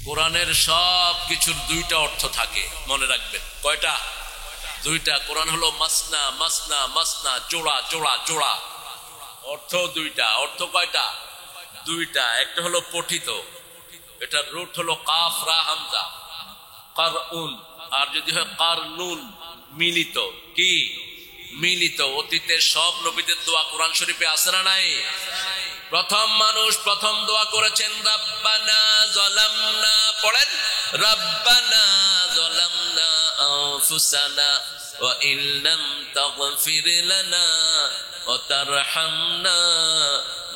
কোরআনের সব কিছুর দুইটা অর্থ থাকে, মনে রাখবেন। কয়টা? দুইটা। কোরআন হলো মাসনা মাসনা মাসনা, জোড়া জোড়া জোড়া। অর্থ দুইটা। অর্থ কয়টা? দুইটা। একটা হলো পঠিত, এটার রুট হলো কাফ রা হামজা, কারউন। আর যদি হয় কারনুন, মিলিত। কি মিলিত? অতীতের সব নবীদের দোয়া কোরআন শরীফে আছে না নাই? প্রথম মানুষ প্রথম দোয়া করেছেন রাব্বানা যালামনা, পড়েন রাব্বানা যালামনা আনফুসানা ওয়া ইল্লাম তাগফির লানা ওয়া তারহামনা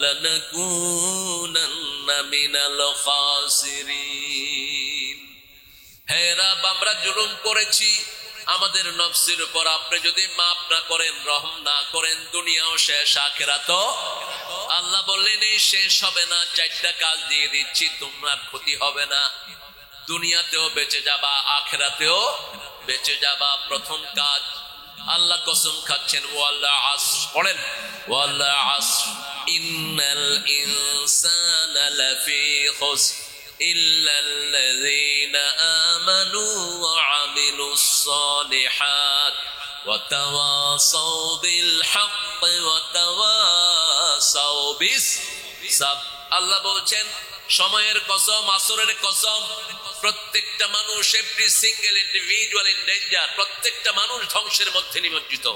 লানাকুনান্না মিনাল খাসিরিন। হে রব, আমরা জুলুম করেছি আমাদের নফসের উপর, আপনি যদি মাফ না করেন, রহম না করেন, দুনিয়াও শেষ আখিরাতও। আল্লাহ বললেন এই শেষ হবে না, চারটা কাজ দিয়ে দিচ্ছি, তোমার ক্ষতি হবে না, দুনিয়াতেও বেঁচে যাবা, আখিরাতেও বেঁচে যাবা। প্রথম কাজ, আল্লাহ কসম খাচ্ছেন ওয়াল আসর, পড়েন ওয়াল আসর ইন্নাল ইনসানা লাফি খুসর ইল্লাল্লাযীনা আমানু ওয়া আমিলুস সালিহাত ওয়া তাওয়াসাউ বিল হাক্কি ওয়া তাওয়াসাউ বিস সাবর। আল্লাহ বলছেন সময়ের কসম, আসরের কসম, প্রত্যেকটা মানুষ, every single individual in danger, প্রত্যেকটা মানুষ ধ্বংসের মধ্যে নিমজ্জিত।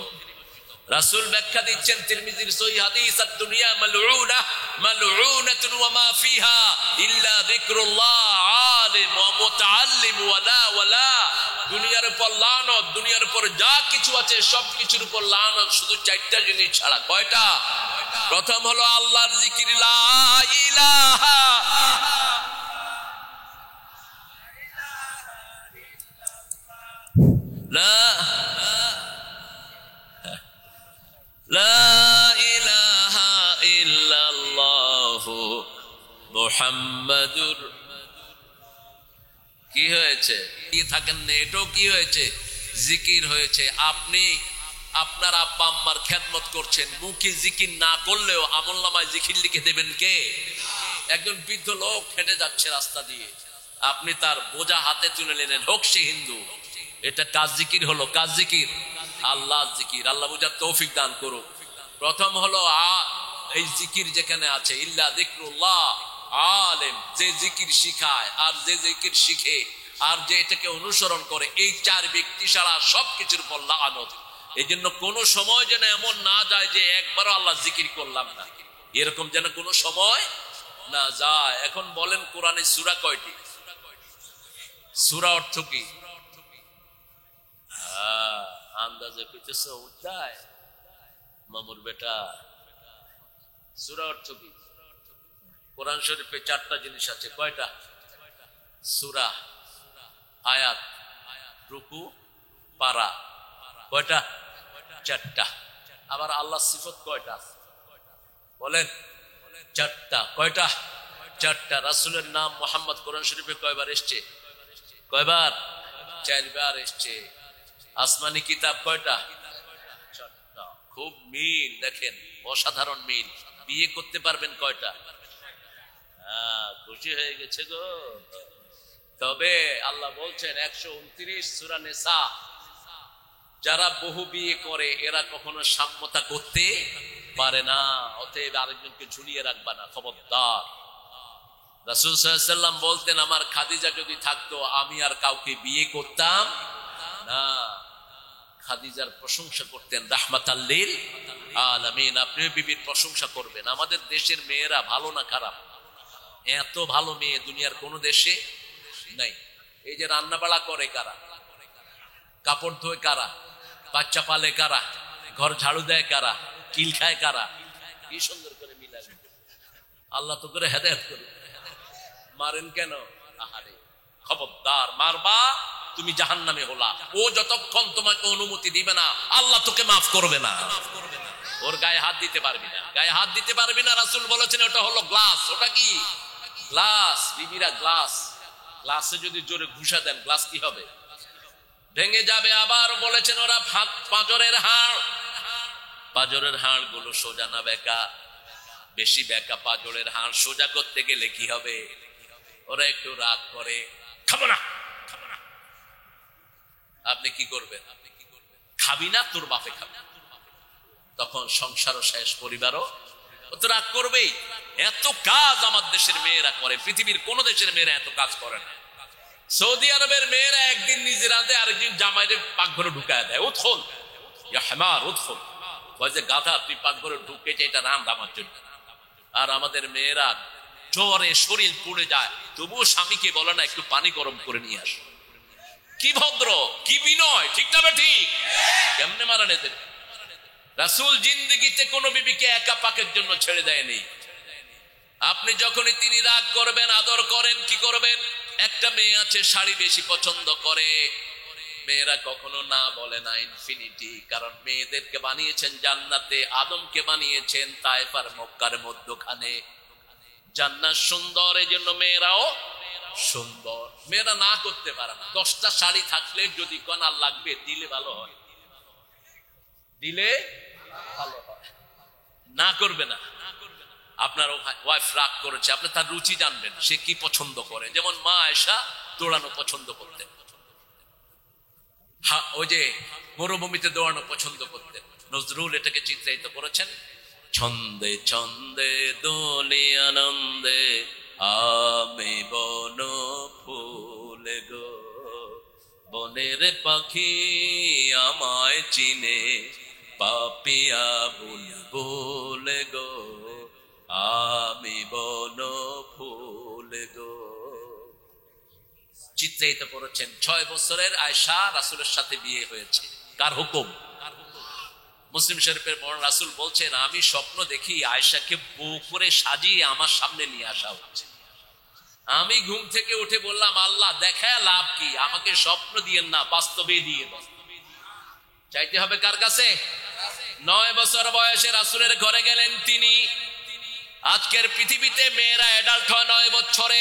রাসূল ব্যাখ্যা দিচ্ছেন তিরমিজির সহিহ হাদিস, আদ-দুনিয়া মালউনা মালউনাতুন ওয়া মা ফিহা ইল্লা যিকরুল্লাহ আলিম ওয়া মুতাআল্লিম ওয়ালা ওয়ালা। দুনিয়ার উপর লানত, দুনিয়ার উপর যা কিছু আছে সব কিছুর উপর লানত, শুধু চারটা জিনিস ছাড়া। কয়টা? প্রথম হলো আল্লাহর জিকির, লা ইলাহা লা লা ইলাহা ইল্লাল্লাহু মুহাম্মাদুর। কি হয়েছে? কি থাকেন না, এটাও কি হয়েছে? জিকির হয়েছে। আপনি আপনার আব্বা আম্মার খেদমত করছেন, মুখে জিকির না করলেও আমলনামায় জিকির লিখে দেবেন কে? একজন বৃদ্ধ লোক হেঁটে যাচ্ছে রাস্তা দিয়ে, আপনি তার বোঝা হাতে তুলে নিলেন, হোক সে হিন্দু। এটা কাজ জিকির হলো। কাজ জিকির আল্লাহ জিকির। আল্লাহ বুঝার তৌফিক দান করুক। প্রথম হলো এই জিকির যেখানে আছে ইল্লা যিকরুল্লাহ আলিম, যে জিকির শিখায় আর যে জিকির শিখে আর যে এটাকে অনুসরণ করে, এই চার ব্যক্তি ছাড়া সবকিছুর উপর লানত। এই জন্য কোন সময় যেন এমন না যায় যে একবারও আল্লাহ জিকির করলাম না, এরকম যেন কোনো সময় না যায়। এখন বলেন কোরআনে সূরা কয়টি? সূরা অর্থ কি? আন্দাজে কইতেছে উঠায় মামুর বেটা। সূরা অর্থ কি? কোরআন শরীফে চারটা জিনিস আছে। কয়টা? সূরা, আয়াত, রুকু, পারা। কয়টা? চারটা। আবার আল্লাহ সিফত কয়টা? বলেন চারটা। কয়টা? চারটা। রাসূলের নাম মুহাম্মদ কোরআন শরীফে কয়বার এসেছে? কয়বার? চারবার এসেছে। আসমানি কিতাব কয়টা? চারটা। খুব মিল, দেখেন অসাধারণ মিল। বিয়ে করতে পারবেন কয়টা? খুশি হয়ে গেছে গো। তবে আল্লাহ বলছেন 129 সূরা নিসা, যারা বহু বিয়ে করে এরা কখনো সাম্যতা করতে পারে না, অতএব আরেকজনকে ঝুলিয়ে রাখবা না, খবরদার। রাসূল সাল্লাল্লাহু আলাইহি ওয়াসাল্লাম বলতেন আমার খাদিজা যদি থাকতো আমি আর কাউকে বিয়ে করতাম না। খাদিজার প্রশংসা করতেন, রাহমাতাল লিল আলামিন। আপনি বিবির প্রশংসা করবেন। আমাদের দেশের মেয়েরা ভালো না খারাপ? এত ভালো মেয়ে দুনিয়ার কোন দেশে নাই। এই যে রান্না বাড়া করে কারা? কাপড় ধোয় কারা? বাচ্চা পালে কারা? ঘর ঝাড়ু দেয় কারা? কিল খায় কারা? কি সুন্দর করে মিলায়। আল্লাহ তো করে হেদায়েত করে। মারেন কেন? আহারে, খবরদার, মারবা তুমি জাহান্নামে হলা। ও যতক্ষণ তোমাকে অনুমতি দিবে না আল্লাহ তোকে মাফ করবে না। ওর গায়ে হাত দিতে পারবি না, গায়ে হাত দিতে পারবি না। রাসূল বলেছেন ওটা হলো গ্লাস। ওটা কি? গ্লাস। বিবিরা গ্লাস, গ্লাসে যদি জোরে ঘুষা দেন গ্লাস কি হবে? ভেঙে যাবে। আবার বলেছেন ওরা পাঁজরের হাড়, পাঁজরের হাড় গুলো সোজা না বেঁকা? বেশি বেঁকা পাঁজরের হাড় সোজা করতে গেলে কি হবে? ওরা একটু রাগ করে, খাবো না। আপনি কি করবেন? খাবি না, তোর বাপে খাবে। তখন সংসারও শেষ, পরিবারও। ও তো রাগ করবেই। এত কাজ আমার দেশের মেয়েরা করে, পৃথিবীর কোন দেশের মেয়েরা এত কাজ করে না। সৌদি আরবের মেয়েরা একদিন নিজে রাঁধে, আরেকদিন জামাইরে পাকঘরে ঢুকায় দেয়। উৎখল হেমার উৎখল, যে গাধা তুই পাকঘরে ঢুকেছে, এটা রান্না আমার জন্য। আর আমাদের মেয়েরা জ্বরে শরীর পুড়ে যায়, তবুও স্বামীকে বলে না একটু পানি গরম করে নিয়ে আস। কি ভদ্র, কি বিনয়, ঠিক না ঠিক? কেমনে মারা নেদের? রাসূল জিন্দেগিতে কোন বিবিকে একা পাকের জন্য ছেড়ে দেয়নি। আপনি যখনই তিনি রাগ করবেন, আদর করেন, কি করবেন? একটা মেয়ে আছে শাড়ি বেশি পছন্দ করে, মেয়েরা কখনো না বলে না ইনফিনিটি, কারণ মেয়েদেরকে বানিয়েছেন জান্নাতে, আদমকে বানিয়েছেন তায়েফ আর মক্কার মধ্যখানে। জান্নাত সুন্দর, এই জন্য মেয়েরাও সুন্দর। মেয়েরা না করতে পারে না। 10টা শাড়ি থাকলে যদি কনা লাগবে দিলে ভালো হয়, দিলে ভালো হয়, না করবে না। আপনার ওয়াইফ রাগ করেছে, আপনি তার রুচি জানবেন, সে কি পছন্দ করে। যেমন মা আয়েশা দৌড়ানো পছন্দ করতেন, ওই যে মরুভূমিতে দৌড়ানো পছন্দ করতেন। নজরুল এটাকে চিত্রায়িত করেছেন, ছন্দে ছন্দে দোলে আনন্দে আমি বন ফুল গো, বনের পাখি আমায় চিনে পাপিয়া বুলবুল গো, আমি বন ফুল গো। চিত্রায়িত করেছেন। 6 বছরের আয়েশা রাসূলের সাথে বিয়ে হয়েছে। কার হুকুম? মুসলিম শরীফের বর্ণনা, রাসূল বলছেন আমি স্বপ্ন দেখি আয়েশাকে বউ করে সাজিয়ে আমার সামনে নিয়ে আসা হচ্ছে। আমি ঘুম থেকে উঠে বললাম, আল্লাহ দেখায় লাভ কি, আমাকে স্বপ্ন দিয়েন না, বাস্তবে দিয়ে দেন। চাইতে হবে কার কাছে? 9 বছর বয়সে রাসূলের ঘরে গেলেন তিনি। আজকের পৃথিবীতে মেয়েরা অ্যাডাল্ট হয় 9 বছরে।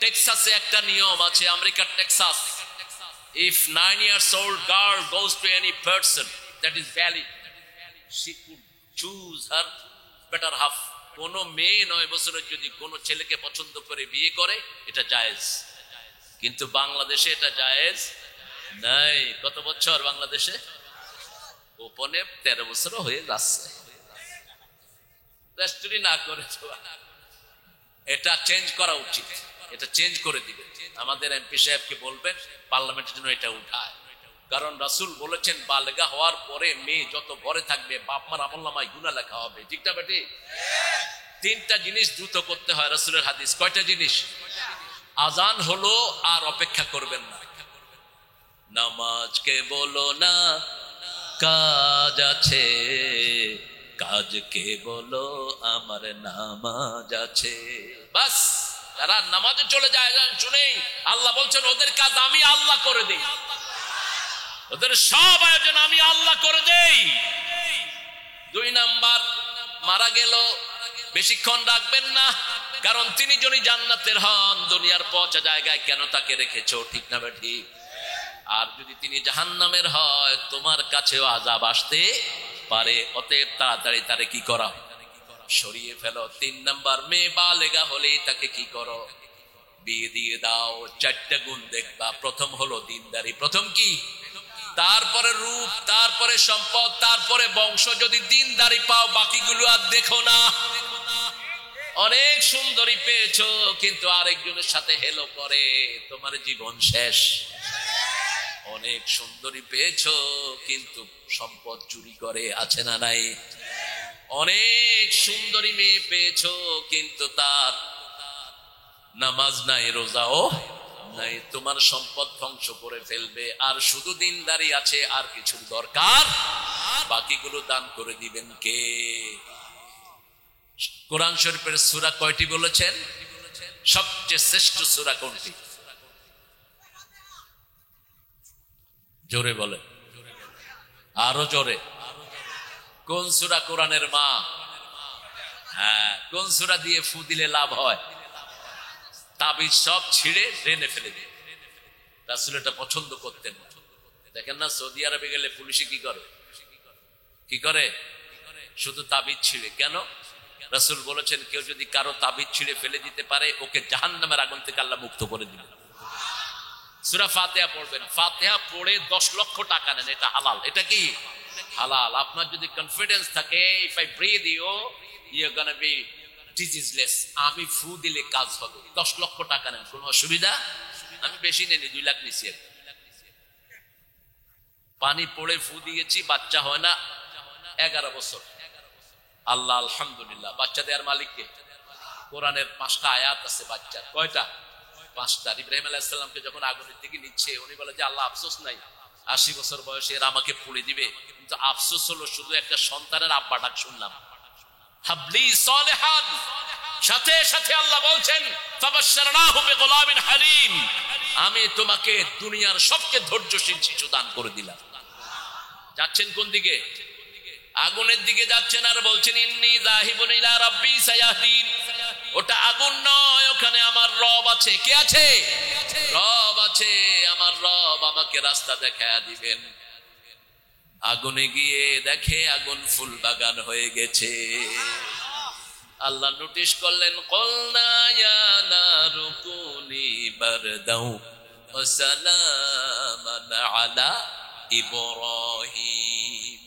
টেক্সাসে একটা নিয়ম আছে, আমেরিকার Texas, if 9 years old girl goes to any person that is valid, she could choose her better half. কোন মেয়ে 9 বছরের যদি কোন ছেলেকে পছন্দ করে বিয়ে করে, এটা জায়েজ। কিন্তু বাংলাদেশে এটা জায়েজ নাই। কত বছর বাংলাদেশে? গোপনে 13 বছর হয়ে যাচ্ছে। রেস্টুরি না করে এটা চেঞ্জ করা উচিত, এটা চেঞ্জ করে দিবেন। আমাদের এমপি সাহেবকে বলবেন পার্লামেন্টের জন্য এটা উঠায়, কারণ রাসূল বলেছেন বালেগা হওয়ার পরে মেয়ে যত ঘরে থাকবে বাপ মার আমলনামায় গুনাহ লেখা হবে। ঠিক না বেটি? 3টা জিনিস দ্রুত করতে হয়, রাসূলের হাদিস। কয়টা জিনিস? আজান হলো আর অপেক্ষা করবেন না। নামাজকে বলো না কাজ আছে, কাজকে বলো আমার নামাজ আছে। বাস, যারা নামাজে চলে যায় শুনেই আল্লাহ বলছেন ওদের কাজ আমি আল্লাহ করে দেই, ওদের সব আয়োজন আমি আল্লাহ করে দেই। 2 নাম্বার, মারা গেল বেশিক্ষণ রাখবেন না, কারণ তিনি যদি জান্নাতের হন দুনিয়ার পচা জায়গায় কেন তাকে রেখেছো? ঠিক না ঠিক? আর যদি তিনি জাহান্নামের হয় তোমার কাছেও আযাব আসতে পারে, অতএব তাড়াতাড়ি তারে কি করা? সরিয়ে ফেলো। 3 নাম্বার, মেয়ে বালেগা হলেই তাকে কি করো? বিয়ে দিয়ে দাও। 4টা গুণ দেখবা। প্রথম হলো দিনদারি। প্রথম কি? তারপরে রূপ, তারপরে সম্পদ, তারপরে বংশ। যদি দিনদারি পাও বাকিগুলো আর দেখো না। অনেক সুন্দরী পেয়েছো কিন্তু আরেকজনের সাথে হেলো করে, তোমার জীবন শেষ। অনেক সুন্দরী পেয়েছো কিন্তু সম্পদ চুরি করে, আছে না নাই? অনেক সুন্দরী মেয়ে পেয়েছো কিন্তু তার নামাজ নাই, রোজাও নাই, তোমার সম্পদ ধ্বংস করে ফেলবে। আর শুধু দিনদারি আছে, আর কিছু দরকার, বাকিগুলো দান করে দিবেন কে? কোরআন শরীফের সূরা কয়টি বলেছেন? সবচেয়ে শ্রেষ্ঠ সূরা কোনটি? জোরে বলে, আরো জোরে। কোন সূরা কোরআনের মা? হ্যাঁ, কোন সূরা দিয়ে ফু দিলে লাভ হয়? তাবিজ সব ছিঁড়ে ড্রেনে ফেলে দিয়ে। রাসূল এটা পছন্দ করতেন। দেখেন না সৌদি আরবে গেলে পুলিশে কি করে? কি করে? শুধু তাবিজ ছিঁড়ে। কেন? রাসূল বলেছেন কেউ যদি কারো তাবিজ ছিঁড়ে ফেলে দিতে পারে ওকে জাহান্নামের আগুন থেকে আল্লাহ মুক্ত করে দিবেন। সূরা ফাতিহা পড়বেন, ফাতিহা পড়ে 10 লক্ষ টাকা নেন, এটা হালাল। এটা কি হালাল। আপনার যদি কনফিডেন্স থাকে if I breathe you are gonna be diseaseless, আমি ফু দিলে কাজ হবে, 10 লক্ষ টাকা নেন, কোনো অসুবিধা। আমি বেশি নেনি, 2 লাখ নিছি। পানি পড়ে ফু দিয়েছি, বাচ্চা হয় না 11 বছর। আল্লাহ আলহামদুলিল্লাহ। বাচ্চা দেওয়ার মালিককে? কোরআনের 5টা আয়াত আছে বাচ্চার। কয়টা? 5টা। ইব্রাহিম আলাইহিস সালামকে যখন আগুনের দিকে নিচ্ছে উনি বলে যে আল্লাহ আফসোস নাই, 80 বছর বয়সে এরা আমাকে পুড়ে দিবে, কিন্তু আফসোস হলো শুধু একটা সন্তানের আব্বা ডাক শুনলাম, হাবলি সালেহান। সাথে সাথে আল্লাহ বলছেন ফাবাশশারনাহু বিগুলামিন হালিম, আমি তোমাকে দুনিয়ার সবচেয়ে ধৈর্যশীল শিশু দান করে দিলাম। যাচ্ছেন কোন দিকে? আগুনের দিকে যাচ্ছেন, আর বলছেন ইন্নী যাহিবুন ইলা রাব্বি সায়াহদিন। ওটা আগুন নয়, ওখানে আমার রব আছে। কে আছে? রব আছে। আমার রব আমাকে রাস্তা দেখায়া দিবেন। আগুনে গিয়ে দেখে আগুন ফুল বাগান হয়ে গেছে। আল্লাহ নোটিশ করলেন কুলনা ইয়া নারু কুনি বারদাও ওয়া সালামান আলা ইব্রাহিম।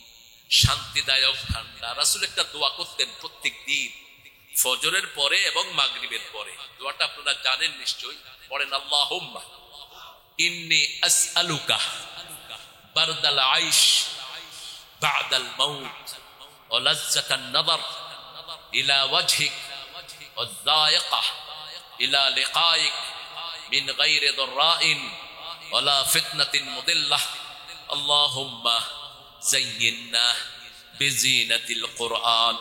শান্তিদায়ক ঠান্ডা। রাসূল একটা দোয়া করতেন প্রত্যেক দিন ফজরের পরে এবং মাগরিবের পরে। দোয়াটা আপনারা জানেন নিশ্চয়ই, পড়েন আল্লাহুম্মা ইন্নী আসআলুকা বারদাল আইশ বা'দাল মাউত ওয়া লাজ্জাতান নাযার ইলা ওয়াজহিক ওয়া যায়িকা ইলা লিকাইক মিন গায়রি দাররাইন ওয়ালা ফিতনাতিন মুদিল্লাহ। আল্লাহুম্মা যায়্যিননা বিজিনাতিল কুরআন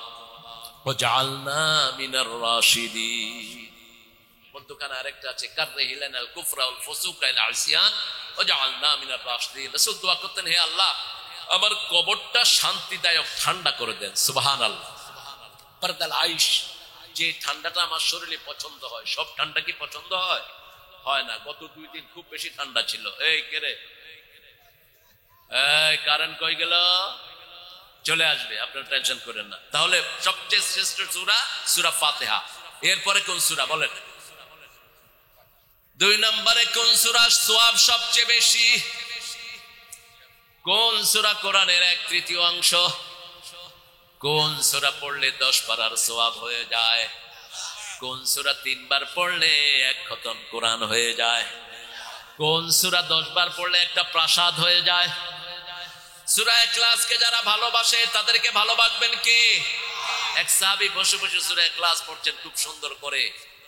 ওয়াজআলনা মিনার রাশিদিন। মধ্যখানে আরেকটা আছে কারহিলানাল কুফরা ওয়াল ফুসুকা ইল আসিয়ান ওয়াজআলনা মিনার রাশিদিন। রাসূল দোয়া করতেন, হে আল্লাহ আমার কবরটা শান্তিদায়ক ঠান্ডা করে দেন। সুবহানাল্লাহ। বারদাল আইশ, যে ঠান্ডাটা আমার শরীরে পছন্দ হয়। সব ঠান্ডা কি পছন্দ হয়? হয় না। গত 2 দিন খুব বেশি ঠান্ডা ছিল। এই কেরে, এই কারেন্ট কই গেল? চলে আসবে, আপনারা টেনশন করেন না। তাহলে সবচেয়ে শ্রেষ্ঠ সূরা সূরা ফাতিহা। এরপরে কোন সূরা বলেন? 2 নম্বরে কোন সূরা সওয়াব সবচেয়ে বেশি? কোন সূরা কোরআনের 1/3 অংশ? কোন সূরা পড়লে 10 পারার সওয়াব হয়ে যায়? কোন সূরা 3 বার পড়লে 1 খতম কোরআন হয়ে যায়? কোন সূরা 10 বার পড়লে একটা প্রাসাদ হয়ে যায়? সূরা ইখলাসকে যারা ভালোবাসে তাদেরকে ভালোবাসবেন কে? এক সাহাবী বসে বসে সূরা ইখলাস পড়ছেন খুব সুন্দর করে।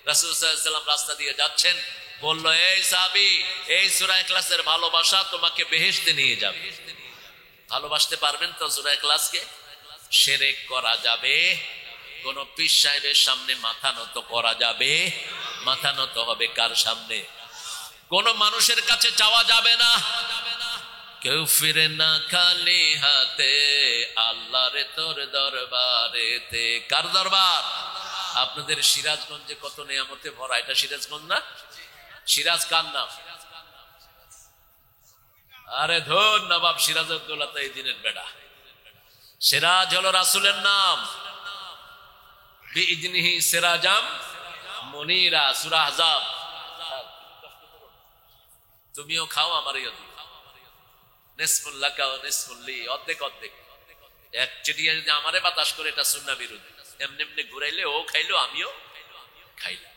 রাসূল সাল্লাল্লাহু আলাইহি ওয়াসাল্লাম রাস্তা দিয়ে যাচ্ছেন, বলল, এই সাহাবী, এই সূরা ইখলাসের ভালোবাসা তোমাকে বেহেশতে নিয়ে যাবে। ভালোবাসতে পারবেন তো সূরা ইখলাসকে? শিরক করা যাবে, কোন পীর সাহেবের সামনে মাথা নত করা যাবে? মাথা নত হবে কার সামনে? কোন মানুষের কাছে চাওয়া যাবে না। কেউ ফিরে না খালি হাতে, আল্লাহরে তোর দরবারেতে। কার দরবার? আপনাদের সিরাজগঞ্জে কত নিয়ামতে ভরা। এটা সিরাজগঞ্জ না? সিরাজ কার নাম? আরে ধর নবাব সিরাজউদ্দৌলা এই দিনের বেড়া। সিরাজ হলো রাসূলের নাম। বিইজনিহি সিরাজাম মুনিরা, সূরা আহজাব। তুমিও খাও আমারও দিও। নিসফুল লাকা ওয়া নিসফুল লি, অর্ধেক অর্ধেক। এক চিটিয়া যদি আমারে বাতাস করে, এটা সুন্নাহ বিরোধী। এমনি এমনি ঘুরাইলে ও খাইলো, আমিও খাইলাম।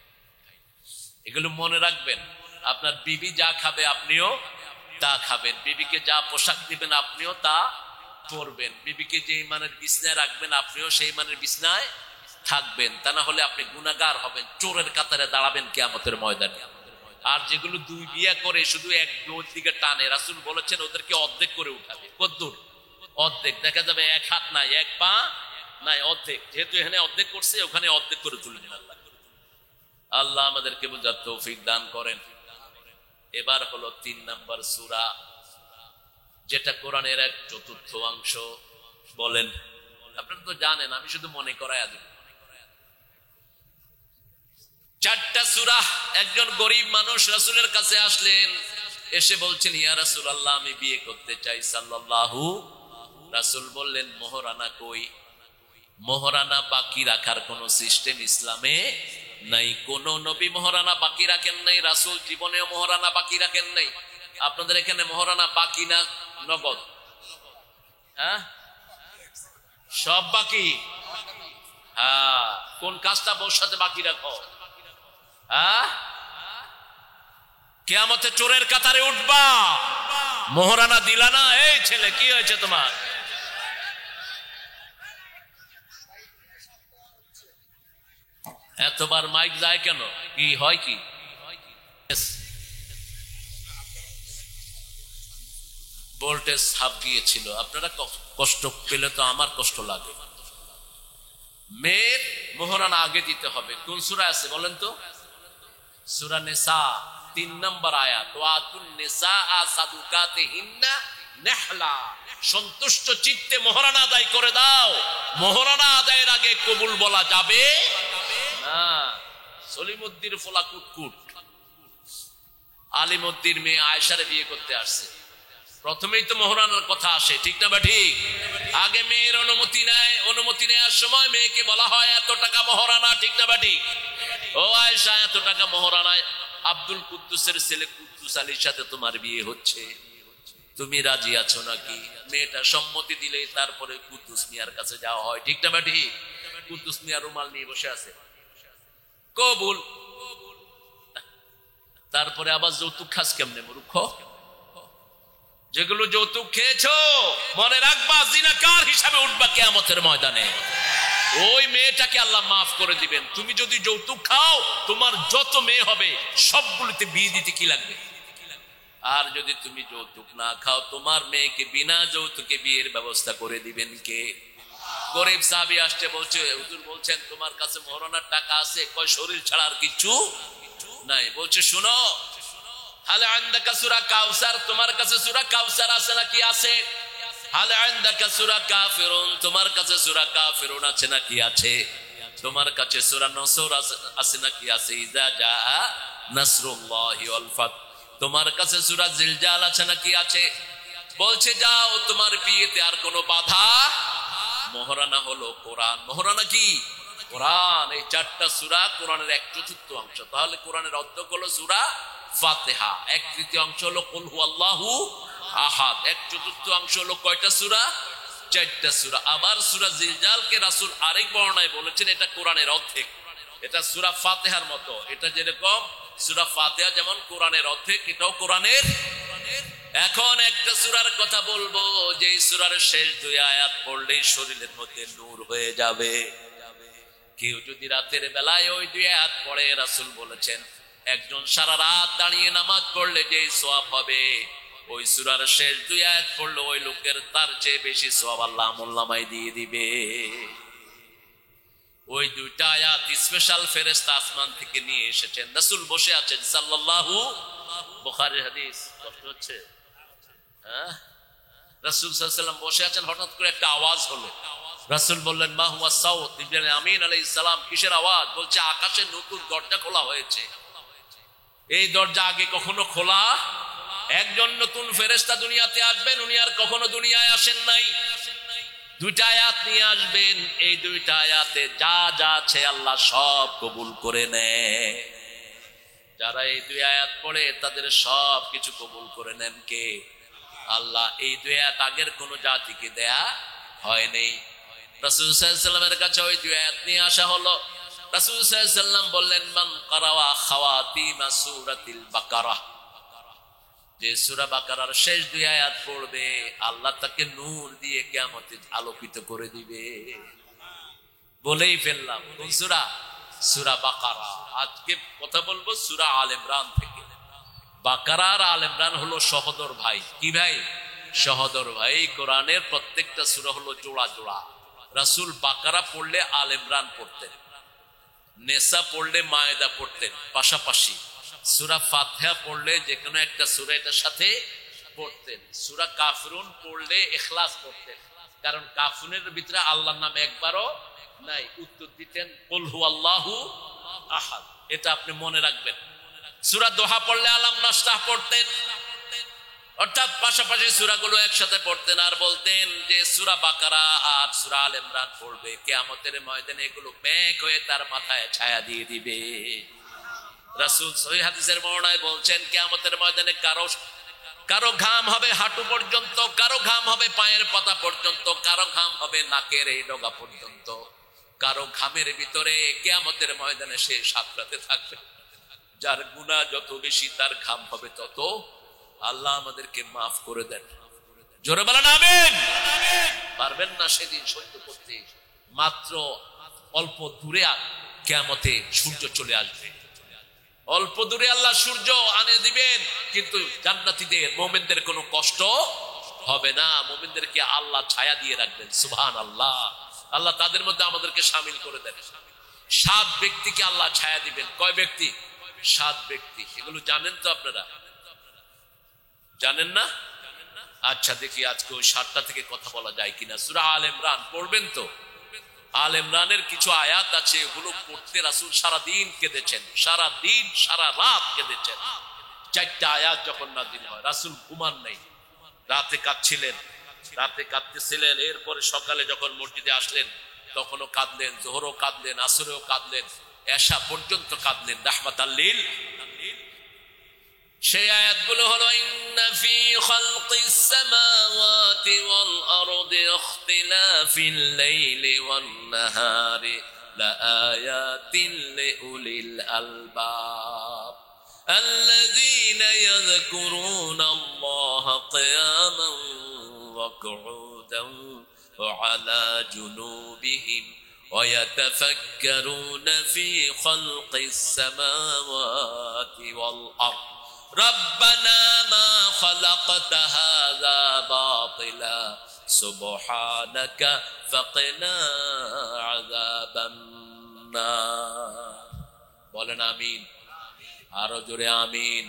এগুলো মনে রাখবেন। আপনার বিবি যা খাবে আপনিও তা খাবেন। বিবিকে যা পোশাক দিবেন আপনিও তা পরবেন। বিবিকে যে মানের বিছনায় রাখবেন আপনিও সেই মানের বিছনায় থাকবেন। তা না হলে আপনি গুনাহগার হবেন, চোরের কাতারে দাঁড়াবেন কিয়ামতের ময়দানে। আর যেগুলো 2 বিয়ে করে শুধু এক দিকে টানে, রাসূল বলেছেন ওদেরকে অর্ধেক করে উঠাবে। কদ্দুর? অর্ধেক। দেখা যাবে 1 হাত নাই, 1 পা নাই, অর্ধেক। যেহেতু এখানে অর্ধেক করছে, ওখানে অর্ধেক করে তুলে দিন। আল্লাহ আল্লাহ আমাদেরকে বুঝার তৌফিক দান করেন। এবার হলো 3 নম্বর সূরা, যেটা কোরআনের 1/4 অংশ। বলেন, আপনারা তো জানেন, আমি শুধু মনে করাই দেব। 4টা সূরা। একজন গরিব মানুষ রাসূলের কাছে আসলেন, এসে বলছেন, ইয়া রাসূলুল্লাহ আমি বিয়ে করতে চাই সাল্লাল্লাহু। রাসূল বললেন, মোহরানা কই? মহারানা বাকি রাখার কোন সিস্টেম ইসলামে নাই। কোন নবী মহারানা বাকি রাখেন নাই, রাসূল জীবনেও মহারানা বাকি রাখেন নাই। আপনাদের এখানে মহারানা বাকি না নগদ? হ্যাঁ, সব বাকি। হ্যাঁ, কোন কাজটা বউর সাথে বাকি রাখো? হ্যাঁ, কিয়ামতে চোরের কাতারে উঠবা, মহারানা দিলা না, এই ছেলে কি হয়েছে তোমার? এতবার মাইক যায় কেন? কি হয় কি? ভোল্টেজ হাফ গিয়েছিল। আপনারা কষ্ট পেলে তো আমার কষ্ট লাগে। মেয়ের মোহরানা আগে দিতে হবে। কোন সূরা আছে বলেন তো? সূরা নিসা 3 নম্বর আয়াত, ওয়াতুন নিসা সাদুকাতিহিন্না নাহলা। সন্তুষ্ট চিত্তে মোহরানা আদায় করে দাও। মোহরানা আদায়ের আগে কবুল বলা যাবে না। সলিমুদ্দির ফোলা কুটকুট আলিমুদ্দির মেয়ে আয়েশারে বিয়ে করতে আসছে। প্রথমেই তো মোহরানার কথা আসে, ঠিক না বা ঠিক? আগে মেয়ের অনুমতি নেয়, অনুমতি নেওয়ার সময় মেয়েকে বলা হয় এত টাকা মোহরানা, ঠিক না বা ঠিক? ও আয়েশা, এত টাকা মোহরানায় আব্দুল কুদ্দুসের ছেলে কুদ্দুস আলীর সাথে তোমার বিয়ে হচ্ছে, তুমি রাজি আছো নাকি? মেয়েটা সম্মতি দিলেই তারপরে কুদ্দুস মিয়ার কাছে যাওয়া হয়, ঠিক না বা ঠিক? কুদ্দুস মিয়া রুমাল নিয়ে বসে আছে, কবুল। তারপরে আবার যৌতুক খাস কেমনে মূর্খ? যেগুলো যৌতুক খেয়েছো মনে রাখবা জিনাকার হিসাবে উঠবা কিয়ামতের ময়দানে। ওই মেয়েটাকে আল্লাহ মাফ করে দিবেন। তুমি যদি যৌতুক খাও, তোমার যত মেয়ে হবে সবগুলোতে বিয়ে দিতে কি লাগবে? আর যদি তুমি যৌতুক না খাও, তোমার মেয়েকে বিনা যৌতুকে বিয়ের ব্যবস্থা করে দিবেন কে? গরিব সাহাবী আসছে, বলছে হুজুর বলছেন তোমার কাছে মোহরানার টাকা আছে। কয় শরীর ছাড়া আর কিছু নাই। বলছে শুনো, হাল আনদাকা সূরা কাউসার, তোমার কাছে সূরা কাউসার আছে নাকি? আছে। হাল আনদাকা সূরা কাফিরুন, তোমার কাছে সূরা কাফিরুন আছে নাকি? আছে। তোমার কাছে সূরা নসর আছে নাকি? আছে। ইজা জাআ নাসরুল্লাহি ওয়াল ফাত, তোমার কাছে সূরা জিলজাল আছে নাকি? আছে। বলছে যাও, তোমার বিয়েতে আর কোনো বাধা। মোহরানা হলো কোরআন। মোহরানা কি? কোরআন। এই 4টা সূরা কোরআনের 1/4 অংশ। তাহলে কোরআনের অর্ধেক হলো সূরা ফাতিহা, 1/3 অংশ হলো কুল হুয়াল্লাহু আহাদ, 1/4 অংশ হলো কয়টা সূরা? 4টা সূরা। আবার সূরা জিলজালকে রাসূল আরেক বর্ণনায় বলেছেন এটা কোরআনের অর্ধেক। এটা সূরা ফাতিহার মতো। এটা যেরকম সূরা ফাতিহা যেমন কোরআনের অর্ধেক, এটাও কোরআনের। এখন একটা সূরার কথা বলবো, যে সূরার শেষ 2 আয়াত পড়লেই শরীরের মধ্যে নূর হয়ে যাবে। কেউ যদি রাতের বেলায় ওই 2 আয়াত পড়ে, রাসূল বলেছেন একজন সারা রাত দাঁড়িয়ে নামাজ পড়লে যে সওয়াব হবে, ওই সূরার শেষ 2 আয়াত পড়লে ওই লোকের তার চেয়ে বেশি সওয়াব আল্লাহ আমলনামায় দিয়ে দিবে। ওই 2টা আয়াত স্পেশাল ফেরেশতা আসমান থেকে নিয়ে এসেছেন। রাসূল বসে আছেন সাল্লাল্লাহু, বুখারীর হাদিস। কষ্ট হচ্ছে? হ্যাঁ, রাসূল সাল্লাল্লাহু আলাইহি ওয়াসাল্লাম বসে আছেন, হঠাৎ করে একটা আওয়াজ হলো। রাসূল বললেন মা হুয়া সাউত? ইবনে আমিন আলাইহিস সালাম, কিসের আওয়াজ? বলছে আকাশে নতুন দরজা খোলা হয়েছে। এই দরজা আগে কখনো খোলা। একজন নতুন ফেরেশতা দুনিয়াতে আসবেন, উনি আর কখনো দুনিয়ায় আসেন নাই। 2টা আয়াত নিয়ে আসবেন, এই 2টা আয়াতে যা যা আছে আল্লাহ সব কবুল করে নেয়। যারা এই 2 আয়াত পড়ে তাদের সব কিছু কবুল করে নেন কে? আল্লাহ। এই 2 আয়াত আগের কোন জাতিকে দেয়া হয়নি। রাসূল সাল্লাল্লাহু আলাইহি ওয়াসাল্লামের কাছে ওই 2 আয়াত নিয়ে আসা হলো। রাসূল সাল্লাল্লাহু আলাইহি ওয়াসাল্লাম বললেন মান কারাওয়া খাওয়াতিম সূরাতিল বাকারা, যে সূরা বাকারার শেষ 2 আয়াত পড়বে আল্লাহ তাকে নূর দিয়ে কিয়ামতে আলোকিত করে দিবে। বলেই ফেললাম কোন সূরা? সূরা বাকারা। আজকে কথা বলবো সূরা আলে ইমরান থেকে। বাকারা আর আলে ইমরান হলো সহোদর ভাই। কি ভাই? সহোদর ভাই। কোরআনের প্রত্যেকটা সূরা হলো জোড়া জোড়া। রাসূল বাকারা পড়লে আলে ইমরান পড়তেন, নেসা পড়লে মায়েদা পড়তেন পাশাপাশি, সূরা ফাতিহা পড়লে যে কোনো একটা সূরা এটার সাথে পড়তেন, সূরা কাফিরুন পড়লে ইখলাস পড়তেন, কারণ কাফিরুনের ভিতরে আল্লাহর নাম একবারও নাই। উত্তর দিতেন কুল হুয়াল্লাহু আহাদ। এটা আপনি মনে রাখবেন। সূরা দোহা পড়লে আলাম নাশরাহ পড়তেন। অর্থাৎ পাশাপাশি সূরাগুলো একসাথে পড়তেন আর বলতেন যে সূরা বাকারা আর সূরা আলে ইমরান পড়বে, কিয়ামতের ময়দানে এগুলো মেঘ হয়ে তার মাথায় ছায়া দিয়ে দিবে। রাসূল সহিহ হাদিসের বর্ণনায় বলছেন কিয়ামতের ময়দানে কারো ঘাম হবে হাঁটু পর্যন্ত, কারো ঘাম হবে পায়ের পাতা পর্যন্ত, কারো ঘাম হবে নাকের এই ডগা পর্যন্ত, কারো ঘামের ভিতরে কিয়ামতের ময়দানে সে সাঁতরাতে থাকবে। যার গুনাহ যত বেশি তার ঘাম হবে তত। আল্লাহ আমাদেরকে মাফ করে দেন। জোরে বলেন আমিন। পারবেন না সেদিন সহ্য করতে। মাত্র অল্প দূরে কিয়ামতে সূর্য চলে আসবে, অল্প দূরে আল্লাহ সূর্য আনে দিবেন, কিন্তু জান্নাতীদের মুমিনদের কোনো কষ্ট হবে না। মুমিনদেরকে আল্লাহ ছায়া দিয়ে রাখবেন। সুবহানাল্লাহ। আল্লাহ তাদের মধ্যে আমাদেরকে শামিল করে দেন। 7 ব্যক্তিকে আল্লাহ ছায়া দিবেন। কয় ব্যক্তি? 7 ব্যক্তি। এগুলো জানেন তো আপনারা? জানেন না? আচ্ছা দেখি আজকে ওই 7টা থেকে কথা বলা যায় কিনা। সূরা আলে ইমরান পড়বেন তো? আলে ইমরানের কিছু আয়াত আছে, এগুলো পড়তে রাসূল সারা দিন কেঁদেছেন, সারা দিন সারা রাত কেঁদেছেন। 4টা আয়াত যখন নাযিল হয় রাসূল ঘুমান নাই, রাতে কাঁদছিলেন, রাতে কাঁদতেছিলেন। এরপরে সকালে যখন মসজিদে আসলেন তখনও কাঁদলেন, যোহরও কাঁদলেন, আসরেও কাঁদলেন, এশা পর্যন্ত কাঁদলেন রাহমাতাল লিল। সেই আয়াতগুলো হলো ইন্না ফি খালকিস সামাওয়াতি ওয়াল আরদি ইখতিলাফিল লাইলি ওয়ান নাহারি লাআয়াতিন লিউলিল আলবাব আল্লাযীনা ইয়াযকুরুনাল্লাহা কিয়ামান ওয়া কুউদান ওয়া আলা জুনুবিহিম ওয়া ইয়াতাফাক্কারুনা ফি খালকিস সামাওয়াতি ওয়াল আরদ ربنا ما خلقت هذا باطلا سبحانك فقنا عذاب النار বলেন আমিন। আরো জোরে আমিন।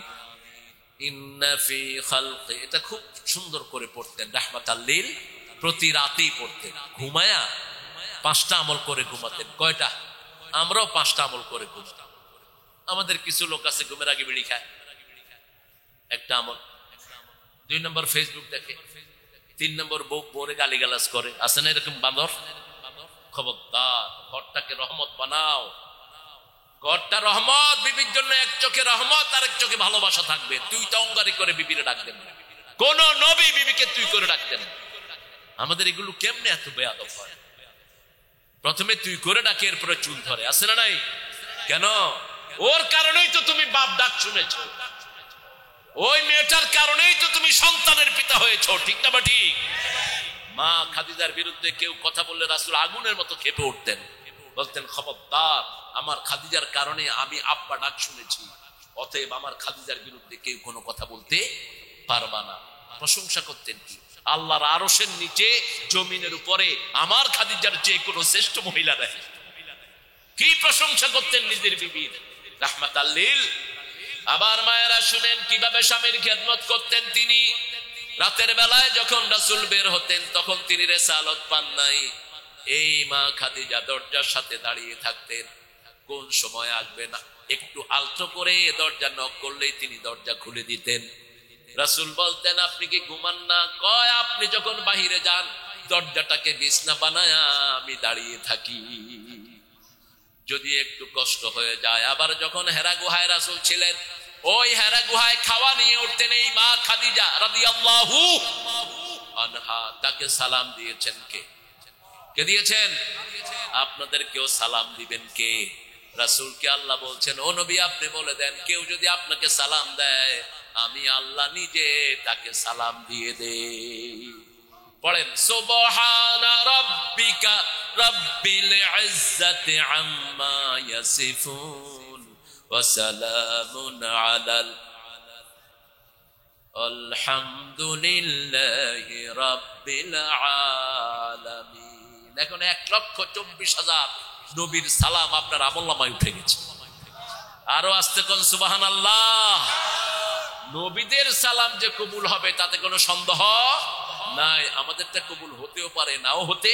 ইন্না ফি খালকি, এটা খুব সুন্দর করে পড়তেন রাহমাতাল লিল। প্রতি রাতেই পড়তেন, ঘুমায়া 5টা আমল করে ঘুমাতেন। কয়টা? আমরাও 5টা আমল করে ঘুমাতাম। আমাদের কিছু লোক আছে ঘুমের আগে বিড়ি খায়, একটা আমল। 2 নম্বর ফেসবুক দেখে, 3 নম্বর বউরে গালিগালাজ করে। আছে না এরকম বাঁদর? খবরদার, ঘরটাকে রহমত বানাও। ঘরটা রহমত, বিবির জন্য এক চোখে রহমত আর এক চোখে ভালোবাসা থাকবে। তুই তো অঙ্গারি করে বিবিরে ডাকতেন না, কোন নবী বিবিকে তুই করে ডাকতেন। আমাদের এগুলো কেমনে এত বেয়াদব হয়? প্রথমে তুই করে ডাকে, এরপরে চুল ধরে। আছে না নাই? কেন? ওর কারণেই তো তুমি বাপ ডাক শুনেছো, ওই মেয়েটার কারণেই তো তুমি সন্তানের পিতা হয়েছো। ঠিক না বা ঠিক? মা খাদিজার বিরুদ্ধে কেউ কথা বললে রাসূল আগুনের মতো ক্ষেপে উঠতেন, বলতেন খবরদার, আমার খাদিজার কারণে আমি আব্বা ডাক শুনেছি, অতএব আমার খাদিজার বিরুদ্ধে কেউ কোনো কথা বলতে পারবা না। প্রশংসা করতেন কি? আল্লাহর আরশের নিচে জমিনের উপরে আমার খাদিজার যে কোনো শ্রেষ্ঠ মহিলা নেই। কি প্রশংসা করতেন নিজের বিবির, রাহমাতাল লিল। আবার মায়েরা শুনেন কিভাবে স্বামীর খেদমত করতেন তিনি। রাতের বেলায় যখন রাসূল বের হতেন তখন তিনি রেসালত পান নাই। এই মা খাদিজা দরজার সাথে দাঁড়িয়ে থাকতেন, কোন সময় আসবে না। একটু আলতো করে দরজা নক করলেই তিনি দরজা খুলে দিতেন। রাসূল বলতেন আপনি কি ঘুমান না? কয় আপনি যখন বাহিরে যান দরজাটাকে বিছনা বানায়া আমি দাঁড়িয়ে থাকি, যদি একটু কষ্ট হয়ে যায়। আবার যখন হেরা গুহায় রাসূল ছিলেন, ওই হেরা গুহায় খাওয়া নিয়ে উঠতেন এই মা খাদিজা রাদিয়াল্লাহু আনহা। তাকে সালাম দিয়েছেন কে? কে দিয়েছেন? আপনাদেরকেও সালাম দিবেন কে? রাসূলকে আল্লাহ বলছেন, ও নবী আপনি বলে দেন, কেউ যদি আপনাকে সালাম দেয় আমি আল্লাহ নিজে তাকে সালাম দিয়ে দেই। পড়েন সুবহানা রাব্বিকা রাব্বিল ইজ্জাতি আম্মা ইয়াসিফুন ওয়া সালামুন আলাল আলহামদুলিল্লাহি রাব্বিল আলামিন। এখন 1,24,000 নবীর সালাম আপনার আমলনামায় উঠে গেছে। আরো আসতে কোন সুবহানাল্লাহ। নবীদের সালাম যে কবুল হবে তাতে কোনো সন্দেহ নাই। আমাদেরটা কবুল হতেও পারে, নাও হতে,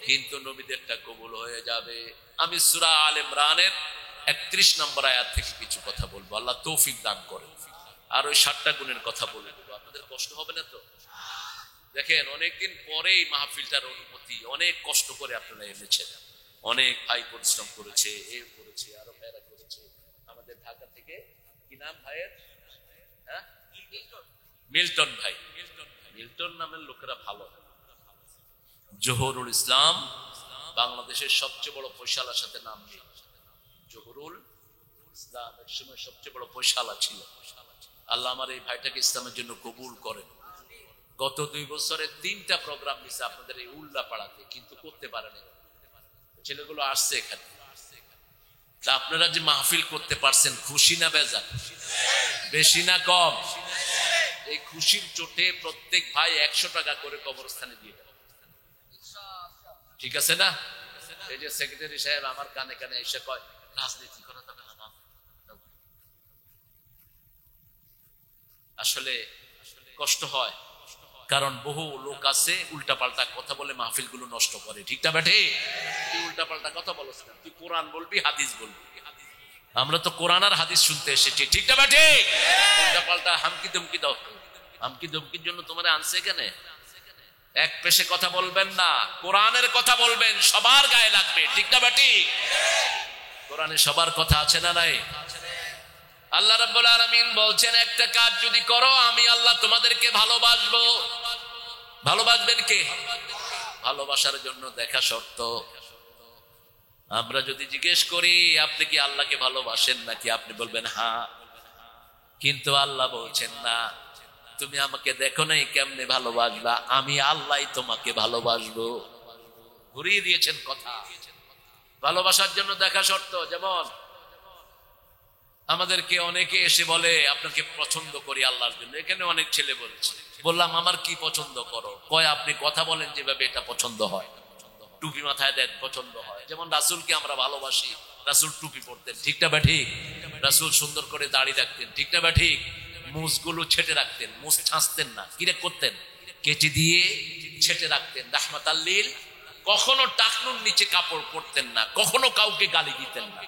কিন্তু নবীদেরটা কবুল হয়ে যাবে। আমি সূরা আলে ইমরানের 31 নম্বর আয়াত থেকে কিছু কথা বলবো, আল্লাহ তৌফিক দান করেন। আর ওই 7টা গুণের কথা বলে দেবো, আপনাদের কষ্ট হবে না তো? দেখেন অনেকদিন পরে এই মাহফিলটার অনুমতি, অনেক কষ্ট করে আপনারা এনেছেন, অনেক ভাই পরিশ্রম করেছে, এ করেছে, আরো ভাইরা করেছে। আমাদের ঢাকা থেকে কি নাম ভাইয়ের? হ্যাঁ, মিল্টন ভাই। মিল্টন নামের লোকেরা ভালো। জহুরুল ইসলাম বাংলাদেশের সবচেয়ে বড় পয়সালার সাথে নাম নেই। জহুরুল ইসলাম এক সময় সবচেয়ে বড় পয়সালা ছিল। আল্লাহ আমার এই ভাইটাকে ইসলামের জন্য কবুল করেন। গত 2 বছরে 3টা প্রোগ্রাম দিচ্ছে আপনাদের এই উল্লা পাড়াতে, কিন্তু করতে পারেনি। ছেলেগুলো আসছে এখানে। তা আপনারা যে মাহফিল করতে পারছেন, খুশি না বেজার? বেশি না কম? এই খুশির চোটে প্রত্যেক ভাই 100 টাকা করে কবরস্থানে দিয়ে দেন, ঠিক আছে না? এই যে সেক্রেটারি সাহেব আমার কানে কানে এসে কয় রাজনীতি করা যাবে না, আসলে কষ্ট হয়, কারণ বহু লোক আছে উল্টাপাল্টা কথা বলে মাহফিল গুলো নষ্ট করে, ঠিক না বেঠে? তুই উল্টাপাল্টা কথা বলছ না, তুই কোরআন বলবি, হাদিস বলবি। আমরা তো কোরআন আর হাদিস শুনতে এসেছি, ঠিক না বেঠে? উল্টাপাল্টা হামকি ধমকি দাও। হামকি ধমকির জন্য তোমার আনছে কেন? এক পেশে কথা বলবেন না, কোরআনের কথা বলবেন, সবার গায়ে লাগবে, ঠিক না বেটি? কোরআনে সবার কথা আছে না নাই? আল্লাহ রাব্বুল আলামিন বলছেন, একটা কাজ যদি করো আমি আল্লাহ তোমাদেরকে ভালোবাসবো। ভালোবাসবেন কে? ভালোবাসার জন্য দেখা শর্ত। আমরা যদি জিজ্ঞেস করি আপনি কি আল্লাহকে ভালোবাসেন নাকি, আপনি বলবেন হ্যাঁ, কিন্তু আল্লাহ বলছেন না, তুমি আমাকে দেখো নাই কেমনে ভালোবাসবা, আমি আল্লাহ তোমাকে ভালোবাসবো। ঘুরিয়ে দিয়েছেন কথা। ভালোবাসার জন্য দেখা শর্ত। যেমন আমাদেরকে অনেকে এসে বলে আপনাকে পছন্দ করি আল্লাহর জন্য, এখানে অনেক ছেলে বলছে। বললাম আমার কি পছন্দ করো? কয় আপনি কথা বলেন যেভাবে এটা পছন্দ হয়, টুপি মাথায় দেন পছন্দ হয়। যেমন রাসূলকে আমরা ভালোবাসি, রাসূল টুপি পরতেন, ঠিক না ঠিক? রাসূল সুন্দর করে দাড়ি রাখতেন, ঠিক না ঠিক? মুছগুলো ছেটে রাখতেন, মুছ ছাঁচতেন না, কিরে করতেন? কেচি দিয়ে ছেটে রাখতেন, রাহমাতাল লিল। কখনো টাকনুর নিচে কাপড় পরতেন না, কখনো কাউকে গালি দিতেন না,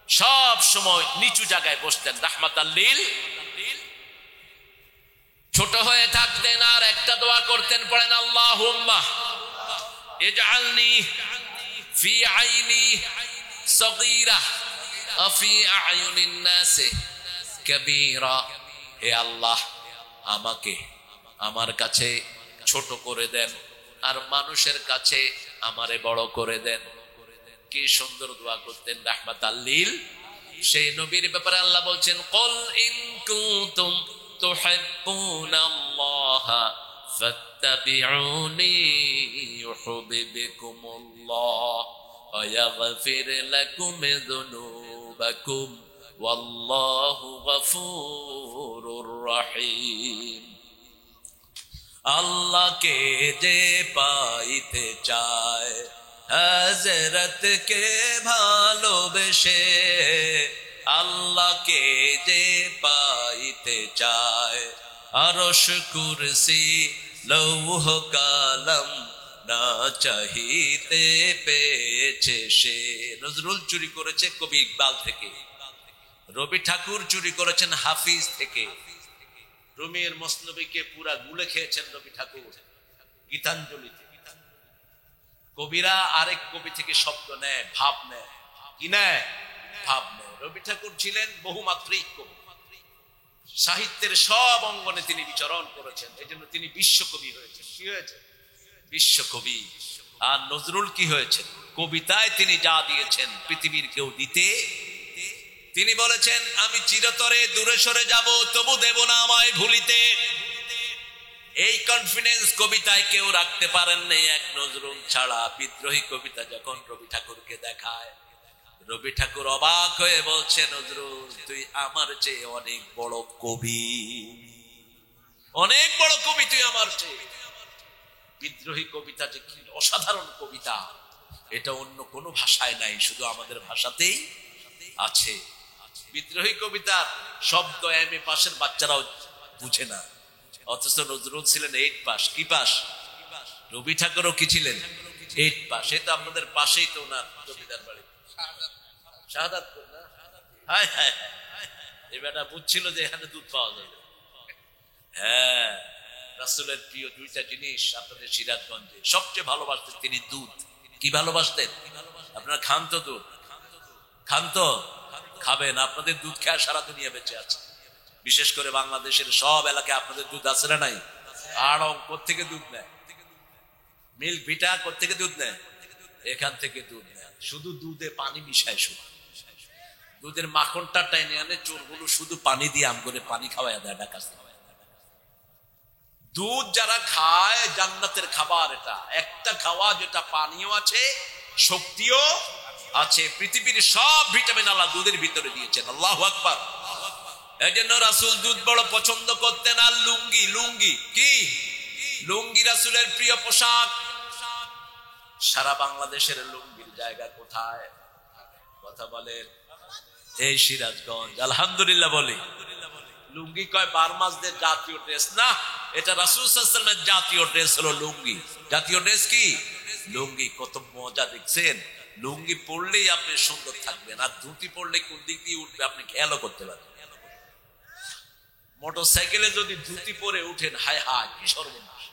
সব সময় নিচু জায়গায় বসতেন, রাহমাতাল লিল। ছোট হয়ে থাকতেন আর একটা দোয়া করতেন, পড়েন আল্লাহুম্মা ইজআলনি ফি আইনি সগীরা ওয়া ফি আয়ুনিন নাস কাবীরা। হে আল্লাহ, আমাকে আমার কাছে ছোট করে দেন আর মানুষের কাছে আমারে বড় করে দেন। কি সুন্দর দোয়া করতেন, রাহমাতাল লিল। সেই নবীর ব্যাপারে আল্লাহ বলছেন, কুল ইন কুনতুম তুহিব্বুনাল্লাহ ফাত্তাবিউনি ইউহিব্বুকুমুল্লাহ ওয়া ইয়াগফির লাকুম যুনুবাকুম ওয়াল্লাহু গফুরুর রহিম। আল্লাহকে যে পাইতে চায় হযরত কে ভালোবেসে, আল্লাহকে যে পাইতে চায় আরশ কুরসি লৌহ কালাম না চাহিতে পেয়েছে সে। নজরুল চুরি করেছে কবি ইকবাল থেকে, রবি ঠাকুর চুরি করেছেন হাফিজ থেকে, রুমির মসনবীকে পুরা গুলে খেয়েছেন রবি ঠাকুর গীতাঞ্জলিতে। কবিরা আরেক কবি থেকে শব্দ নেয়, ভাব নেয়, কি নেয়? ভাব নেয়। রবি ঠাকুর ছিলেন বহুমাত্রিক কবি, সাহিত্যের সব অঙ্গনে তিনি বিচরণ করেছেন, এই জন্য তিনি বিশ্বকবি হয়েছেন। কি হয়েছে? বিশ্বকবি। আর নজরুল কি হয়েছেন? কবিতায় তিনি যা দিয়েছেন পৃথিবীর কেউ দিতে। তিনি বলেছেন, আমি চিরতরে দূরে সরে যাব তবু দেব না আমায় ভুলিতে। এই কনফিডেন্স কবিতায় কেউ রাখতে পারেন নাই এক নজরুল ছাড়া। বিদ্রোহী কবিতা যখন রবি ঠাকুরকে দেখায়, রবি ঠাকুর অবাক হয়ে বলছে, নজরুল তুই আমার চেয়ে অনেক বড় কবি, অনেক বড় কবি তুই আমার চেয়ে। বিদ্রোহী কবিতা যে কি অসাধারণ কবিতা, এটা অন্য কোনো ভাষায় নাই, শুধু আমাদের ভাষাতেই আছে। বিদ্রোহী কবিতার শব্দ এম এ পাশের বাচ্চারাও বুঝে না, অথচ নজরুল ছিলেন 8 পাস। কি পাস? রবি ঠাকুরও কি ছিলেন? 8 পাস। এ তো আপনাদের পাশেই তো ওনার জমিদার বাড়ি, শাহাদাতপুর না? হায় হায়, এই বেটা বুঝছিল যে এখানে দুধ পাওয়া যাবে। হ্যাঁ, রাসূলের প্রিয় দুইটা জিনিস আপনাদের সিরাজগঞ্জে সবচেয়ে ভালোবাসতেন তিনি দুধ। কি ভালোবাসতেন? আপনারা খান তো দুধ, খান তো, খাবেন। আপনাদের দুধ খেয়ে সারা দুনিয়া বেঁচে আছে। বিশেষ করে বাংলাদেশের সব এলাকায় আপনাদের দুধ আছে না নাই? আর কোত্থেকে দুধ নেয়? মিল্ক ভিটা কোত্থেকে দুধ নেয়? এখান থেকে দুধ নেয়। শুধু দুধে পানি মিশায়, শুধু দুধের মাখনটা টাইনে আনে চোরগুলো, শুধু পানি দিয়ে আম করে পানি খাওয়াই দেয় ঢাকা। দুধ যারা খায় জান্নাতের খাবার। এটা একটা খাওয়া যেটা পানিও আছে, শক্তিও আছে। পৃথিবীর সব ভিটামিন আল্লাহ দুধের ভিতরে দিয়েছেন। আল্লাহু আকবার। এই জন্য রাসূল দুধ বড় পছন্দ করতেন। আর লুঙ্গি, লুঙ্গি কি? লুঙ্গি রাসূলের প্রিয় পোশাক। সারা বাংলাদেশের লুঙ্গির জায়গা কোথায়? কথা বলেন। এই সিরাজগঞ্জ। আলহামদুলিল্লাহ বলি। লুঙ্গি কয় বার্মাসদের জাতীয় ড্রেস না, এটা রাসূল সাল্লাল্লাহু আলাইহি ওয়াসাল্লামের জাতীয় ড্রেস হলো লুঙ্গি। জাতীয় ড্রেস কি? লুঙ্গি। কত মজা দেখছেন? লুঙ্গি পরলেই আপনি সুন্দর থাকবেন, আর ধুতি পরলে কোন দিক দিয়ে উঠবে আপনি খেয়ালও করতে পারবেন। মোটরসাইকেলে যদি ধুতি পরে উঠেন, হায় হায় কি সর্বনাশ।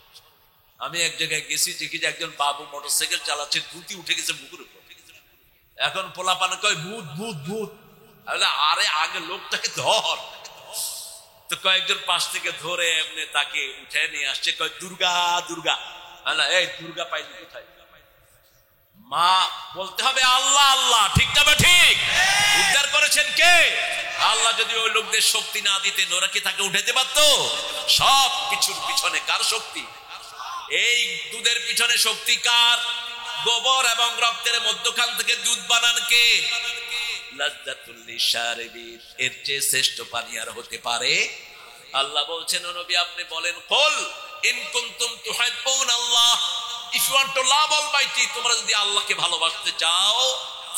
আমি এক জায়গায় গেছি, দেখি যে একজন বাবু মোটরসাইকেল চালাচ্ছে, ধুতি উঠে গেছে বুকের উপর। এখন পোলাপান কয় ভূত ভূত ভূত। আরে আগে লোকটাকে ধর। তো কয়েকজন পাশ থেকে ধরে এমনি তাকে উঠে নিয়ে আসছে, কয় দুর্গা দুর্গা। এই দুর্গা পাইলি কোথায়? মা বলতে হবে আল্লাহ আল্লাহ। ঠিক না? ঠিক। উদ্ধার করেছেন কে? আল্লাহ। যদি ওই লোকদের শক্তি না দিতেন ওরা কি তাকে উঠাতে পারতো? সব কিছুর পিছনে কার শক্তি? এই দুধের পিছনে শক্তি কার? গোবর এবং রক্তের মধ্যখান থেকে দুধ বানান কে? লাজ্জাতুল লিশারিবিন। এর চেয়ে শ্রেষ্ঠ পানি আর হতে পারে? আল্লাহ বলছেন, ও নবী আপনি বলেন, কুল ইন কুনতুম তুহিব্বুনাল্লাহ, if you want to love almighty, তোমরা যদি আল্লাহকে ভালোবাসতে চাও,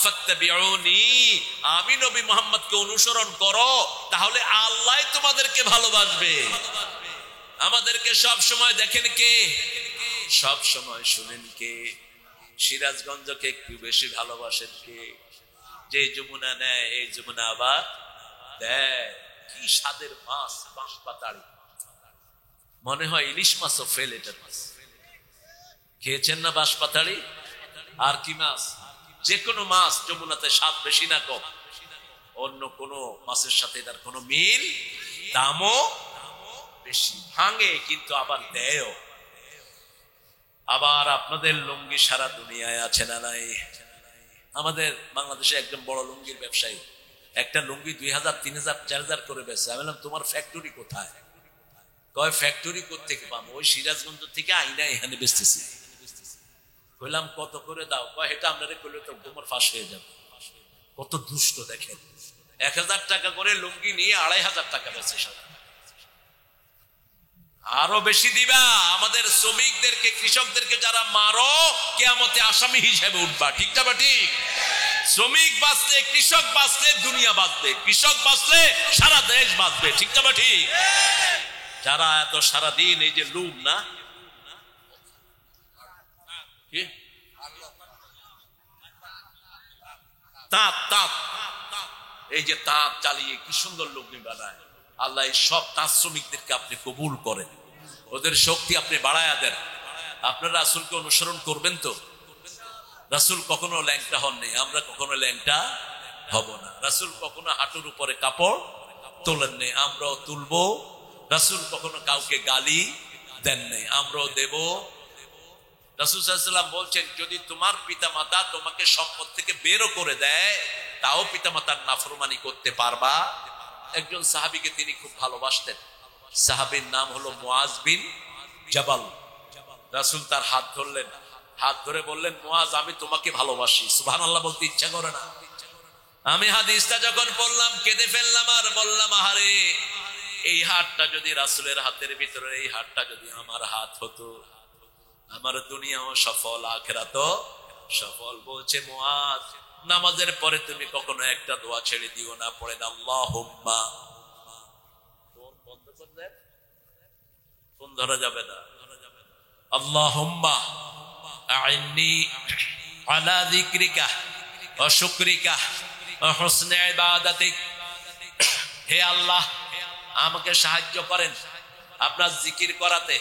ফাত্তাবিউনি, আমি নবী মুহাম্মদকে অনুসরণ করো, তাহলে আল্লাহ তোমাদেরকে ভালোবাসবে। আমাদেরকে সব সময় দেখেন কে? সব সময় শুনেন কে? সিরাজগঞ্জকে একটু বেশি ভালোবাসেন কে? যে যমুনা নেয় এই যমুনা আবার দেয়। কি স্বাদের মাছ, বাঁশ পাতাড়ি, মনে হয় ইলিশ মাছও ফেল। এটার মাছ খেয়েছেন না? বাঁশ পাতাড়ি। আর কি মাছ? যে কোনো মাছ যমুনাতে স্বাদ বেশি না কম? অন্য কোন মাছের সাথে এটার কোনো মিল। দামও বেশি, ভাঙে কিন্তু আবার দেয়ও। আবার আপনাদের লুঙ্গি সারা দুনিয়ায় আছে না নাই? আমাদের বাংলাদেশে একজন বড় লুঙ্গির ব্যবসায়ী একটা লুঙ্গি 2000, 3000, 4000 করে বেচে। আমি বললাম তোমার ফ্যাক্টরি কোথায়? কয় ফ্যাক্টরি কোত্থেকে পাবো? ওই সিরাজগঞ্জ থেকে আইনা এখানে বেচতেছি। কইলাম কত করে দাও? কয় এটা আপনারে কইলে তো তোমার ফাঁস হয়ে যাবে। কত দুষ্ট দেখেন। 1000 টাকা করে লুঙ্গি নিয়ে 2500 টাকা বেচে। আরো বেশি দিবা। আমাদের শ্রমিকদেরকে, কৃষকদেরকে যারা মারো, কিয়ামতে আসামি হিসেবে উঠবা। ঠিক না? ঠিক। শ্রমিক বাঁচলে, কৃষক বাঁচলে দুনিয়া বাঁচবে, কৃষক বাঁচলে সারা দেশ বাঁচবে। ঠিক না? ঠিক। যারা এত সারাদিন এই যে লুম না, তাঁত তাঁত, এই যে তাঁত চালিয়ে কি সুন্দর লুঙ্গি বানায়। আল্লাহ এই সব তাঁত শ্রমিকদেরকে আপনি কবুল করেন, ওদের শক্তি আপনি বাড়ায়া দেন। আপনারা রাসূলকে অনুসরণ করবেন তো? রাসূল কখনো ল্যাংটা হননি, আমরা কখনো ল্যাংটা হব না। রাসূল কখনো হাঁটুর উপরে কাপড় তোলেন নেই, আমরাও তুলবো। রাসূল কখনো কাউকে গালি দেন নেই, আমরাও দেব। রাসূল সাল্লাল্লাহু আলাইহি ওয়াসাল্লাম বলছেন, যদি তোমার পিতামাতা তোমাকে সম্পদ থেকে বেরও করে দেয়, তাও পিতামাতার নাফরমানি করতে পারবা। একজন সাহাবীকে তিনি খুব ভালোবাসতেন। সাহাবীর নাম হলো মুআজ বিন জাবাল। রাসূল তার হাত ধরলেন, হাত ধরে বললেন, মুআজ আমি তোমাকে ভালোবাসি। সুবহানাল্লাহ বলতে ইচ্ছা করে না? আমি হাদিসটা যখন পড়লাম কেঁদে ফেললাম আর বললাম, আহারে এই হাতটা যদি রাসূলের হাতের ভিতরে, এই হাতটা যদি আমার হাত হতো, আমার দুনিয়াও সফল, আখিরাতও সফল। বলছে, মুআজ নামাজের পরে তুমি কখনো একটা দোয়া ছেড়ে দিও না, পড়েন আল্লাহুম্মা। ফোন বন্ধ করে দেন, ফোন ধরা যাবে না। আল্লাহুম্মা আইন্নি আলা যিকরিকা ওয়া শুকরিকা ওয়া হুসনি ইবাদাতিক। হে আল্লাহ, আমাকে সাহায্য করেন আপনার জিকির করাতে,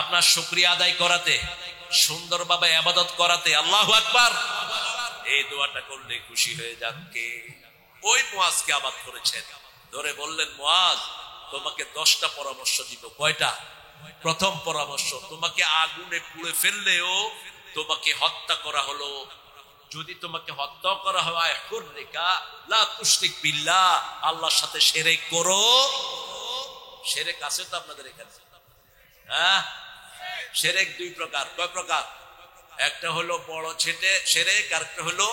আপনার শুকরিয়া আদায় করাতে, সুন্দরভাবে ইবাদত করাতে। আল্লাহু আকবার। এই দোয়াটা করলে খুশি হয়ে যান কে? ওই মুয়াজকে আবাদ করেছেন, ধরে বললেন, মুয়াজ তোমাকে 10টা পরামর্শ দিব। কয়টা? প্রথম পরামর্শ, তোমাকে আগুনে পুড়ে ফেললেও তোমাকে হত্যা করা হলো, যদি তোমাকে হত্যা করা হয়, হুররিকা লা তুশরিক বিল্লাহ, আল্লাহর সাথে শিরক করো। শিরক আছে তো আপনাদের এখানে? হ্যাঁ, শিরক 2 প্রকার। কয় প্রকার? একটা হলো বড় শিরক, আর একটা হলো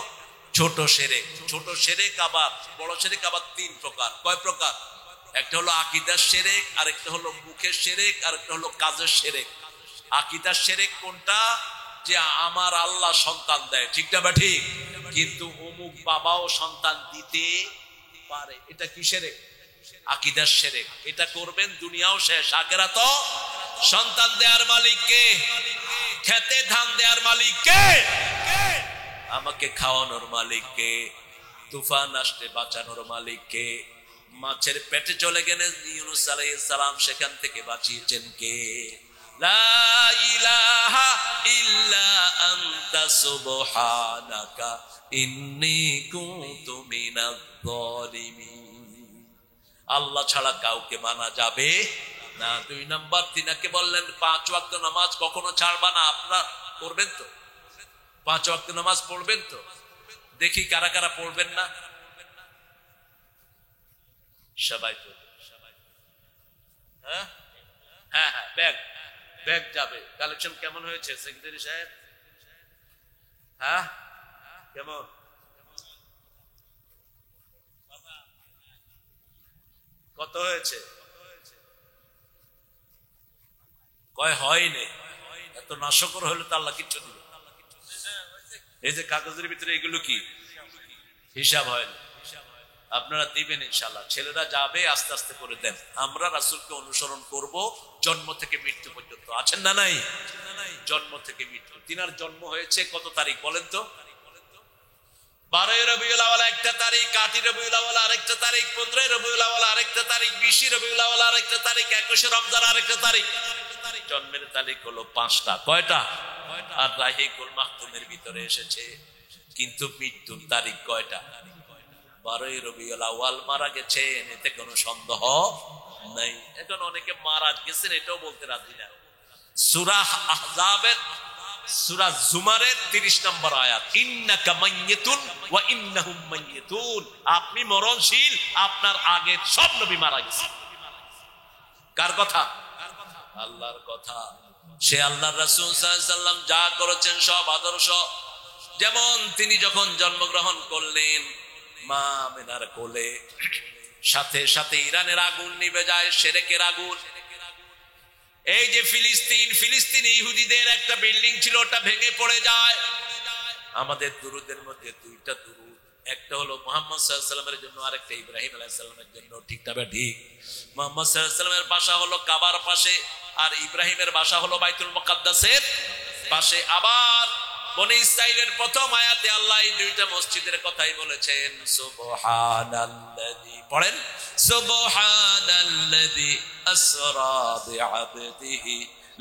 ছোট শিরক। ছোট শিরক আবার, বড় শিরক আবার 3 প্রকার। কয় প্রকার? একটা হলো আকীদার শিরক, আরেকটা হলো মুখের শিরক, আরেকটা হলো কাজের শিরক। আকীদার শিরক কোনটা? যে আমার আল্লাহ সন্তান দেয়, ঠিক না বা ঠিক? কিন্তু অমুক বাবাও সন্তান দিতে পারে, এটা কি শিরক? আকীদার শিরক। এটা করবেন, দুনিয়াও শেষ, আখিরাতও। সন্তান দেয়ার মালিক কে? খেতে ধান দেয়ার মালিক কে? আমাকে খাওয়ানোর মালিক কে? তুফান আসতে বাঁচানোর মালিক কে? মাছের পেটে চলে গেলে ইউনূস আলাইহিস সালাম সেখান থেকে বাঁচিয়েছেন কে? লা ইলাহা ইল্লা আনতা সুবহানাকা ইন্নী কুনতু মিনাজ জালিমিন। আল্লাহ ছাড়া কাউকে মানা যাবে না। 2 নাম্বার, তিনাকে বললেন 5 ওয়াক্ত নামাজ কখনো ছাড়বা না। আপনারা পড়বেন তো? 5 ওয়াক্ত নামাজ পড়বেন তো? দেখি কারা কারা পড়বেন না। সবাই তো? হ্যাঁ হ্যাঁ হ্যাঁ, ব্যাগ যাবে। কালেকশন কেমন হয়েছে সেক্রেটারি সাহেব? হ্যাঁ, কেমন? কত হয়েছে? কয় হয়নি। এত নাশকর হলে তো আল্লাহ কিচ্ছু দিবে। এই যে কাগজের ভিতরে এগুলো কি হিসাব হয়নি, আপনারা দিবেন ইনশাআল্লাহ। ছেলেরা যাবে, আস্তে আস্তে করে দেন। আমরা রাসূলকে অনুসরণ করব জন্ম থেকে মৃত্যু পর্যন্ত। আছেন না নাই? জন্ম থেকে মৃত্যু। তিনার জন্ম হয়েছে কত তারিখ বলেন তো? 12 রবিউল আউয়াল একটা তারিখ, 8 রবিউল আউয়াল আরেকটা তারিখ, 15 রবিউল আউয়াল আরেকটা তারিখ, 20 রবিউল আউয়াল আরেকটা তারিখ, 21 রমজান আরেকটা তারিখ। জন্মের তারিখ হলো 5টা। কয়টা? আর রাহিকুল মাকতুমের ভিতরে এসেছে। কিন্তু মৃত্যুর তারিখ কয়টা? 12 রবিউল আউয়াল মারা গেছেন, এতে কোনো সন্দেহ নাই। এখন অনেকে মারা গেছেন এটাও বলতে রাজি না। সূরা আহজাবের, সূরা জুমারের 30 নম্বর আয়াত, ইন্নাকা মাইয়িতুন ওয়া ইন্নাহুম মাইয়িতুন। আপনি মরণশীল, আপনার আগে সব নবী মারা গেছে। কার কথা? আল্লাহর কথা। সে আল্লাহর রাসূল সাল্লাল্লাহু আলাইহি সাল্লাম যা করেছেন সব আদর্শ। যেমন তিনি যখন জন্মগ্রহণ করলেন মা আমিনার কোলে, সাথে সাথে ইরানের আগুন নিভে যায়, শিরকের আগুন। এই যে ফিলিস্তিন ইহুদিদের একটা বিল্ডিং ছিল, ওটা ভেঙে পড়ে যায়। আমাদের দুরুদের মধ্যে 2টা দুরুদ, একটা হলো মুহাম্মদ সাল্লাল্লাহু আলাইহি ওয়াসাল্লামের জন্য, আরেকটা ইব্রাহিম আলাইহিস সালামের জন্য। ঠিক না ঠিক? মুহাম্মদ সাল্লাল্লাহু আলাইহি ওয়াসাল্লামের বাসা হলো কাবার পাশে, আর ইব্রাহিমের বাসা হলো বাইতুল মুকাদ্দাসের পাশে। আবার বনি ইসরাইলের প্রথম আয়াতে আল্লাহ এই 2টা মসজিদের কথাই বলেছেন। সুবহানাল্লাযী, পড়েন, সুবহানাল্লাযী আসরা বিআবদিহি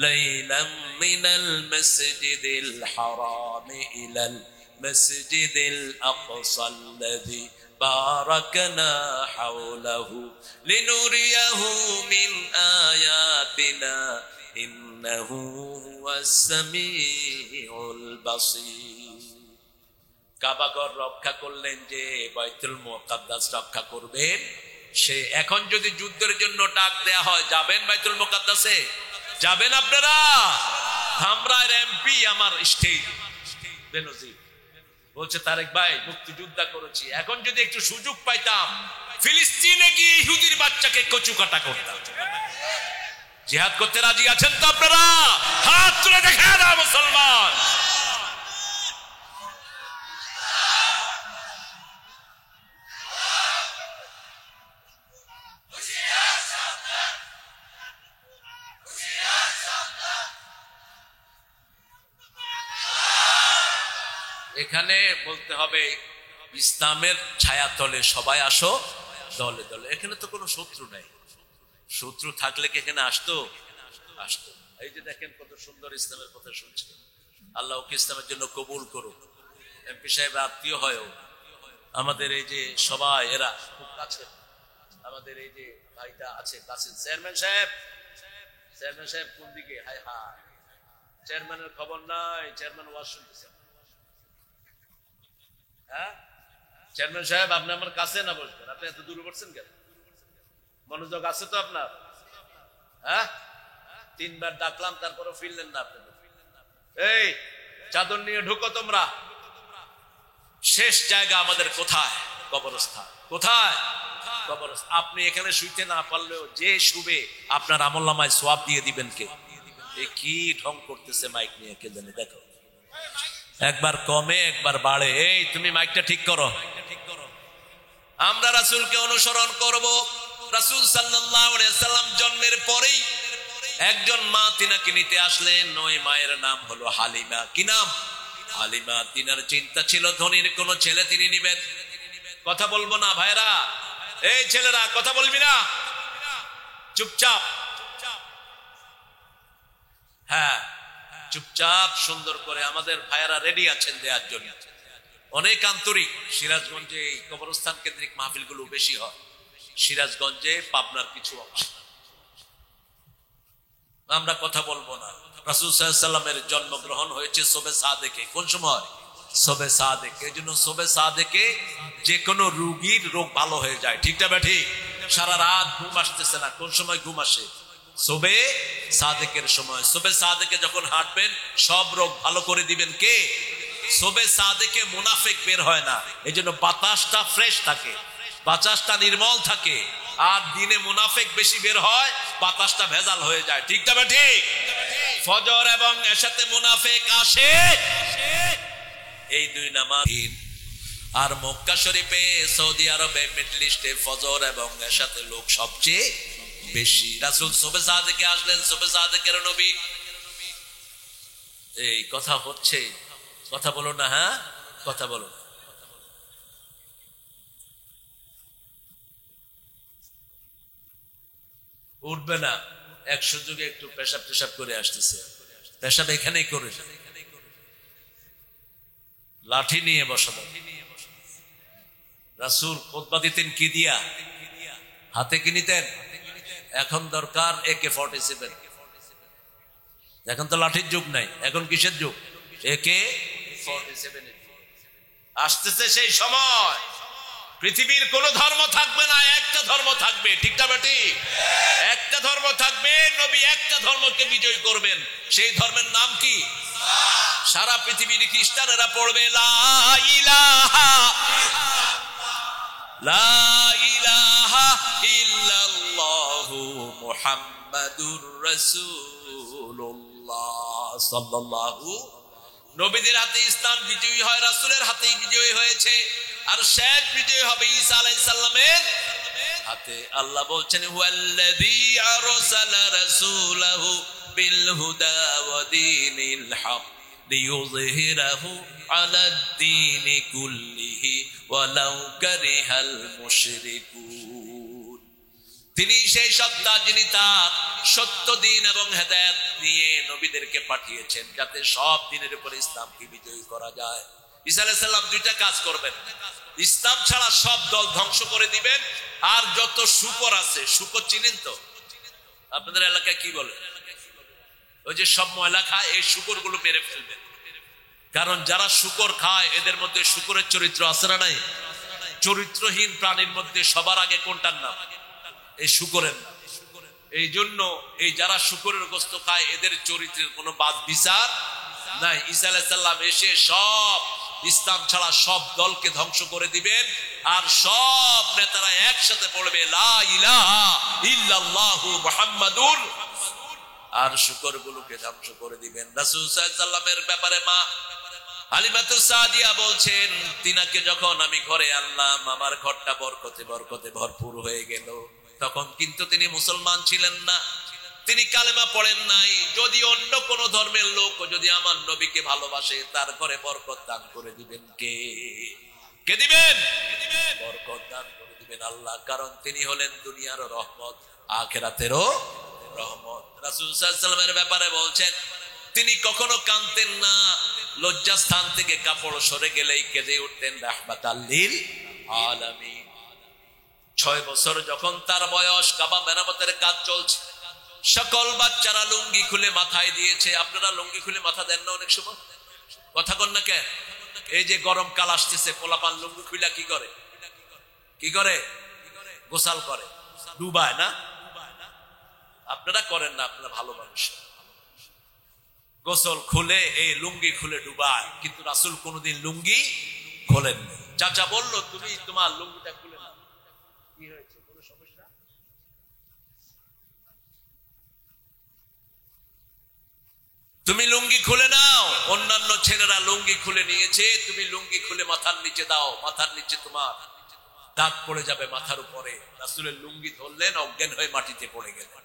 লাইলাম মিনাল মাসজিদিল হারাম ইলাল মাসজিদিল আকসাল্লাযী বারাকনা হাওলাহু লিনুরিয়াহু মিন আয়াতিনা ইন্নাহু হুয়াস সামিউল বাসীর। কাবাঘর রক্ষা করলেন যে, বাইতুল মুকাদ্দাস রক্ষা করবেন সে। এখন যদি যুদ্ধের জন্য ডাক দেয়া হয়, যাবেন বাইতুল মুকাদ্দাসে? যাবেন আপনারা? ধামরার এমপি আমার স্টেট বেনজির বলছে, তারেক ভাই মুক্তিযোদ্ধা করেছি, এখন যদি একটু সুযোগ পাইতাম ফিলিস্তিনে গিয়ে ইহুদির বাচ্চাকে কচু কাটা করতাম। জিহাদ করতে রাজি আছেন তো আপনারা? হাত তুলে দেখা না মুসলমান। এখানে বলতে হবে ইসলামের ছায়াতলে সবাই আসো, দলে দলে। এখানে তো কোনো শত্রু নাই, শত্রু থাকলে কি এখানে আসতো? আসতো। এই যে দেখেন কত সুন্দর ইসলামের কথা শুনছে। আল্লাহ ওকে ইসলামের জন্য কবুল করুক। এমপি সাহেব আত্মীয় হয় আমাদের, এই যে সবাই এরা খুব কাছে। আমাদের এই যে ভাইটা আছে কাছে, চেয়ারম্যান সাহেব। চেয়ারম্যান সাহেব কোন দিকে? হায় হায়, চেয়ারম্যানের খবর নাই। চেয়ারম্যান ওয়াজ শুনতেছে। হ্যাঁ চেয়ারম্যান সাহেব, আপনি আমার কাছে না বসবেন, আপনি এত দূরে বসছেন কেন? মনোযোগ আছে তো আপনার? হ্যাঁ 3 বার ডাকলাম, তারপরে ফিরলেন না আপনি। এই চাদর নিয়ে ঢুকো তোমরা। শেষ জায়গা আমাদের কোথায়? কবরস্থান। কোথায়? কবরস্থান। আপনি এখানে শুইতে না পারলেও যে শুবে আপনার আমলনামায় সওয়াব দিয়ে দিবেন কে? এ কি ঢং করতেছে মাইক নিয়ে, কে জানে। দেখো একবার কমে একবার বাড়ে। এই তুমি মাইকটা ঠিক করো। আমরা রাসূলকে অনুসরণ করব। রাসূল সাল্লাল্লাহু আলাইহি সাল্লাম জন্মের পরেই একজন মা তিনাকে নিতে আসলেন। ওই মায়ের নাম হলো হালিমা। কি নাম? হালিমা। তিনার চিন্তা ছিল ধনীর কোন ছেলে তিনি নিবেন। কথা বলবো না ভাইরা, এই ছেলেরা কথা বলবি না, চুপচাপ। হ্যাঁ চুপচাপ সুন্দর করে। আমাদের ভাইয়ারা রেডি আছেন দেওয়ার জন্য, অনেক আন্তরিক। সিরাজগঞ্জে এই কবরস্থান কেন্দ্রিক মাহফিলগুলো বেশি হয়, সিরাজগঞ্জে পাবনার কিছু অংশ। আমরা কথা বলবো না। রাসূল সাল্লাল্লাহু আলাইহি সাল্লামের জন্মগ্রহণ হয়েছে শবে সাদেকে। কোন সময়? শবে সাদেকে। এই জন্য শবে সাদেকে যে কোনো রোগীর রোগ ভালো হয়ে যায়। ঠিকটা ব্যাঠি? সারা রাত ঘুম আসতেছে না, কোন সময় ঘুম আসে? শবে সাদেকের সময়। শবে সাদেকে যখন হাঁটবেন সব রোগ ভালো করে দিবেন কে? শবে সাদেকে মুনাফিক বের হয় না। এই জন্য বাতাসটা ফ্রেশ থাকে, বাতাসটা নির্মল থাকে। আর দিনে মুনাফিক বেশি বের হয়, বাতাসটা ভেজাল হয়ে যায়। ঠিক তবে ঠিক। ফজর এবং এশাতে মুনাফিক আসে এই 2 নামাজ। আর মক্কা শরীফে, সৌদি আরবে, মিডল ইস্টে ফজর এবং এশাতে লোক সবচেয়ে বেশি। রাসূল শবে সাদেকে আসলেন, শবে সাদেকের নবী। এই কথা হচ্ছে, কথা বলো না। হ্যাঁ কথা বলো না। উঠবে না, 100 যুগে একটু পেশাব টেশাব করে আসতেছে। পেশাব এখানেই করে, লাঠি নিয়ে বসাবো। রাসূল খুতবা দিতেন কি দিয়া? হাতে কি নিতেন? এখন দরকার AK-47। এখন তো লাঠির যুগ নাই, এখন কিসের যুগ? AK-47 আসতেছে সেই সময়। পৃথিবীর কোন ধর্ম থাকবে না, একটা ধর্ম থাকবে। ঠিকটা বেটি? একটা ধর্ম থাকবে। নবী একটা ধর্মকে বিজয় করবেন। সেই ধর্মের নাম কি? সারা পৃথিবীর খ্রিস্টানেরা পড়বে লা ইলাহা ইল্লাল্লাহু মুহাম্মাদুর রাসূলুল্লাহ সাল্লাল্লাহু। নবীদের হাতে ইসলাম বিজয়ী হয়, রাসূলের হাতেই বিজয়ী হয়েছে। আর শেষ বিজয় হবে ঈসা আলাইহিস সালামের হাতে। আল্লাহ বলছেন হুয়াল্লাযী আরসালা রাসূলাহু বিল হুদা ওয়া দীনিল হক লিইয়ুযহিরাহু আলাদ-দীনি কুল্লিহি ওয়ালাউ কারিহাল মুশরিকুন। তিনি সেই সত্তা যিনি তার সত্য দিন এবং হেদায়েত নিয়ে নবীদেরকে পাঠিয়েছেন, যাতে সব দিনের উপর ইসলামকে বিজয়ী করা যায়। ঈসা আলাইহিস সালাম 2টা কাজ করবেন। ইসলাম ছাড়া সব দল ধ্বংস করে দিবেন। আর যত শুকর আছে, শুকর চিনেন তো? আপনাদের এলাকায় কি বলে? ওই যে সব ময়লা খায়, এই শুকর গুলো মেরে ফেলবেন। কারণ যারা শুকর খায় এদের মধ্যে শুকরের চরিত্র আছে না নাই? চরিত্রহীন প্রাণীর মধ্যে সবার আগে কোনটার নাম? এই শুকরের নাম। এই জন্য এই যারা শুকরের গোশত খায় এদের চরিত্রের কোনো বাদ বিচার নাই। ঈসা আলাইহিস সালাম এসে সব ইসলাম ছাড়া সব দলকে ধ্বংস করে দিবেন। আর সব নেতারা একসাথে পড়বে লা ইলাহা ইল্লাল্লাহু মুহাম্মাদুর। আর শুকরগুলোকে ধ্বংস করে দিবেন। রাসূল সাল্লাল্লাহু আলাইহি সাল্লামের ব্যাপারে মা হালিমাতুস সাদিয়া বলছেন, তিনাকে যখন আমি ঘরে আনলাম, আমার ঘরটা বরকতে বরকতে ভরপুর হয়ে গেল। তখন কিন্তু তিনি মুসলমান ছিলেন না, তিনি কালেমা পড়েন নাই। যদি অন্য কোন ধর্মের লোক যদি আমার নবীকে ভালোবাসে, তার ঘরে বরকত দান করে দিবেন কে? কে দিবেন? বরকত দান করে দিবেন। দিবেন আল্লাহ, কারণ তিনি হলেন দুনিয়ারও রহমত আখিরাতেরও রহমত। রাসূল সাল্লাল্লাহু আলাইহি ওয়াসাল্লামের ব্যাপারে বলছেন তিনি কখনো কাঁদতেন না, লজ্জাস্থান থেকে কাপড় সরে গেলেই কেঁদে উঠতেন রাহমাতাল লিল আলামিন। 6 বছর যখন তার বয়স, কাবা মেরামতের কাজ চলছে, সকল বাচ্চারা লুঙ্গি খুলে মাথায় দিয়েছে। আপনারা লুঙ্গি খুলে মাথা দেন না অনেক সময়? কথা কন না কেন? এই যে গরমকাল আসতেছে, পোলাপান লুঙ্গি খুলে কি করে? কি করে? গোসল করে, ডুবায় না? আপনারা করেন না, আপনারা ভালো মানুষ। গোসল খুলে এই লুঙ্গি খুলে ডুবায়, কিন্তু রাসূল কোনোদিন লুঙ্গি খোলেন না। চাচা বলল তুমি তোমার লুঙ্গিটা খুলে নাও। কি হয়েছে? কোনো সমস্যা? তুমি লুঙ্গি খুলে নাও। অন্যান্য ছেলেরা লুঙ্গি খুলে নিয়েছে, তুমি লুঙ্গি খুলে মাথার নিচে দাও, মাথার নিচে তোমার দাগ পড়ে যাবে মাথার উপরে। রাসূলের লুঙ্গি ধরলেন, অজ্ঞান হয়ে মাটিতে পড়ে গেলেন।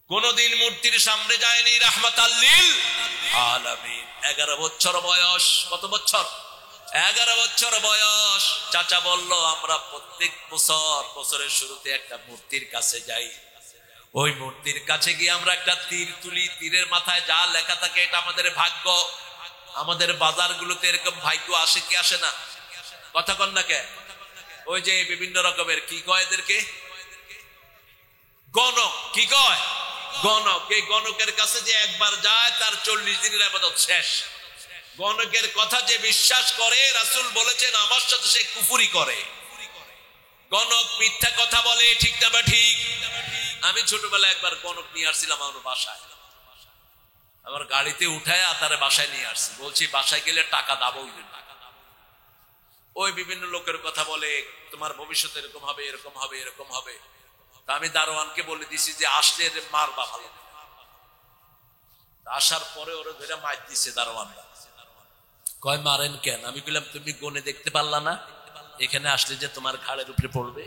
কোনদিন মূর্তির সামনে যায়নি রাহমাতাল লিল আলামিন। 11 বছর বয়স। কত বছর? 11 বছর বয়স। চাচা বলল আমরা প্রত্যেক বছরের শুরুতে একটা মূর্তির কাছে যাই, ওই মূর্তির কাছে গিয়ে আমরা একটা তীর তুলি, তীরের মাথায় যা লেখা থাকে এটা আমাদের ভাগ্য। আমাদের বাজারগুলোতে এরকম ভাগ্য আসে কি আসে না? কথা কন না কে? ওই যে বিভিন্ন রকমের কি কয় এদেরকে, গণক, কি কয়? গণক। এই গণকের কাছে যে একবার যায় তার 40 দিনের ইবাদত শেষ। গণকের কথা যে বিশ্বাস করে, রাসূল বলেছেন আমার সাথে সে কুফরি করে। গণক মিথ্যা কথা বলে, ঠিক না বা ঠিক? আমি ছোটবেলায় একবার গণক নিয়ে আসছিলাম আমার বাসায়, আমার গাড়িতে উঠায় তারে বাসায় নিয়ে আসছি। বলছি বাসায় গেলে টাকা দাবো। ওই বিভিন্ন লোকের কথা বলে, তোমার ভবিষ্যৎ এরকম হবে, এরকম হবে, এরকম হবে। তা আমি দারোয়ানকে বলে দিছি যে আসলে মারবা ভালো। আসার পরে ওরা ধরে মার দিছে দারোয়ানরা। কয় মারেন কেন? আমি বললাম তুমি গনে দেখতে পারলা না এখানে আসলে যে তোমার ঘাড়ের উপরে পড়বে?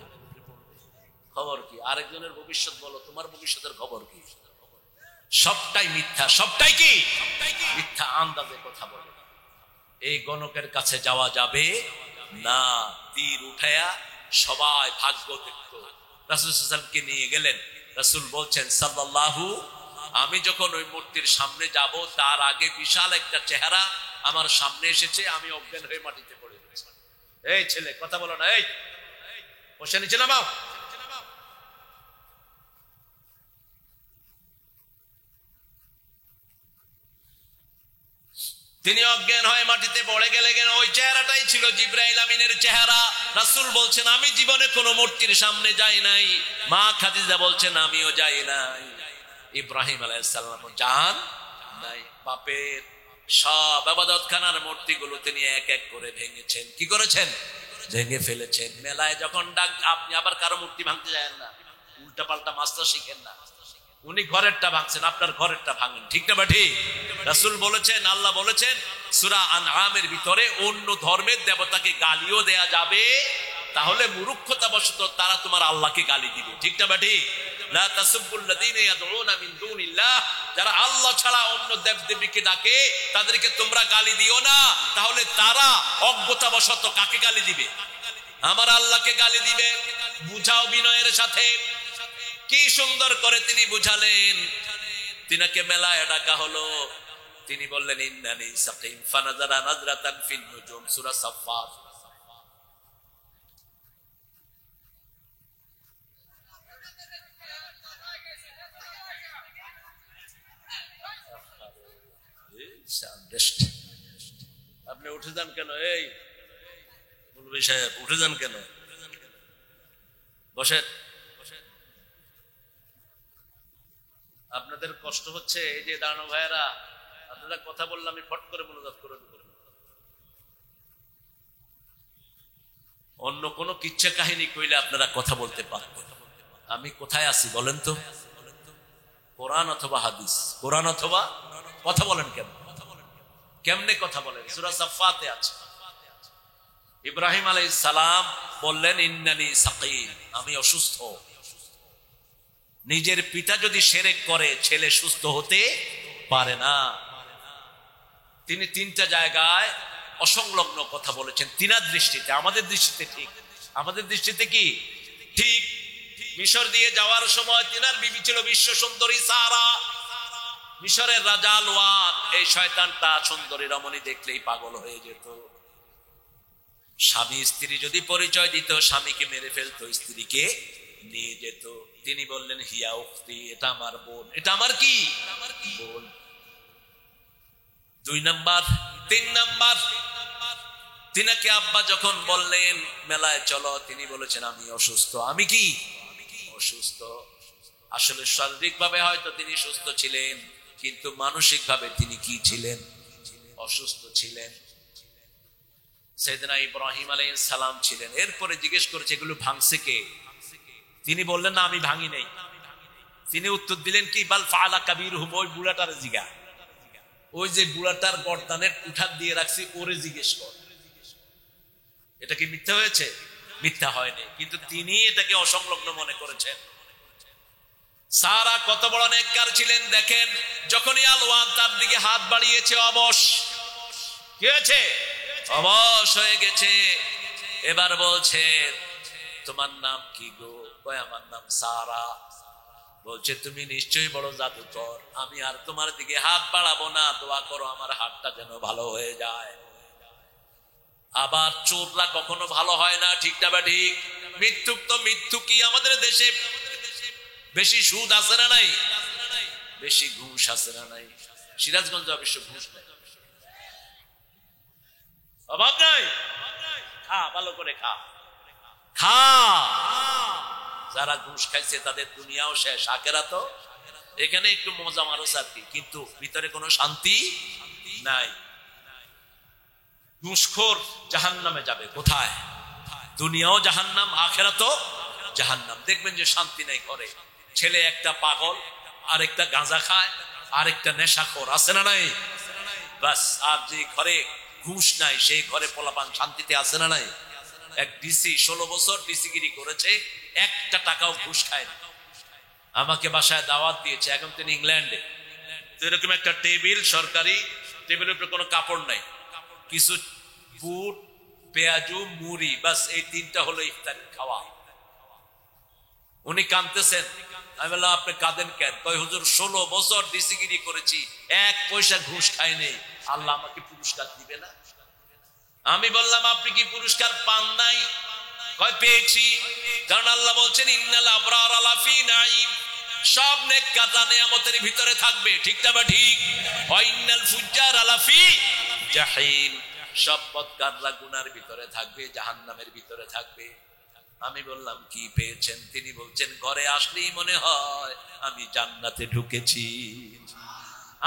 খবর কি? আরেকজনের ভবিষ্যৎ বলো, তোমার ভবিষ্যতের খবর কি? সবটাই মিথ্যা। সবটাই কি মিথ্যা? আন্দাজে কথা বলে। এই গণকের কাছে যাওয়া যাবে না। তীর উঠায়া সবাই ভাগ্য দেখত। রাসূল সাল্লাল্লাহু আলাইহি ওয়াসাল্লামকে নিয়ে গেলেন। রাসূল বলছেন সাল্লাল্লাহু, আমি যখন ওই মূর্তির সামনে যাব তার আগে বিশাল একটা চেহারা আমার সামনে এসেছে, আমি অজ্ঞান হয়ে মাটিতে পড়ে গেছি। এই ছেলে কথা বলো না, এই বসে নিচে নামাও। তিনি অজ্ঞান হয়ে মাটিতে পড়ে গেলেন। ওই চেহারাটাই ছিল জিবরাইল আমিনের চেহারা। রাসূল বলছেন আমি জীবনে কোনো মূর্তির সামনে যাই নাই। মা খাদিজা বলছেন আমিও যাই নাই। ইব্রাহিম আলাইহিস সালাম যান নাই। বাপের সব ইবাদতখানার মূর্তিগুলো তিনি এক এক করে ভেঙেছেন। কি করেছেন? ভেঙে ফেলেছেন। মেলায় যখন ডাক, আপনি আবার কারো মূর্তি ভাঙতে যাবেন না, উল্টা পাল্টা মাস্টার শিখেন না। উনি ঘরেরটা ভাঙছেন, আপনার ঘরেরটা ভাঙেন, ঠিক না বাঠি? রাসূল বলেছেন, আল্লাহ বলেছেন সূরা আনআমের ভিতরে, অন্য ধর্মের দেবতাকে গালিও দেয়া যাবে, তাহলে মূর্খতাবশত তারা তোমার আল্লাহকে গালি দিবে, ঠিক না বাঠি? লা তাসুবুল্লাযীনা ইয়াদউনা মিন দুনিল্লাহ, যারা আল্লাহ ছাড়া অন্য দেবদেবীকে ডাকে তাদেরকে তোমরা গালি দিও না, তাহলে তারা অজ্ঞতাবশত কাকে গালি দিবে? আমার আল্লাহকে গালি দিবে। বুঝাও বিনয়ের সাথে। কি সুন্দর করে তিনি বুঝালেন। তিনাকে মেলায় ডাকা হলো, তিনি বললেন ইন্নানি সাকিম ফানাযারা নাযরাতান ফিন নুজুম, সূরা সাফফাত। আপনি উঠে যান কেন? এই মুলবি সাহেব উঠে যান কেন? বসেন। আপনাদের কষ্ট হচ্ছে, এই যে দাঁড়ানো ভাইয়েরা, আপনারা কথা বললে আমি ফট করে মনোজাত করে দেব। অন্য কোনো কিচ্ছা কাহিনী কইলে আপনারা কথা বলতে পারবেন। আমি কোথায় আছি বলেন তো? কোরআন অথবা হাদিস? কোরআন অথবা কথা বলেন কেন? কেমনে কথা বলেন? সূরা সাফফাতে আছে। ইব্রাহিম আলাইহিস সালাম বললেন ইন্নানি সাকিম, আমি অসুস্থ। নিজের পিতা যদি শিরক করে ছেলে সুস্থ হতে পারে না। তিনি 3টা জায়গায় অসংলগ্ন কথা বলেছেন, তিনার দৃষ্টিতে, আমাদের দৃষ্টিতে ঠিক। আমাদের দৃষ্টিতে কি ঠিক? মিশর দিয়ে যাওয়ার সময় তিনার বিবি ছিল বিশ্ব সুন্দরী সারা। মিশরের রাজা আলওয়ান এই শয়তানটা সুন্দরী রমণী দেখলেই পাগল হয়ে যেত। স্বামী স্ত্রী যদি পরিচয় দিত, স্বামীকে মেরে ফেলতো, স্ত্রীকে নিয়ে যেত। তিনি বললেন হিয়া উখতি, এটা আমার বোন। এটা আমার কি বোন। 2 নাম্বার। 3 নাম্বার, তিনাকে আব্বা যখন বললেন মেলায় চলো, তিনি বলেছেন আমি অসুস্থ। আমি কি অসুস্থ? আসলে শারীরিক ভাবে হয়তো তিনি সুস্থ ছিলেন, কিন্তু মানসিক ভাবে তিনি কি ছিলেন? অসুস্থ ছিলেন। সাইয়েদনা ইব্রাহিম আলাইহিস সালাম ছিলেন। এরপরে জিজ্ঞেস করেছে এগুলো ভাঙছে কে? তিনি বললেন না, আমি ভাঙি নাই। তিনি উত্তর দিলেন কি, বাল ফাআলা কাবীরুহুম, ওই বুড়াটার জিগা, ওই যে বুড়াটার গর্দানের উঠাত দিয়ে রাখছি, ওরে জিজ্ঞেস কর। এটা কি মিথ্যা হয়েছে? মিথ্যা হয়নি, কিন্তু তিনি এটাকে অসংলগ্ন মনে করেছেন। সারা কত বড় নেককার ছিলেন দেখেন, যখনই আলওয়ান তার দিকে হাত বাড়িয়েছে, অবশ কি হয়েছে? অবশ হয়ে গেছে। এবার বলছে তোমার নাম কি গো? কয় আমার নাম সারা। বলছে তুমি নিশ্চয়ই বড় জাদুকর, আমি আর তোমার দিকে হাত বাড়াবো না, দোয়া করো আমার হাতটা যেন ভালো হয়ে যায়। আবার চোররা কখনো ভালো হয় না, ঠিক না? ঠিক। মিথ্যুক তো মিথ্যু কি আমাদের দেশে বেশি সুদ আছে না নাই? বেশি ঘুষ আছে না নাই? সিরাজগঞ্জ অবশ্য ঘুষ নাই, অভাব নাই। খা, ভালো করে খা, খা। যারা ঘুষ খাইছে তাদের দুনিয়াও শেষ, আখেরাতও। এখানে একটু মজা মারো সাথী, কিন্তু ভিতরে কোনো শান্তি নাই। ঘুষখোর জাহান্নামে যাবে। কোথায়? দুনিয়াও জাহান্নাম, আখেরাতও জাহান্নাম। দেখবেন যে শান্তি নাই ঘরে। ছেলে একটা পাগল, আরেকটা গাঁজা খায়, আরেকটা নেশাখোর, আছে না নাই? বাস। আর যে ঘরে ঘুষ নাই সেই ঘরে পোলাপান শান্তিতে আছে না নাই? এক ডিসি 16 বছর ডিসিগিরি করেছে, একটা টাকাও ঘুষ খায়নি। আমাকে বাসায় দাওয়াত দিয়েছে, এখন তিনি ইংল্যান্ডে। তো এরকম একটা টেবিল, সরকারি টেবিলের উপরে কোনো কাপড় নাই, কিছু বুট, পেঁয়াজু, মুড়ি, বাস এই 3টা হলো ইফতারি খাওয়া। উনি কাঁদতেছেন। আমি বললাম আপনি কাঁদেন কেন? কয় হুজুর 16 বছর ডিসিগিরি করেছি, 1 পয়সা ঘুষ খাই নেই, আল্লাহ আমাকে পুরস্কার দিবে না? আমি বললাম আপনি কি পুরস্কার পান নাই? কয় পেয়েছি, কারণ আল্লাহ বলছেন ইন্নাল আবরার লাফি নাঈম, সব নেককার নিয়ামতের ভিতরে থাকবে, ঠিক না? ঠিক। ওয়া ইন্নাল ফুজ্জার লাফি জাহিম, সব বদকাররা গুনার ভিতরে থাকবে, জাহান্নামের ভিতরে থাকবে। আমি বললাম কি পেয়েছেন? তিনি বলছেন ঘরে আসলেই মনে হয় আমি জান্নাতে ঢুকেছি।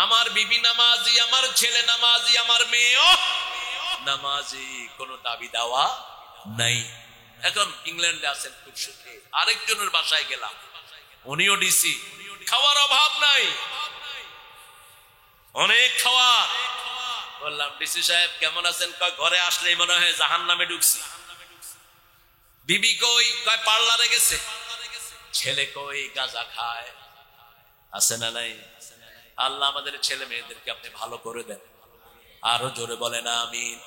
আমার বিবি নামাজি, আমার ছেলে নামাজি, আমার মেয়েও নামাজি, কোনো দাবি দাওয়া নাই। এখন ইংল্যান্ডে আছেন খুব সুখে। আরেকজনের বাসায় গেলাম, উনিও ডিসি, খাওয়ার অভাব নাই, অনেক খাওয়ার। বললাম ডিসি সাহেব কেমন আছেন? কয় ঘরে আসলেই মনে হয় জাহান্নামে ঢুকছি। বিবি কই? কয় পার্লারে গেছে। ছেলে কই? গাঁজা খায়, আছে না নাই? আল্লাহ আমাদের ছেলে মেয়েদেরকে আপনি ভালো করে দেন। আরো জোরে বলেন আমিন।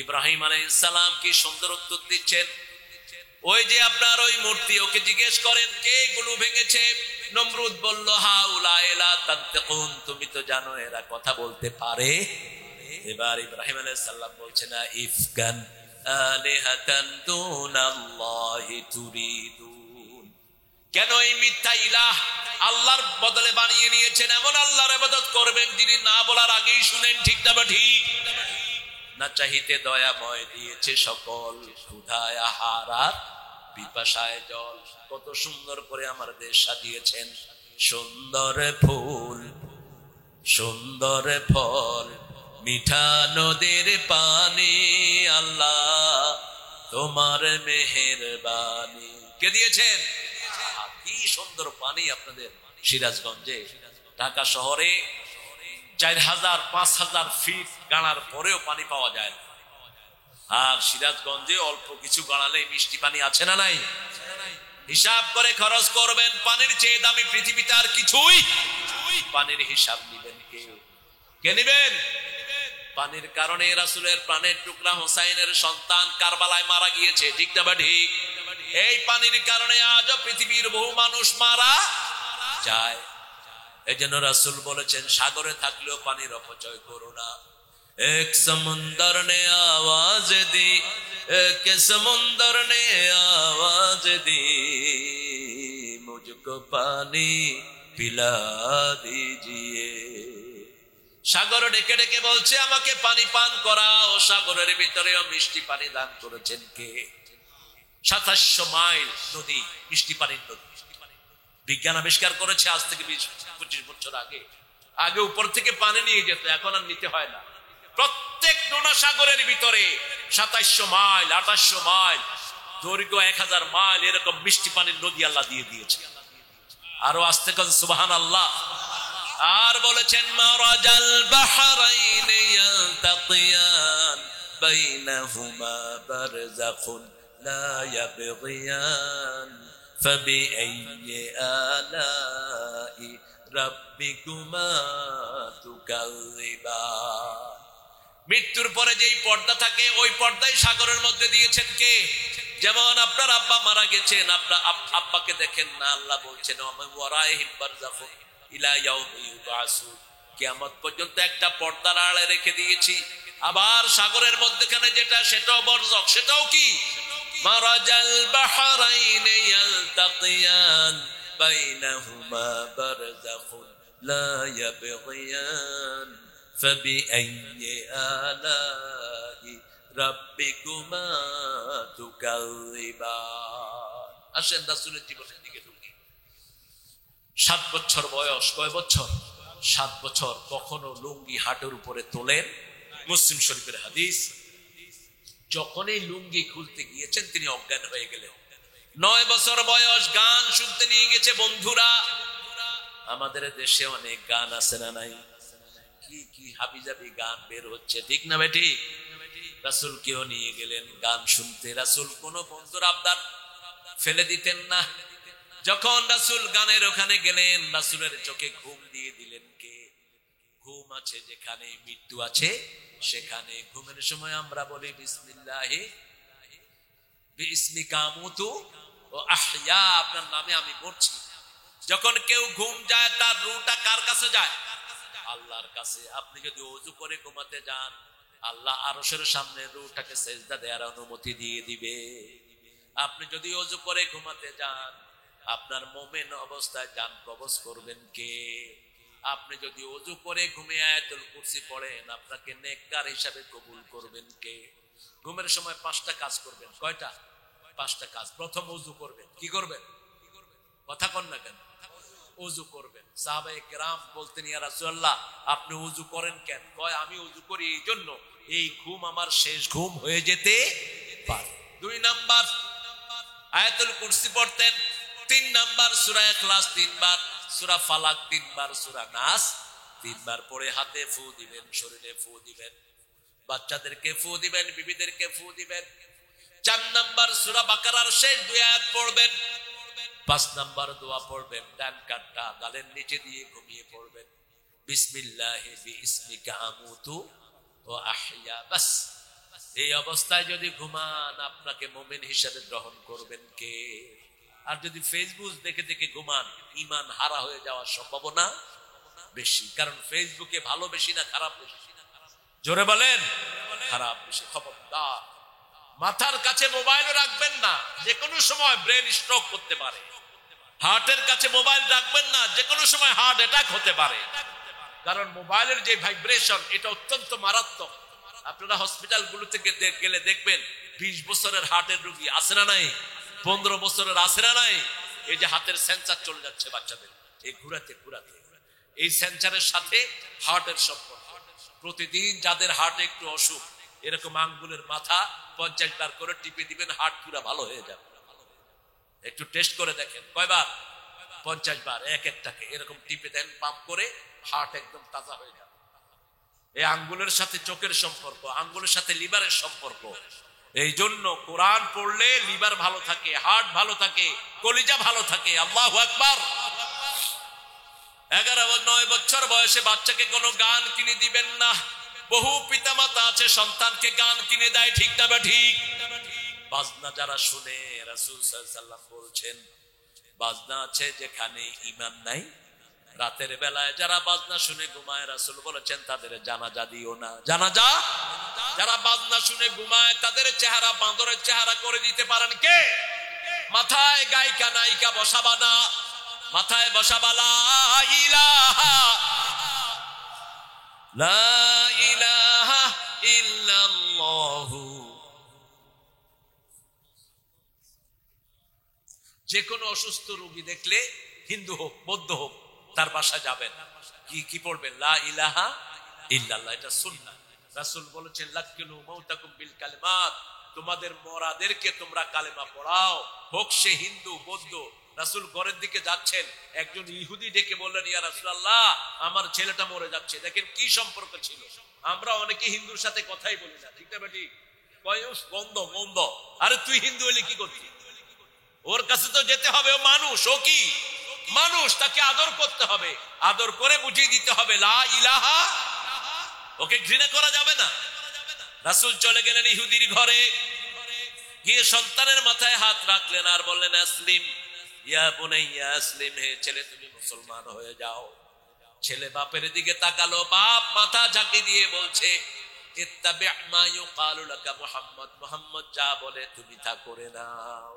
ইব্রাহিম আলাইহিস সালাম কি সুন্দর উত্তর দিচ্ছেন। ওই যে আপনার ওই মূর্তি, ওকে জিজ্ঞেস করেন কে এগুলো ভেঙেছে? নমরুদ বলল হাউলা লা তানতাকুন, তুমি তো জানো এরা কথা বলতে পারে। এবার ইব্রাহিম আলাইহিস সালাম বলছেন না ইফকান আলিহাতান দুনাল্লাহি তুরিদুন, কেন এই মিথ্যা ইলাহ আল্লাহর বদলে বানিয়ে নিয়েছেন? এমন আল্লাহর ইবাদত করবেন যিনি না বলার আগেই শুনেন, ঠিক না? ঠিক। না চাহিতে দয়াময় দিয়েছে সকল, ক্ষুধায় আহার আর পিপাসায় জল। কত সুন্দর করে আমার দেশ সাজিয়েছেন, সুন্দর ফুল, সুন্দর ফল, মিঠা নদীর পানি, আল্লাহ তোমার মেহেরবানি। কে দিয়েছেন? কি সুন্দর পানি আপনাদের সিরাজগঞ্জে। ঢাকা শহরে 4000-5000 ফিট গাড়ার পরেও পানি পাওয়া যায় না, আর সিরাজগঞ্জে অল্প কিছু গাড়ালে মিষ্টি পানি আছে না নাই? হিসাব করে খরচ করবেন। পানির চেয়ে দামি পৃথিবীতে আর কিছুই। পানির হিসাব নিবেন কে? কে নিবেন? পানির কারণে রাসূলের প্রাণের টুকরা হোসাইনের সন্তান কারবালায় মারা গিয়েছে, ঠিক না বা ঠিক? এই পানির কারণে আজও পৃথিবীর বহু মানুষ মারা যায়। এজন্য রাসূল বলেছেন, সাগরে থাকলেও পানির অপচয় করো না। এক সমুন্দর নে আওয়াজ দি, এক সমুন্দর নে আওয়াজ দি, মুঝকো পানি পিলা দিজিয়ে। সাগর ডেকে ডেকে বলছে, আমাকে পানি পান করাও। সাগরের ভিতরেও মিষ্টি পানি দান করেছেন কে? 2700 মাইল নদী, মিষ্টি পানির নদী। বিজ্ঞান আবিষ্কার করেছে আজ থেকে 20-25 বছর আগে। আগে উপর থেকে পানি নিয়ে যেত, এখন আর নিতে হয় না। প্রত্যেক নোনা সাগরের ভিতরে 2700 মাইল, 2800 মাইল দৈর্ঘ্য, 1000 মাইল এরকম মিষ্টি পানির নদী আল্লাহ দিয়ে দিয়েছে। আরো আসতে কোন সুবহানাল্লাহ। আর বলেছেন, মারাজাল বাহরাইন ইয়ালতাকিয়ান বাইনাহুমা বারযাখুন লা ইয়াবগিয়ান ফাবিআইয়ি আলাই রাব্বিকুমা তুকাযিবান। মৃত্যুর পরে যেই পর্দা থাকে, ওই পর্দাই সাগরের মধ্যে দিয়েছেন কে? যেমন আপনার আব্বা মারা গেছেন, আপনার আব্বাকে দেখেন না, আল্লাহ বলছেন ওয়ারাইহিম বারযাখুন ইলা ইয়াউমি ইউবআসুন, কিয়ামত পর্যন্ত একটা পর্দার আড়ালে রেখে দিয়েছি। আবার সাগরের মধ্যখানে যেটা, সেটাও বরজখ, সেটাও কি? মারাজাল বাহরাইন ইয়ালতাকিয়ান বাইনাহুমা বারযাখুন লা ইয়াবগিয়ান ফাবিআইয়ি আলাই রাব্বিকুমা তুকাযিবান। আসেন রাসূলের জীবনের দিকে ঢুকি। 7 বছর বয়স, কয় বছর? 7 বছর। কখনো লুঙ্গি হাঁটুর উপরে তোলেন, মুসলিম শরীফের হাদিস। যখনই লুঙ্গি খুলতে গিয়েছেন তিনি অজ্ঞান হয়ে গেলেন। 9 বছর বয়স, গান শুনতে নিয়ে গেছে বন্ধুরা। আমাদের দেশে অনেক গান আছে না নাই? কি কি হাবিজাবি গান বের হচ্ছে, ঠিক না বেটি? রাসূল কেউ নিয়ে গেলেন গান শুনতে। রাসূল কোন বন্ধুর আবদার ফেলে দিতেন না। যখন রাসূল গানের ওখানে গেলেন, রাসূলের চোখে ঘুম দিয়ে দিলেন কে? ঘুম আছে যেখানে, মৃত্যু আছে সেখানে। ঘুমের সময় আমরা বলি বিসমিল্লাহি বিইসমিকা আমুতু ও আহইয়া, আপনার নামে আমি মরছি। যখন কেউ ঘুম যায়, তার রূহটা কার কাছে যায়? আল্লাহর কাছে। আপনি যদি ওযু করে ঘুমাতে যান, আল্লাহ আরশের সামনে রূহটাকে সেজদা দেওয়ার অনুমতি দিয়ে দিবে। আপনি যদি ওযু করে ঘুমাতে যান, আপনার মুমিন অবস্থায় জান কবজ করবেন কে? আপনি যদি ওযু করে ঘুমে আয়াতুল কুরসি পড়েন, আপনাকে নেককার হিসাবে কবুল করবেন কে? ঘুমের সময় 5টা কাজ করবেন। কয়টা? 5টা কাজ। প্রথম ওযু করবেন। কি করবেন? কথা কন না কেন? ওযু করবেন। সাহাবায়ে কেরাম বলতেন, ইয়া রাসূলুল্লাহ, আপনি ওযু করেন কেন? কয়, আমি ওযু করি এই জন্য, এই ঘুম আমার শেষ ঘুম হয়ে যেতে পারে। 2 নাম্বার আয়াতুল কুরসি পড়তেন। 3 নাম্বার সূরা ইখলাস 3 বার, সূরা ফালাক 3 বার, সূরা নাস 3 বার পড়ে হাতে ফু দিবেন, শরীরে ফু দিবেন, বাচ্চাদেরকে ফু দিবেন, বিবিদেরকে ফু দিবেন। 4 নাম্বার সূরা বাকারার শেষ 2 আয়াত পড়বেন। 5 নাম্বার দোয়া পড়বেন, ডান কাটটা গালের নিচে দিয়ে ঘুমিয়ে পড়বেন, বিসমিল্লাহি বিইসমিকা আমুতু ওয়া আহইয়া। বাস। এই অবস্থায় যদি ঘুমান, আপনাকে মুমিন হিসেবে গ্রহণ করবেন কে? আর যদি ফেসবুক দেখে দেখে ঘুমান, ঈমান হারা হয়ে যাওয়ার সম্ভাবনা বেশি। কারণ ফেসবুকে ভালো বেশি না খারাপ বেশি? জোরে বলেন। খারাপ বেশি। খবরদার, মাথার কাছে মোবাইল রাখবেন না, যে কোনো সময় ব্রেন স্ট্রোক করতে পারে। হার্টের কাছে মোবাইল রাখবেন না, যে কোনো সময় হার্ট অ্যাটাক হতে পারে। কারণ মোবাইলের যে ভাইব্রেশন, এটা অত্যন্ত মারাত্মক। আপনারা হসপিটাল গুলোতে গেলে দেখবেন 20 বছরের হার্টের রোগী আছে না নাই? 15 বছরের আছে না নাই? এই যে হাতের সেন্সার চলে যাচ্ছে বাচ্চাদের, এই ঘুরাতে ঘুরাতে, এই সেন্সারের সাথে হার্টের সম্পর্ক। প্রতিদিন যাদের হার্ট একটু অসুখ, এরকম আঙ্গুলের মাথা 50 বার করে টিপে দিবেন, হার্ট পুরা ভালো হয়ে যাবে। একটু টেস্ট করে দেখেন, কয়বার? 50 বার। এক একটাকে এরকম টিপে দেন, পাম্প করে, হার্ট একদম তাজা হয়ে যাবে। এই আঙ্গুলের সাথে চোখের সম্পর্ক, আঙ্গুলের সাথে লিভারের সম্পর্ক। এই জন্য কোরআন পড়লে লিভার ভালো থাকে, হার্ট ভালো থাকে, কলিজা ভালো থাকে। আল্লাহু আকবার। 11-9 বছর বয়সে বাচ্চাকে কোনো গান কিনে দিবেন না। বহু পিতামাতা আছে সন্তানকে গান কিনে দেয়, ঠিক না বা ঠিক? বাজনা যারা শুনে, রাসূল সাল্লাল্লাহু আলাইহি ওয়াসাল্লাম বলছেন বাজনা আছে যেখানে ঈমান নাই, রাতের বেলায় যারা বাজনা শুনে ঘুমায়, রাসূল বলেছেন তাদের জানাজা দিও না। জানাজা যারা বাজনা শুনে ঘুমায় তাদের চেহারা বাঁদরের চেহারা করে দিতে পারেন কে? মাথায় গায়িকা নায়িকা বসাবা না, মাথায় বসাবা লা ইলাহা লা ইলাহা ইল্লাল্লাহু। যে কোনো অসুস্থ রোগী দেখলে, হিন্দু হোক বৌদ্ধ হোক, তার বাসা যাবেন, কি পড়বেন? লা ইলাহা ইল্লাল্লাহ। এটা সুন্নাহ। রাসূল বলেছেন লাক্কিনু মাউতাকুম বিল কালিমাত, তোমাদের মরাদেরকে তোমরা কালেমা পড়াও, হোক সে হিন্দু বৌদ্ধ। রাসূল ঘরের দিকে যাচ্ছেন, একজন ইহুদি ডেকে বললেন ইয়া রাসূলুল্লাহ আমার ছেলেটা মরে যাচ্ছে। দেখেন কি সম্পর্ক ছিল। আমরা অনেকে হিন্দুর সাথে কথাই বলি না, ঠিক না বেটি? কয়স বন্ধ বন্ধ। আরে তুই হিন্দু হলে কি করছিস? ওর কাছে তো যেতে হবে, ও মানুষ, ও কি মানুষ, তাকে আদর করতে হবে, আদর করে বুঝিয়ে দিতে হবে লা ইলাহা। ওকে ঘৃণা করা যাবে না। রাসূল চলে গেলেন ইহুদির ঘরে, গিয়ে সন্তানের মাথায় হাত রাখলেন আর বললেন আসলিম ইয়া বুনাইয়া আসলিম, হে ছেলে তুমি মুসলমান হয়ে যাও। ছেলে বাপের দিকে তাকালো, বাপ মাথা ঝাঁকি দিয়ে বলছে ইত্তাবি মা ইউকালু লাকা মুহাম্মদ, মুহাম্মদ যা বলে তুমি তা করে নাও।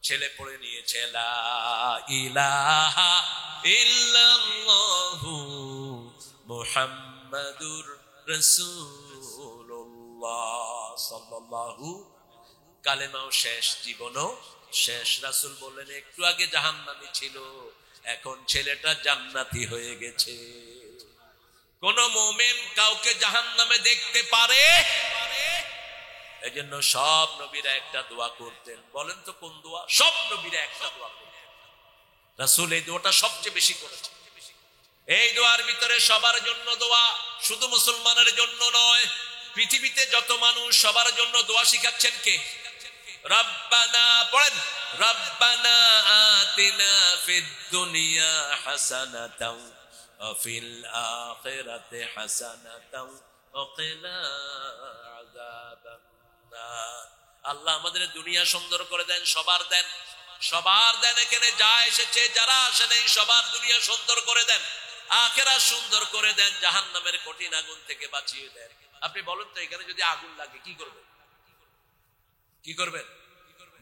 ছেলে পড়ে নিয়েছে লা ইলাহা ইল্লাল্লাহু মুহাম্মাদুর রাসূলুল্লাহ সাল্লাল্লাহু। কালেমাও শেষ, জীবনও শেষ। রাসূল বললেন একটু আগে জাহান্নামী ছিল, এখন ছেলেটা জান্নাতি হয়ে গেছে। কোন মুমিন কাউকে জাহান্নামে দেখতে পারে? এজন্য সব নবীরা একটা দোয়া করতেন। বলেন তো কোন দোয়া? সব নবীরা একটা দোয়া করতেন। রাসূল এই দোয়াটা সবচেয়ে বেশি করেছেন। এই দোয়ার ভিতরে সবার জন্য দোয়া, শুধু মুসলমানের জন্য নয়, পৃথিবীতে যত মানুষ সবার জন্য দোয়া শিখাচ্ছেন কে? রব্বানা, পড়েন রব্বানা আতিনা ফিদ দুনিয়া হাসানাতাও ওয়া ফিল আখিরাতি হাসানাতাও ওয়া কিনা আযাবান নার। আল্লাহ আমাদের দুনিয়া সুন্দর করে দেন, সবার দেন, সবার দেন। এখানে যা এসেছে যারা আসে নেই সবার দুনিয়া সুন্দর করে দেন, আখিরাত সুন্দর করে দেন, জাহান্নামের কঠিন আগুন থেকে বাঁচিয়ে দেন। আপনি বলেন তো এখানে যদি আগুন লাগে কি করবেন? কি করবেন?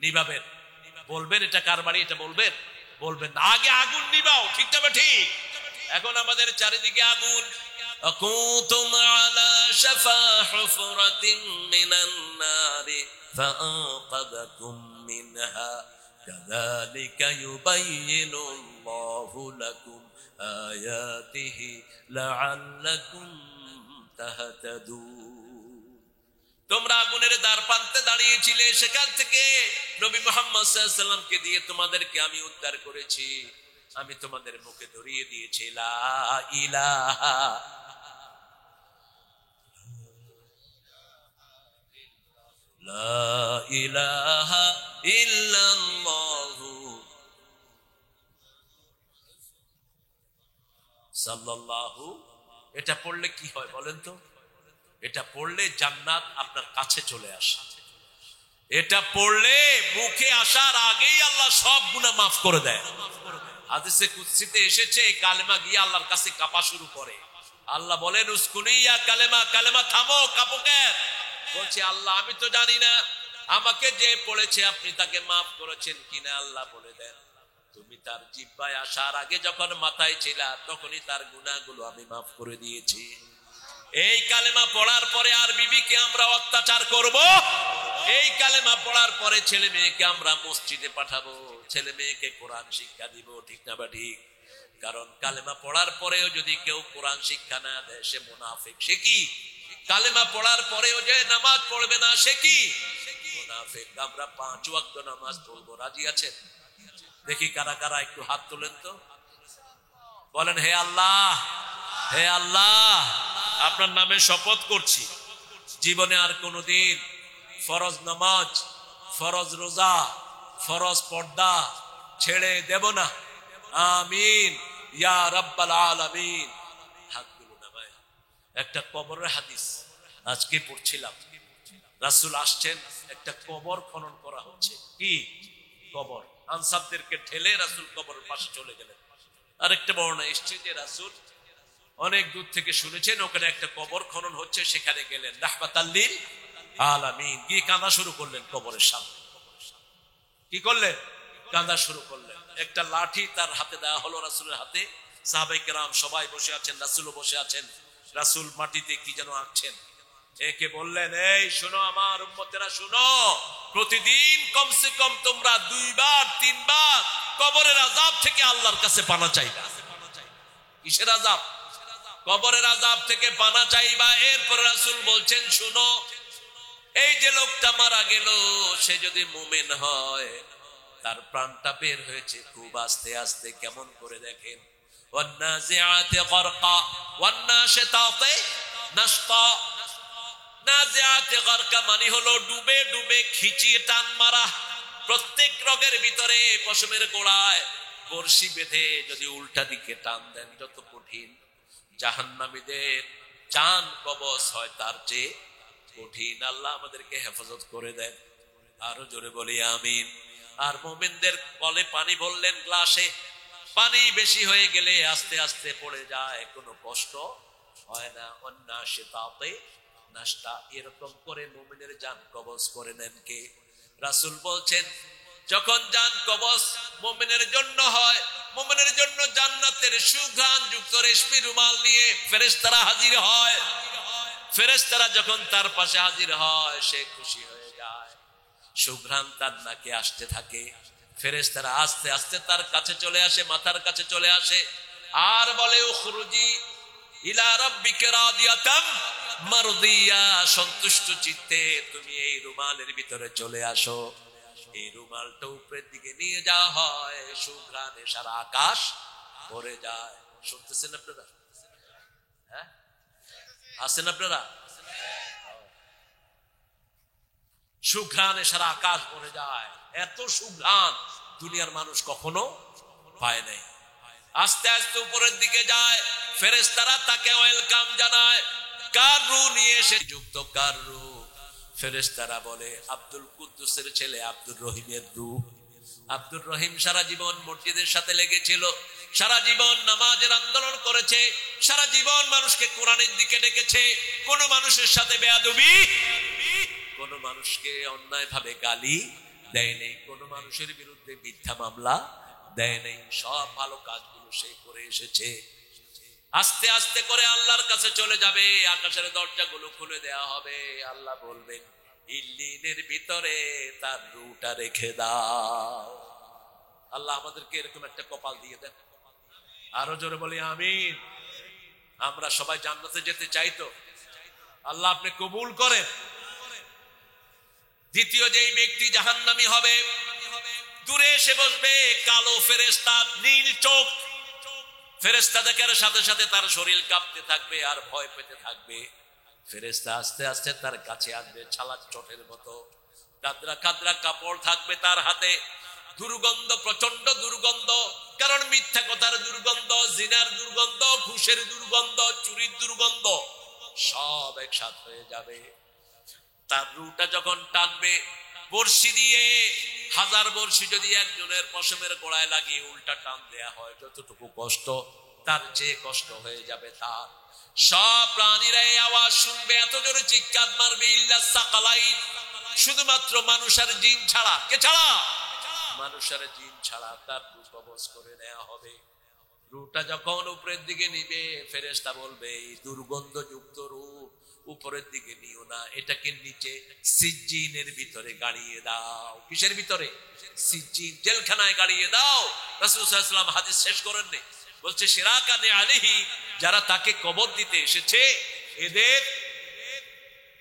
নিভাবেন? বলবেন এটা কার বাড়ি? এটা বলবেন? বলবেন না, আগে আগুন নিভাও, ঠিক না ঠিক? এখন আমাদের চারিদিকে আগুন। أكنتم على شفا حفرة من النار فأنقذكم منها كذلك يبين الله لكم آياته لعلكم تهتدون। তোমরা আগুনের দ্বার প্রান্তে দাঁড়িয়েছিলে, সেখান থেকে নবী মুহাম্মদ সাল্লাল্লাহু আলাইহি ওয়াসাল্লামকে দিয়ে তোমাদেরকে আমি উদ্ধার করেছি। আমি তোমাদের মুখে ধরিয়ে দিয়েছি লা ইলাহা লা ইলাহা ইল্লাল্লাহু সাল্লাল্লাহু। এটা পড়লে কি হয় বলেন তো? এটা পড়লে জান্নাত আপনার কাছে চলে আসে। এটা পড়লে মুখে আসার আগেই আল্লাহ সব গুনাহ মাফ করে দেয়। হাদিসে কুদসিতে এসেছে কালেমা গিয়ে আল্লাহর কাছে কাঁপা শুরু করে। আল্লাহ বলেন উসকুনিয়া কালেমা, কালেমা থামো, কাঁপো কেন? বলছে আল্লাহ আমি তো জানি না, আমাকে যে পড়েছে আপনি তাকে মাফ করেছেন কিনা। আল্লাহ বলে দেন তুমি তার জিহ্বায় আসার আগে যখন মাথায় ছিলা তখনই তার গুনাহগুলো আমি মাফ করে দিয়েছি। এই কালেমা পড়ার পরে আর বিবিকে আমরা অত্যাচার করব? এই কালেমা পড়ার পরে ছেলে মেয়েকে আমরা মসজিদে পাঠাবো, ছেলে মেয়েকে কোরআন শিক্ষা দিব, ঠিক না বা ঠিক? কারণ কালেমা পড়ার পরেও যদি কেউ কোরআন শিক্ষা না দেয় সে মুনাফিক। সে কি? কালেমা পড়ার পরেও যে নামাজ পড়বে না সে কি? মুনাফিক। আমরা 5 ওয়াক্ত নামাজ পড়বো, রাজি আছেন? দেখি কারা কারা একটু হাত তোলেন তো, বলেন হে আল্লাহ, হে আল্লাহ আপনার নামে শপথ করছি জীবনে আর কোনদিন ফরজ নামাজ, ফরজ রোজা, ফরজ পর্দা ছেড়ে দেব না। আমিন ইয়া রাব্বাল আলামিন। হাতগুলো নামায় একটা কবরের হাদিস আজকে পড়ছিলাম। রাসূল আসছেন, একটা কবর খনন করা হচ্ছে। কি কবর? আনসারদেরকে ঠেলে রাসূল কবরের পাশে চলে গেলেন। আরেকটা বর্ণনা এসছে যে রাসূল অনেক দূর থেকে শুনেছেন ওখানে একটা কবর খনন হচ্ছে, সেখানে গেলেন রাহমাতাল লিল আলামিন, গিয়ে কাঁদা শুরু করলেন কবরের সামনে। কি করলেন? কাঁদা শুরু করলেন। একটা লাঠি তার হাতে দেওয়া হলো, রাসূলের হাতে। সাহাবায়ে কেরাম সবাই বসে আছেন, রাসূলও বসে আছেন। রাসূল মাটিতে কি যেন আঁকছেন। একে বললেন, এই শোনো আমার উম্মতেরা, শোনো, প্রতিদিন কমসে কম তোমরা 2 বার 3 বার কবরের আযাব থেকে আল্লাহর কাছে পানা চাইবা। কিসের আযাব? কবরের আযাব থেকে পানা চাইবা। এরপর রাসূল বলছেন, শোনো, এই যে লোকটা মারা গেল, সে যদি মুমিন হয়, তার প্রাণটা বের হয়েছে খুব আস্তে আস্তে। কেমন করে দেখেন, ওয়ান্নাজিআতি গারকা ওয়ান্নাশিতাতি নাশতা। নাজিআতি গারকা মানে হলো ডুবে ডুবে খিচিয়ে টান মারা। প্রত্যেক রগের ভিতরে পশমের গোড়ায় বর্শি বেঁধে যদি উল্টা দিকে টান দেন, যত কঠিন। জাহান্নামীদের জান কবজ হয় তার চেয়ে কঠিন। আল্লাহ আমাদেরকে হেফাজত করে দেন। আরো জোরে বলি আমিন। আর মুমিনদের কলে পানি ভরলেন, গ্লাসে পানি বেশি হয়ে গেলে আস্তে আস্তে পড়ে যায়, কোনো কষ্ট হয় না। ওয়ান্নাশিতাতি নাশতা। এরকম করে মুমিনের জান কবজ করে নেন কে? রাসূল বলছেন, যখন জান কবজ মুমিনের জন্য হয়, মুমিনের জন্য জান্নাতের সুঘ্রাণ যুক্ত রেশমি রুমাল নিয়ে ফেরেশতারা হাজির হয়। ফেরেশতারা যখন তার পাশে হাজির হয়, সে খুশি হয়ে যায়। সুঘ্রাণ তার নাকে আসতে থাকে। ফেরেশতারা আস্তে আস্তে তার কাছে চলে আসে, মাথার কাছে চলে আসে, আর বলে, উখরুজি ইলা রাব্বিকা রাদিয়াতাম মারদিয়া। সন্তুষ্ট চিত্তে তুমি এই রুমালের ভিতরে চলে আসো। এই রুমালটা উপরের দিকে নিয়ে যাওয়া হয়, সুঘ্রাণে সারা আকাশ ভরে যায়। শুনতেছেন আপনারা? হ্যাঁ, আছেন আপনারা? সুঘ্রাণে সারা আকাশ ভরে যায়। এত সুঘ্রাণ দুনিয়ার মানুষ কখনো পায় নাই। আস্তে আস্তে উপরের দিকে যায়, ফেরেশতারা তাকে ওয়েলকাম জানায়। কার রূহ নিয়ে এসে যুক্ত? কার রূহ? ফেরেশতারা বলে, আব্দুল কুদ্দুসের ছেলে আব্দুর রহিমের রূহ। আব্দুর রহিম সারা জীবন মসজিদের সাথে লেগেছিল, সারা জীবন নামাজের আন্দোলন করেছে, সারা জীবন মানুষকে কোরআনের দিকে ডেকেছে। কোন মানুষের সাথে বেয়াদবি, কোন মানুষকে অন্যায় ভাবে গালি দেয় নেই, কোন মানুষের বিরুদ্ধে মিথ্যা মামলা দেয় নেই। সব ভালো কাজগুলো সে করে এসেছে। আস্তে আস্তে করে আল্লাহর কাছে চলে যাবে, আকাশের দরজাগুলো খুলে দেয়া হবে। আল্লাহ বলবেন, ইল্লিনের ভিতরে তার রূহটা রেখে দাও। আল্লাহ আমাদেরকে এরকম একটা কপাল দিয়ে দেন। আরো জোরে বলি আমিন। আমরা সবাই জান্নাতে যেতে চাই তো? আল্লাহ আপনি কবুল করেন। দ্বিতীয় যেই ব্যক্তি জাহান্নামী হবে, দূরে এসে বসবে কালো ফেরেশতা, নীল চোখ। ফেরেশতা দেখার সাথে সাথে তার শরীর কাঁপতে থাকবে আর ভয় পেতে থাকবে। ফেরেশতা আস্তে আস্তে তার কাছে আসবে, ছালার চটের মতো কাদরা কাদরা কাপড় থাকবে তার হাতে। দুর্গন্ধ, প্রচন্ড দুর্গন্ধ। কারণ মিথ্যা কথার দুর্গন্ধ, জিনার দুর্গন্ধ, ঘুষের দুর্গন্ধ, চুরির দুর্গন্ধ সব একসাথে হয়ে যাবে। তার রূহটা যখন টানবে বর্শি দিয়ে, 1000 বর্শি যদি একজনের পশমের গোড়ায় লাগিয়ে উল্টা টান দেয়া হয়, যতটুকু কষ্ট তার চেয়ে কষ্ট হয়ে যাবে তার। সব প্রাণীরা এই আওয়াজ শুনবে, এত জোরে চিৎকার মারবে, ইল্লা সাকালাইন, শুধুমাত্র মানুষ আর জিন ছাড়া। কে ছাড়া? মানুষ আর জিন ছাড়া। তার রূহ কবজ করে নেওয়া হবে। রূহটা যখন উপরের দিকে নিবে, ফেরেশতা বলবে, এই দুর্গন্ধযুক্ত রূহ উপরের দিকে নিও না, এটাকে নিচে সিজ্জিনের ভিতরে গাড়িয়ে দাও। কিসের ভিতরে? সিজ্জিন, জেলখানায় গাড়িয়ে দাও। রাসূল সাল্লাল্লাহু আলাইহি ওয়াসাল্লাম হাদিস শেষ করেন নি, বলছে, শিরাকানে আলাইহি, যারা তাকে কবর দিতে এসেছে, এদের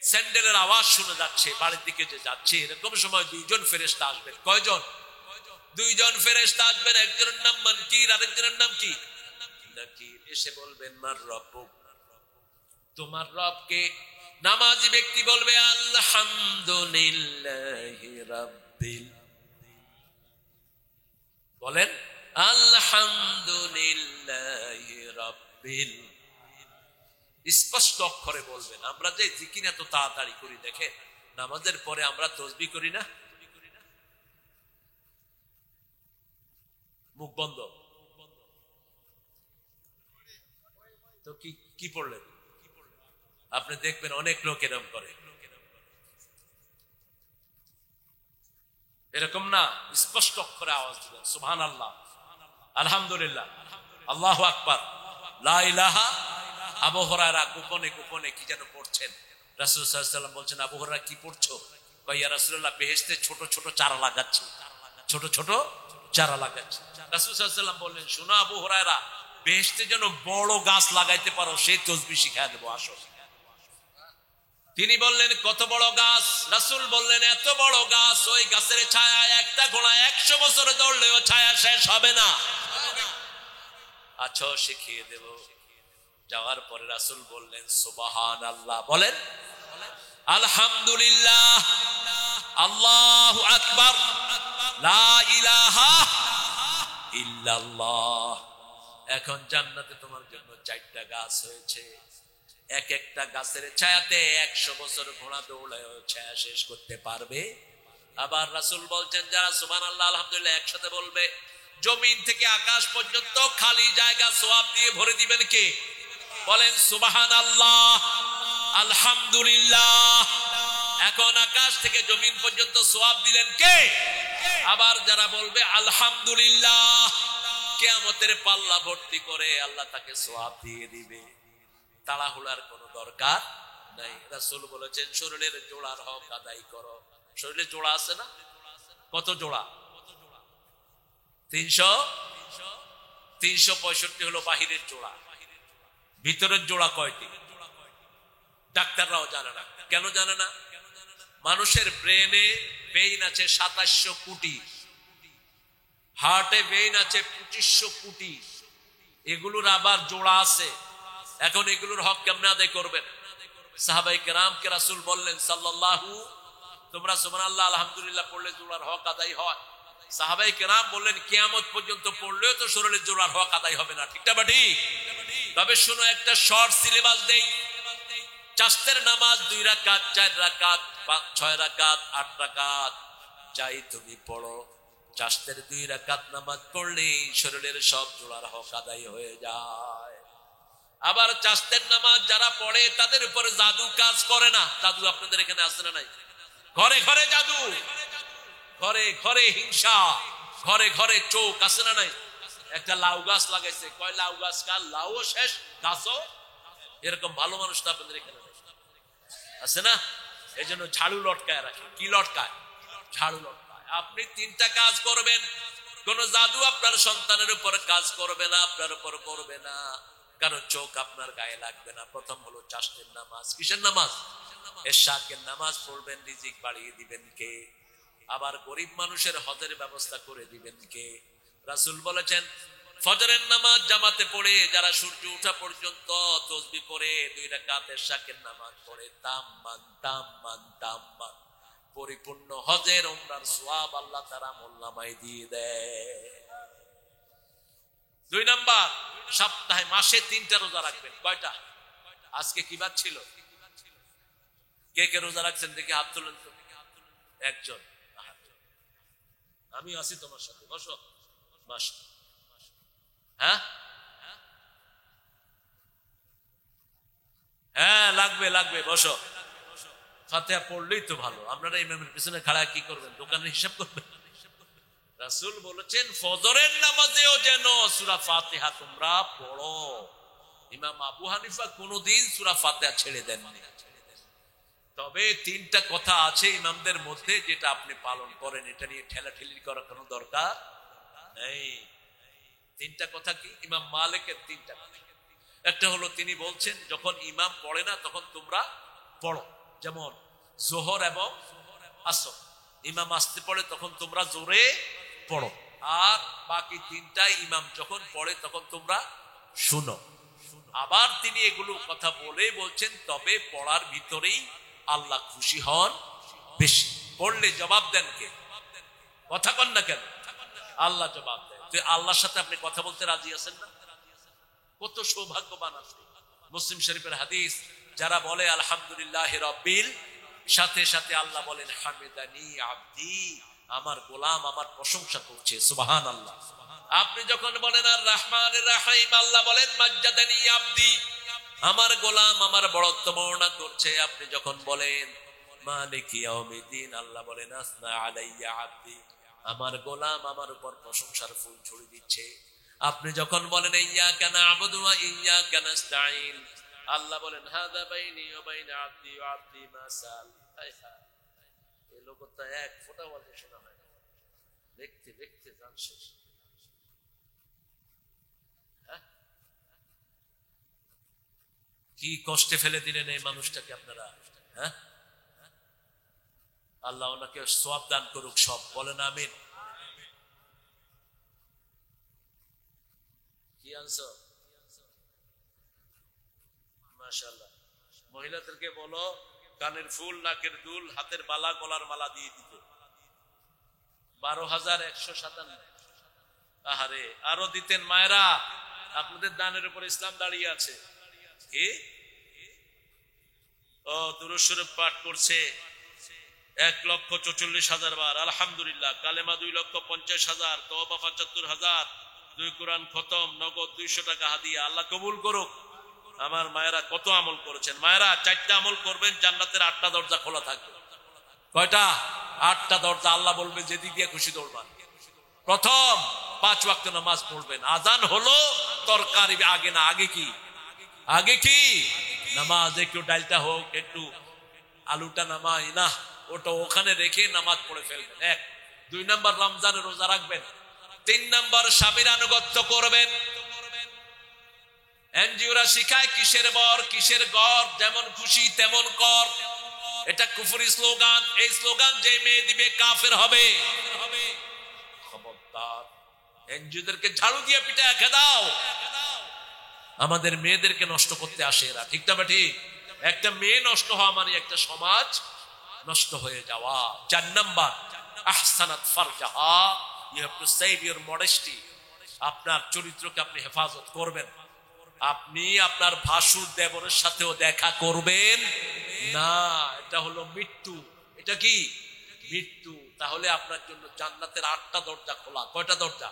স্যান্ডেলের আওয়াজ শোনা যাচ্ছে বাড়ির দিকে যে যাচ্ছে। এরকম সময় 2 জন ফেরেশতা আসবেন। কয়জন? 2 জন ফেরেশতা আসবেন। একজনের নাম মুনকির, আরেকজনের নাম কি? নাকির। এসে বলবেন, মার রব্বুক, তোমার রবকে? নামাজি ব্যক্তি বলবে, আলহামদুলিল্লাহি রাব্বিল, বলেন আলহামদুলিল্লাহি রাব্বিল। স্পষ্ট অক্ষরে বলবেন। আমরা যে জিকির এত তাড়াতাড়ি করি, দেখেন নামাজের পরে আমরা তসবিহ করি না, মুখ বন্ধ। তো কি পড়লেন? আপনি দেখবেন অনেক লোক এরকম করে। এরকম না, স্পষ্ট অক্ষরে আওয়াজ দিবেন সুবহানাল্লাহ, আলহামদুলিল্লাহ, আল্লাহু আকবার, লা ইলাহা। আবু হুরায়রা গোপনে গোপনে কি যেন পড়ছেন। রাসূল সাল্লাল্লাহু আলাইহি ওয়াসাল্লাম বলছেন, আবু হুরায়রা কি পড়ছো? কয়, ইয়া রাসূলুল্লাহ, বেহেশতে ছোট ছোট চারা লাগাচ্ছি, ছোট ছোট চারা লাগাচ্ছি। রাসূল সাল্লাল্লাহু আলাইহি ওয়াসাল্লাম বললেন, শোনো আবু হুরায়রা, বেহেশতে যেন বড় গাছ লাগাইতে পারো সেই তসবিহ শিখায় দেবো, আসো। তিনি বললেন, কত বড় গাছ? রাসূল বললেন, এত বড় গাছ, ওই গাছের ছায়া একটা ঘোড়া 100 বছর দৌড়লেও ছায়া শেষ হবে না। আচ্ছা, শিখিয়ে দেব। যাওয়ার পরে রাসূল বললেন, সুবহানাল্লাহ, বলেন আলহামদুলিল্লাহ, আল্লাহু আকবার, লা ইলাহা ইল্লাল্লাহ। এখন জান্নাতে তোমার জন্য 4টা গাছ হয়েছে, এক একটা গাছের ছায়াতে 100 বছর ঘোড়া দৌড়ায়ও ছায়া শেষ করতে পারবে। আবার রাসূল বলছেন, যারা সুবহানাল্লাহ আলহামদুলিল্লাহ একসাথে বলবে, জমিন থেকে আকাশ পর্যন্ত খালি জায়গা সওয়াব দিয়ে ভরে দিবেন কে? বলেন সুবহানাল্লাহ, আলহামদুলিল্লাহ। এখন আকাশ থেকে জমিন পর্যন্ত সওয়াব দিলেন কে? আবার যারা বলবে আলহামদুলিল্লাহ, কিয়ামতের পাল্লা ভর্তি করে আল্লাহ তাকে সওয়াব দিয়ে দিবে। তাড়াহুড়ার কোনো দরকার নাই। রাসূল বলেছেন, শরীরের জোড়ার হক আদায় করো। শরীরে জোড়া আছে না? কত জোড়া? 365 হলো বাহিরের জোড়া। ভিতরের জোড়া কয়টি? ডাক্তাররাও জানে না। কেন জানে না? মানুষের ব্রেনে ভেইন আছে 2700 কোটি, হার্টে ভেইন আছে 2500 কোটি, এগুলোর আবার জোড়া আছে। এখন এগুলোর হক কেমনে আদায় করবেন? সাহাবায়ে কেরামকে রাসূল বললেন সাল্লাল্লাহু, তোমরা সুবহানাল্লাহ আলহামদুলিল্লাহ পড়লে জোড়ার হক আদায় হয়। সাহাবায়ে কেরাম বললেন, কিয়ামত পর্যন্ত পড়লেও তো শরীরের জোড়ার হক আদায় হবে না। ঠিক না ঠিক? তবে শোনো, একটা শর্ট সিলেবাস দেই। চাষতের নামাজ 2 রাকাত, 4 রাকাত, 5, 6 রাকাত, 8 রাকাত, যাই তুমি পড়ো। চাষতের 2 রাকাত নামাজ পড়লে শরীরের সব জোড়ার হক আদায় হয়ে যায়। আবার চাষতের নামাজ যারা পড়ে তাদের উপরে জাদু কাজ করে না। জাদু আপনাদের এখানে আছে না নাই? ঘরে ঘরে জাদু, ঘরে ঘরে হিংসা, ঘরে ঘরে চোখ আছে না নাই? একটা লাউ গাছ লাগাইছে, কয় লাউ গাছ কাল, লাউ শেষ, গাছও। এরকম ভালো মানুষ তো আপনাদের এখানে আছে না? এই জন্য ঝাড়ু লটকায় রাখে। কি লটকায়? ঝাড়ু লটকায়। আপনি 3টা কাজ করবেন, কোন জাদু আপনার সন্তানের উপর কাজ করবে না, আপনার উপর করবে না, কারণ চোখ আপনার গায়ে লাগবে না। প্রথম হলো চাষতের নামাজ। কিসের নামাজ? এশাকের নামাজ পড়বেন, রিজিক বাড়িয়ে দিবেন কে? আবার গরিব মানুষের হজের ব্যবস্থা করে দিবেন কে? রাসূল বলেছেন, ফজরের নামাজ জামাতে পড়ে যারা সূর্য ওঠা পর্যন্ত তাসবিহ পড়ে 2 রাকাত এশাকের নামাজ পড়ে, তাম্মান তাম্মান তাম্মান, পরিপূর্ণ হজের উমরার সওয়াব আল্লাহ তাআলা আমলনামায় দিয়ে দেয়। 2 নাম্বার, সপ্তাহে মাসে 3টা রোজা রাখবেন। কয়টা? আজকে কি বার ছিল? কে কে রোজা রাখছেন দেখি হাত তুলেন তো। একজন। আমি আছি তোমার সাথে, বসো। মাস, হ্যাঁ হ্যাঁ, লাগবে লাগবে, বসো। ফাতিহা পড়লেই তো ভালো। আপনারা ইমামের পিছনে খাড়া কি করবেন? দোকানের হিসাব করবেন? রাসূল বলেছেন, ফজরের নামাজেও যেন সূরা ফাতিহা তোমরা পড়ো। ইমাম আবু হানিফা কোনদিন সূরা ফাতিহা ছেড়ে দেননি। তবে 3টা কথা আছে ইমামদের মধ্যে, যেটা আপনি পালন করেন, এটা নিয়ে ঠেলাঠেলি করার কোনো দরকার নেই। 3টা কথা কি? ইমাম মালিকের 3টা কথা। একটা হলো, তিনি বলছেন যখন ইমাম পড়ে না তখন তোমরা পড়ো, যেমন জোহর এবং আসর। ইমাম আসতে পড়ে তখন তোমরা জোরে পড়ো, আর বাকি 3টায় ইমাম যখন পড়ে তখন তোমরা শুনো। আবার তিনি এগুলো কথা বলে বলছেন, তবে পড়ার ভিতরেই আল্লাহ খুশি হন বেশি। পড়লে জবাব দেন কে? কথা কন না কেন? আল্লাহ জবাব দেন। তো আল্লাহর সাথে আপনি কথা বলতে রাজি আছেন না? কত সৌভাগ্যবান আপনি। মুসলিম শরীফের হাদিস, যারা বলে আলহামদুলিল্লাহ রাব্বিল, সাথে সাথে আল্লাহ বলেন হামিদানি আব্দি, আমার গোলাম আমার প্রশংসা করছে, সুবহানাল্লাহ। আপনি যখন বলেন আর রহমানির রহিম, আল্লাহ বলেন মাজ্জাদানি আব্দি, আমার গোলাম আমার বড়ত্ব বর্ণনা করছে। আপনি যখন বলেন মালিকি ইয়াউমিদ্দিন, আল্লাহ বলেন আসনা আলাইয়া আব্দি, আমার গোলাম আমার উপর প্রশংসার ফুল ছড়িয়ে দিচ্ছে। আপনি যখন বলেন ইয়্যাকা না'বুদু ওয়া ইয়্যাকা নাস্তাঈন, আল্লাহ বলেন হাযা বাইনি ওয়া বাইনা আব্দি ওয়া আব্দি মা সাল। এই লোকটা এক ফোঁটা বলতে শোনা হয় না, দেখতে দেখতে জান শেষ। কি কষ্টে ফেলে দিলেন এই মানুষটাকে আপনারা। হ্যাঁ, আল্লাহ ওনাকে সওয়াব দান করুক, সব বলেন আমিন। কি আনছো? মাশাআল্লাহ। মহিলাদেরকে বলো কানের ফুল, নাকের দুল, হাতের বালা, গলার মালা দিয়ে দিতে। 12,157। আহারে, আরো দিতেন মায়েরা, আপনাদের দানের উপর ইসলাম দাঁড়িয়ে আছে। কি ও দুরূদ শরীফ পাঠ করছে 1,44,000 বার, আলহামদুলিল্লাহ। কালেমা 2,50,000, তওবা 75,000, 2 কোরআন খতম, নগদ 200 টাকা হাদিয়া। আল্লাহ কবুল করুক। আমার মায়েরা কত আমল করেছেন। মায়েরা 4টা আমল করবেন, জান্নাতের 8টা দরজা খোলা থাকবে। কয়টা? 8টা দরজা। আল্লাহ বলবে যেদিক দিয়ে খুশি দৌড়বান। প্রথম 5 ওয়াক্ত নামাজ পড়বেন। আজান হলো তরকারি আগে না, আগে কি? আগে কি? নামাজ। একটু ডালটা হোক, একটু আলুটা নামাই না, ওটা ওখানে রেখে নামাজ পড়ে ফেলবেন। 1। 2 নাম্বার রমজানের রোজা রাখবেন। 3 নাম্বার স্বামীর আনুগত্য করবেন। এনজিওরা শিখায় কিসের বর কিসের গর, যেমন খুশি তেমন কর। এটা কুফরি স্লোগান। এই স্লোগান যে মেয়ে দিবে কাফের হবে। খবরদার, এনজিওদেরকে ঝাড়ু দিয়ে পিঠে রেখে দাও। আমাদের মেয়েদেরকে নষ্ট করতে আসে এরা, ঠিক না ঠিক? একটা মেয়ে নষ্ট হওয়া মানে একটা সমাজ নষ্ট হয়ে যাওয়া। 4 নাম্বার আহসানাত ফারজাহা, you have to save your modesty. আপনার চরিত্রকে আপনি হেফাজত করবেন। আপনি আপনার ভাসুর দেবরের সাথেও দেখা করবেন না, এটা হলো মৃত্যু। এটা কি? মৃত্যু। তাহলে আপনার জন্য জান্নাতের 8টা দরজা খোলা। কয়টা দরজা?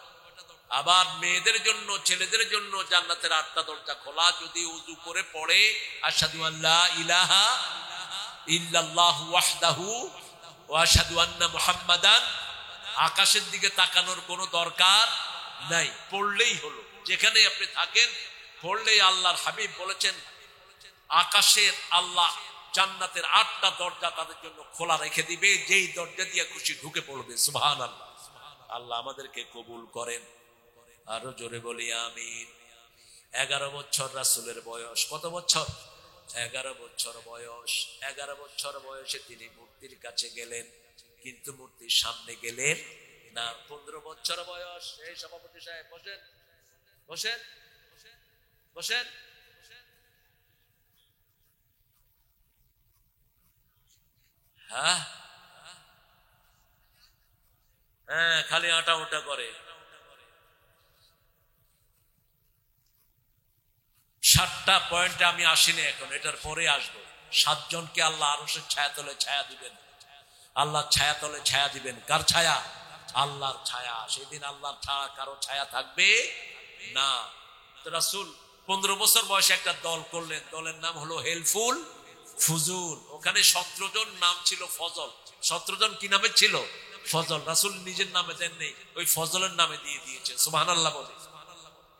আবার মেয়েদের জন্য, ছেলেদের জন্য জান্নাতের 8টা দরজা খোলা, যদি উযু করে পড়ে আশহাদু আল্লা ইলাহা ইল্লাল্লাহু ওয়াহদাহু ওয়া আশহাদু আন্না মুহাম্মাদান। আকাশের দিকে তাকানোর কোনো দরকার নাই, পড়লেই হলো। যেখানে আপনি থাকেন পড়লেই। আল্লাহর হাবিব বলেছেন আকাশের আল্লাহ জান্নাতের 8টা দরজা তাদের জন্য খোলা রেখে দিবে, যেই দরজা দিয়ে খুশি ঢুকে পড়বে। সুবহানাল্লাহ। আল্লাহ আমাদেরকে কবুল করেন। আরো জোরে বলি আমিন। 11 বছর রাসূলের বয়স। কত বছর? 11 বছর বয়স। 11 বছর বয়সে তিনি মূর্তির কাছে গেলেন, কিন্তু মূর্তির সামনে গেলেন না। 15 বছর বয়স। এই সভাপতি সাহেব বসেন, বসেন, বসেন। হ্যাঁ হ্যাঁ, খালি আটা ওটা করে। 7টা পয়েন্টে আমি আসিনি এখন, এটার পরে আসবো। 7 জনকে আল্লাহ আরশের ছায়াতলে ছায়া দিবেন। আল্লাহর ছায়াতলে ছায়া দিবেন। কার ছায়া? আল্লাহর ছায়া। সেদিন আল্লাহর ছায়া কারো ছায়া থাকবে না। তো রাসূল 15 বছর বয়সে একটা দল করলেন। দলের নাম হলো হেলফুল ফুজুল। ওখানে 17 জন নাম ছিল ফজল। 17 জন কি নামে ছিল? ফজল। রাসূল নিজের নামে দেন নেই, ওই ফজলের নামে দিয়ে দিয়েছেন। সুবহানাল্লাহ বলে।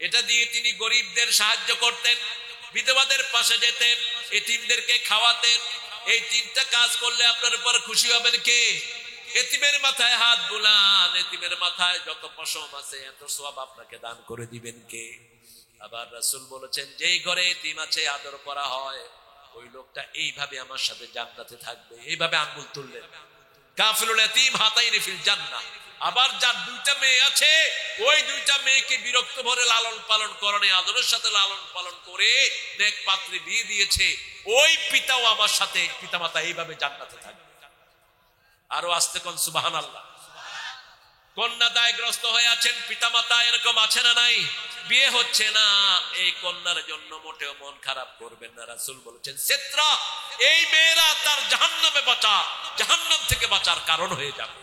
এটা দিয়ে তিনি গরিবদের সাহায্য করতেন, বিধবাদের পাশে যেতেন, এতিমদেরকে খাওয়াতেন। এই 3টা কাজ করলে আপনার উপর খুশি হবেন কে? এতিমের মাথায় হাত বুলান। এতিমের মাথায় যত পশম আছে এত সওয়াব আপনাকে দান করে দিবেন কে? আবার রাসূল বলেছেন যেই ঘরে এতিম আছে, আদর করা হয়, ওই লোকটা এইভাবে আমার সাথে জান্নাতে থাকবে। এইভাবে আঙ্গুল তুললেন। কাফিলুল এতিম হাতাইনি ফিল জান্নাহ। আবার যার 2টা মেয়ে আছে, ওই 2টা মেয়েকে বিরক্ত ভরে লালন পালন করে, আদরের সাথে লালন পালন করে নেক পাত্রে বিয়ে দিয়েছে, ওই পিতাও আমার সাথে, পিতামাতা এইভাবে জান্নাতে থাকবে। আরো আস্তে কোন সুবহানাল্লাহ। কন্যা দায়গ্রস্ত হয়ে আছেন, পিতামাতা এরকম আছে না নাই, বিয়ে হচ্ছে না, এই কন্যার জন্য মোটেও মন খারাপ করবেন না। রাসূল বলেছেন সেত্রা, এই মেয়েরা তার জাহান্নাম থেকে বাঁচার কারণ হয়ে যাবে।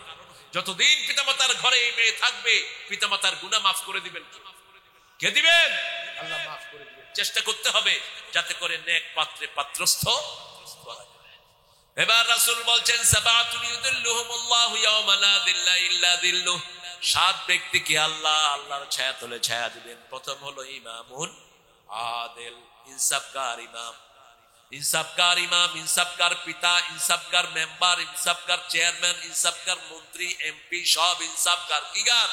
যতদিন পিতামাতার ঘরে এই মেয়ে থাকবে, পিতামাতার গুনাহ মাফ করে দিবেন কে দিবেন? আল্লাহ মাফ করে দিবেন। চেষ্টা করতে হবে যাতে করে নেক পাত্রে পাত্রস্থ করা যায়। এবার রাসূল বলছেন সাবাতুন ইউদিল্লুহুমুল্লাহু ইয়াওমা লা দিল্লা ইল্লা দিল্লুহ, 7 ব্যক্তিকে আল্লাহর ছায়া তলে ছায়া দিবেন। প্রথম হলো ইমামুন আদিল, ইনসাফকার ইমাম, ইনসাফকার পিতা, ইনসাফকার মেম্বার, ইনসাফকার চেয়ারম্যান, ইনসাফকার মন্ত্রী, এমপি, সব ইনসাফকার। কি গান?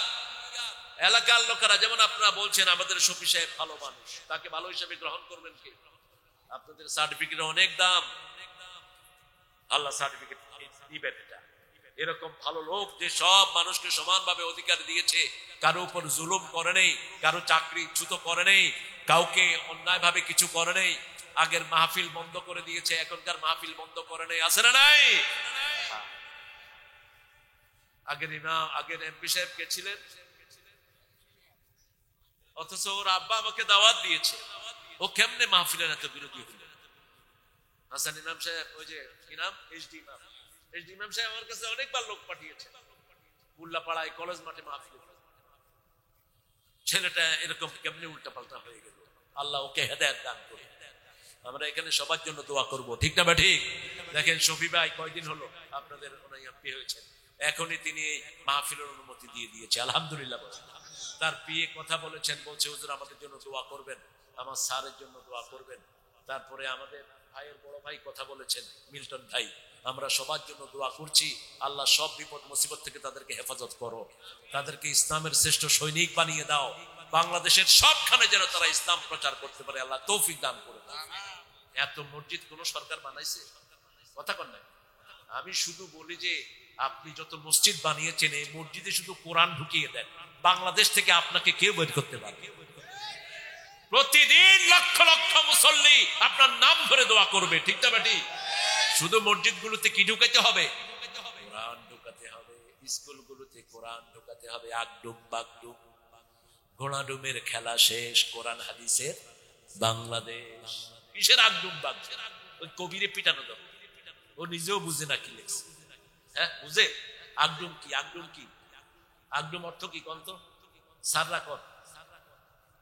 এলাকার লোকেরা যেমন আপনারা বলছেন আমাদের শফি সাহেব ভালো মানুষ, তাকে ভালো হিসেবে গ্রহণ করবেন কি? আপনাদের সার্টিফিকেটের অনেক দাম, আল্লাহ সার্টিফিকেট দিবেন। এটা এরকম ভালো লোক যে সব মানুষকে সমানভাবে অধিকার দিয়েছে, কারো উপর জুলুম করে নেই, কারো চাকরি চ্যুত করে নেই, কাউকে অন্যায়ভাবে কিছু করে নেই, আগের মাহফিল বন্ধ করে দিয়েছে, এখনকার মাহফিল বন্ধ করে নেই, আছে না নাই? আগের এমপি সাহেব কে ছিলেন, অথচ ওর আব্বা আমাকে দাওয়াত দিয়েছে, ও কেমনে মাহফিলের এত বিরোধী হইল? হাসান ইমাম সাহেব, ওই যে কি নাম, এইচডি ইমাম সাহেব আমার কাছে অনেকবার লোক পাঠিয়েছে উল্লাপাড়ায় কলেজ মাঠে মাহফিল। ছেলেটা এরকম কেমনে উল্টা পাল্টা হয়ে গেল, আল্লাহ ওকে হেদায়েত দান করে। আমরা এখানে সবার জন্য দোয়া করব, ঠিক না বা ঠিক? দেখেন শফি ভাই কয়দিন হলো আপনাদের এমপি হয়েছে, এখনই তিনি এই মাহফিলের অনুমতি দিয়ে দিয়েছে, আলহামদুলিল্লাহ। তার পিএ কথা বলেছেন, বলছে হুজুর আমাদের জন্য দোয়া করবেন, আমার স্যারের জন্য দোয়া করবেন। তারপরে আমাদের ভাইয়ের বড় ভাই কথা বলেছেন, মিল্টন ভাই, আমরা সবার জন্য দোয়া করছি, আল্লাহ সব বিপদ মুসিবত থেকে তাদেরকে হেফাজত করো, তাদেরকে ইসলামের শ্রেষ্ঠ সৈনিক বানিয়ে দাও, বাংলাদেশের সবখানে যেন তারা ইসলাম প্রচার করতে পারে, আল্লাহ তৌফিক দান করে দাও। এত মসজিদ কোন সরকার বানাইছে? কথা কন না। আমি শুধু বলি যে আপনি যত মসজিদ বানিয়েছেন, এই মসজিদে শুধু কোরআন ঢুকিয়ে দেন, বাংলাদেশ থেকে আপনাকে কেউ বের করতে পারবে? প্রতিদিন লক্ষ লক্ষ মুসল্লি আপনার নাম ধরে দোয়া করবে, ঠিক না বেটি? শুধু মসজিদগুলোতে কি ঢুকাতে হবে? কোরআন ঢুকাতে হবে। স্কুলগুলোতে কোরআন ঢুকাতে হবে। আগডুম বাগডুম ঘোড়াডুমের খেলা শেষ, কোরআন হাদিসের বাংলাদেশ। কিসের আগডুম বাগডুম? ওই কবিরে পিটানো দাও, ও নিজেও বুঝে না কি লেখছে। হ্যাঁ বুঝে? আগডুম কি? আগডুম অর্থ কি কন্ত? সাররা কর।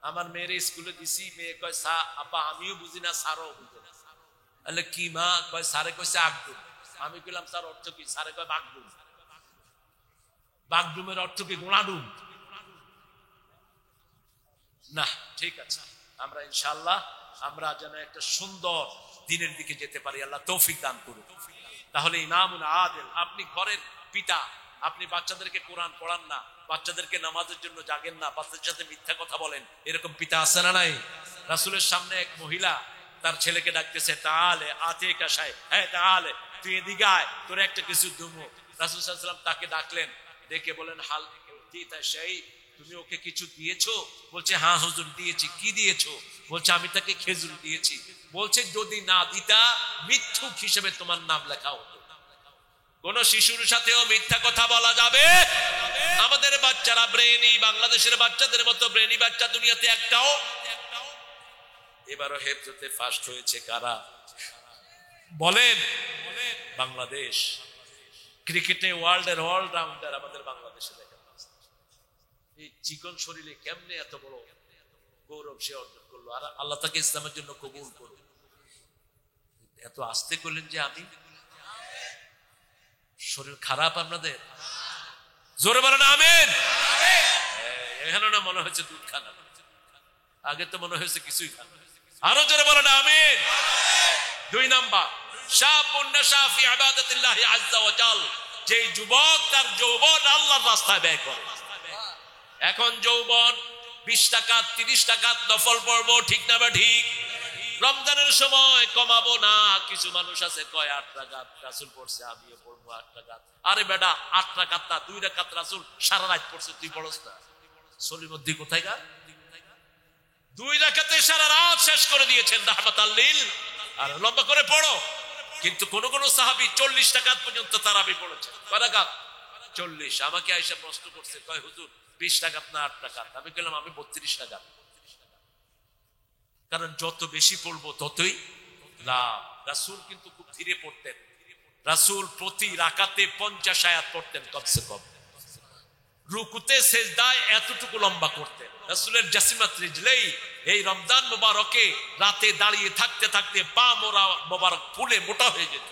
আমার মেয়ের স্কুলে দিছি, মেয়ে কয় সা আপা আমিও বুঝি না, স্যারও বুঝে না। তাহলে কি মা? কয় স্যারে কইছে আগডুম। আমি কইলাম স্যার অর্থ কি? স্যারে কয় বাগডুম। বাগডুমের অর্থ কি? গোড়াডুম না। ঠিক আছে, আমরা ইনশাআল্লাহ আমরা যেন একটা সুন্দর দিনের দিকে যেতে পারি, আল্লাহ তৌফিক দান করুন। তাহলে ইমামুন আদিল, আপনি ঘরের পিতা, আপনি বাচ্চাদেরকে কোরআন পড়ান না, বাচ্চাদেরকে নামাজের জন্য জাগেন না, বাচ্চাদের সাথে মিথ্যা কথা বলেন, এরকম পিতা আছে না নাই? রাসূলের সামনে এক মহিলা তার ছেলেকে ডাকতেছে, তাহলে আতে কাশায়, হ্যাঁ তাহলে তুই এদিকে আয়, তোর একটা কিছু দুমো। রাসূল সাল্লাল্লাহু আলাইহি ওয়াসাল্লাম তাকে ডাকলেন, ডেকে বলেন, হাল সেই তুমি ওকে কিছু দিয়েছো? বলছে হ্যাঁ হুজুর দিয়েছি। কি দিয়েছো? বলছে আমি তাকে খেজুর দিয়েছি। বলছে যদি না দিতা মিথ্যুক হিসেবে তোমার নাম লেখা হতো। কোন শিশুর সাথেও মিথ্যা কথা বলা যাবে? আমাদের বাচ্চারা ব্রেনি, বাংলাদেশের বাচ্চাদের মতো ব্রেনি বাচ্চা দুনিয়াতে একটাও। এবারও হেফজতে ফার্স্ট হয়েছে কারা বলেন? বাংলাদেশ। ক্রিকেটে ওয়ার্ল্ডের অলরাউন্ডার আমাদের বাংলাদেশে দেখেন। এই চিকন শরীরে কেমনে এত বড় গৌরব সে অর্জন করলো, আর আল্লাহ তাকে ইসলামের জন্য কবুল করবে। এত আস্তে করলেন যে আমি, শরীর খারাপ আপনাদের? জোরে বলেন আমিন। এখানে না মনে হচ্ছে দুধ খানা, আগে তো মনে হয়েছে কিছুই খানা। আরো জোরে বলেন আমিন। 2 নাম্বার, শাবুন নাশা ফি ইবাদাতিল্লাহি আযজা ওয়া জাল, যে যুবক তার যৌবন আল্লাহর রাস্তায় ব্যয় করে। এখন যৌবন 20 টাকা 30 টাকা নফল পড়বো, ঠিক না বা ঠিক? রমজানের সময় কমাবো না। কিছু মানুষ আছে কয় 8 টাকা রাসূল পড়ছে, আমিও পড়বো 8 টাকা। আরে বেটা 8 টাকা না, 2 রাকাত রাসূল সারা রাত পড়ছে, তুই পড়ছ না? সলিমুদ্দিন কোথায় গা? 2 রাকাতে সারা রাত শেষ করে দিয়েছেন রাহমাতাল লিল। আর লম্বা করে পড়ো। কিন্তু কোন কোন সাহাবী 40 টাকা পর্যন্ত তারাবি পড়েছে। কয় রাকাত? 40। আমাকে আইসা প্রশ্ন করছে, কয় হুজুর 20 টাকা না 8 টাকা? আমি বললাম আমি 32 টাকা। কারণ যত বেশি পড়বো ততই লাভ। রাসূল কিন্তু খুব ধীরে পড়তেন। রাসূল প্রতি রাকাতে 50 আয়াত পড়তেন কমসে কম। রুকুতে সেজদায় এতটুকু লম্বা করতেন। রাসূলের জাসিমাত রিজলাই এই রমজান মোবারকে রাতে দাঁড়িয়ে থাকতে থাকতে পা মোবারক ফুলে মোটা হয়ে যেত।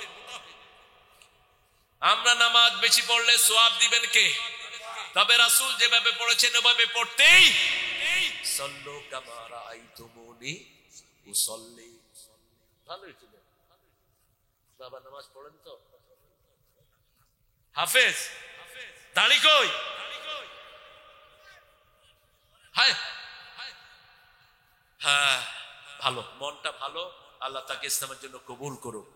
আমরা নামাজ বেশি পড়লে সওয়াব দিবেন কে? তবে রাসূল যেভাবে পড়েছেন ওভাবে পড়তেই সাল্লু কামা রাআইতুমুনি উসাল্লি। ভালোই ছিল। বাবা নামাজ পড়েন তো? হাফেজ দাড়ি কই? হায় হ্যাঁ, ভালো, মনটা ভালো। আল্লাহ তাকে ইসলামের জন্য কবুল করুক।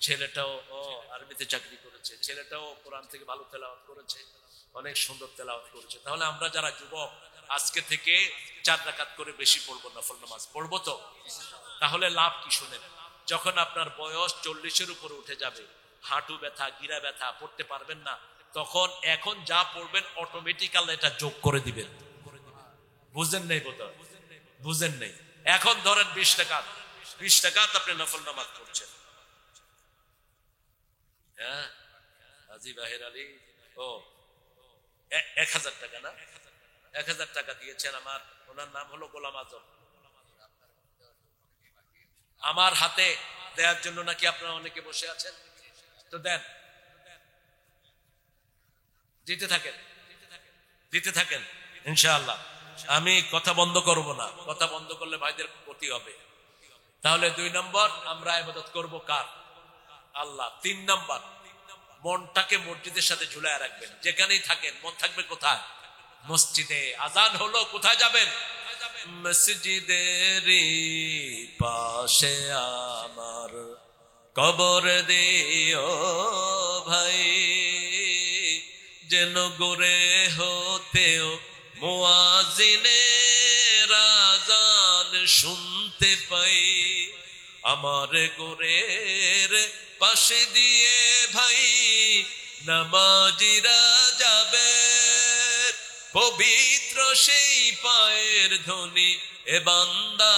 ছেলেটাও আরবিতে চাকরি করেছে, ছেলেটাও কোরআন থেকে ভালো তেলাওয়াত করেছে, অনেক সুন্দর তেলাওয়াত করেছে। তাহলে আমরা যারা যুবক আজকে থেকে 4 রাকাত করে বেশি পড়বো, নফল নামাজ পড়বো তো? তাহলে লাভ কি শুনেন, যখন আপনার বয়স 40-এর উপরে উঠে যাবে, হাঁটু ব্যথা, গিরা ব্যথা, পড়তে পারবেন না, তখন এখন যা পড়বেন অটোমেটিক্যালি এটা যোগ করে দিবেন। বুঝেন নাই বোধহয়? বুঝেন নাই। এখন ধরেন 20 টাকা আপনি নফল নামাজ পড়ছেন। হ্যাঁ, হাজী বাহির আলী 1000 টাকা না? 1000 টাকা দিয়েছেন। ওনার নাম হলো গোলাম আজম। আমার হাতে দেওয়ার জন্য নাকি আপনারা অনেকে বসে আছেন, তো দেন, দিতে থাকেন ইনশাআল্লাহ। আমি কথা বন্ধ করব না, কথা বন্ধ করলে ভাইদের ক্ষতি হবে। তাহলে 2 নম্বর, আমরা ইবাদত করব কার? আল্লাহ। 3 নম্বর, মনটাকে মসজিদের সাথে ঝুলায় রাখবেন। যেখানেই থাকেন মন থাকবে কোথায়? মসজিদে। আজান হলো, কোথায় যাবেন? মসজিদের পাশে আমার কবর দিও ভাই, যেন গড়ে হতেও মুয়াজ্জিনের আযান শুনতে পাই। আমার গোরের পাশে দিয়ে ভাই নামাজিরা যাবে, পবিত্র সেই পায়ের ধ্বনি এ বান্দা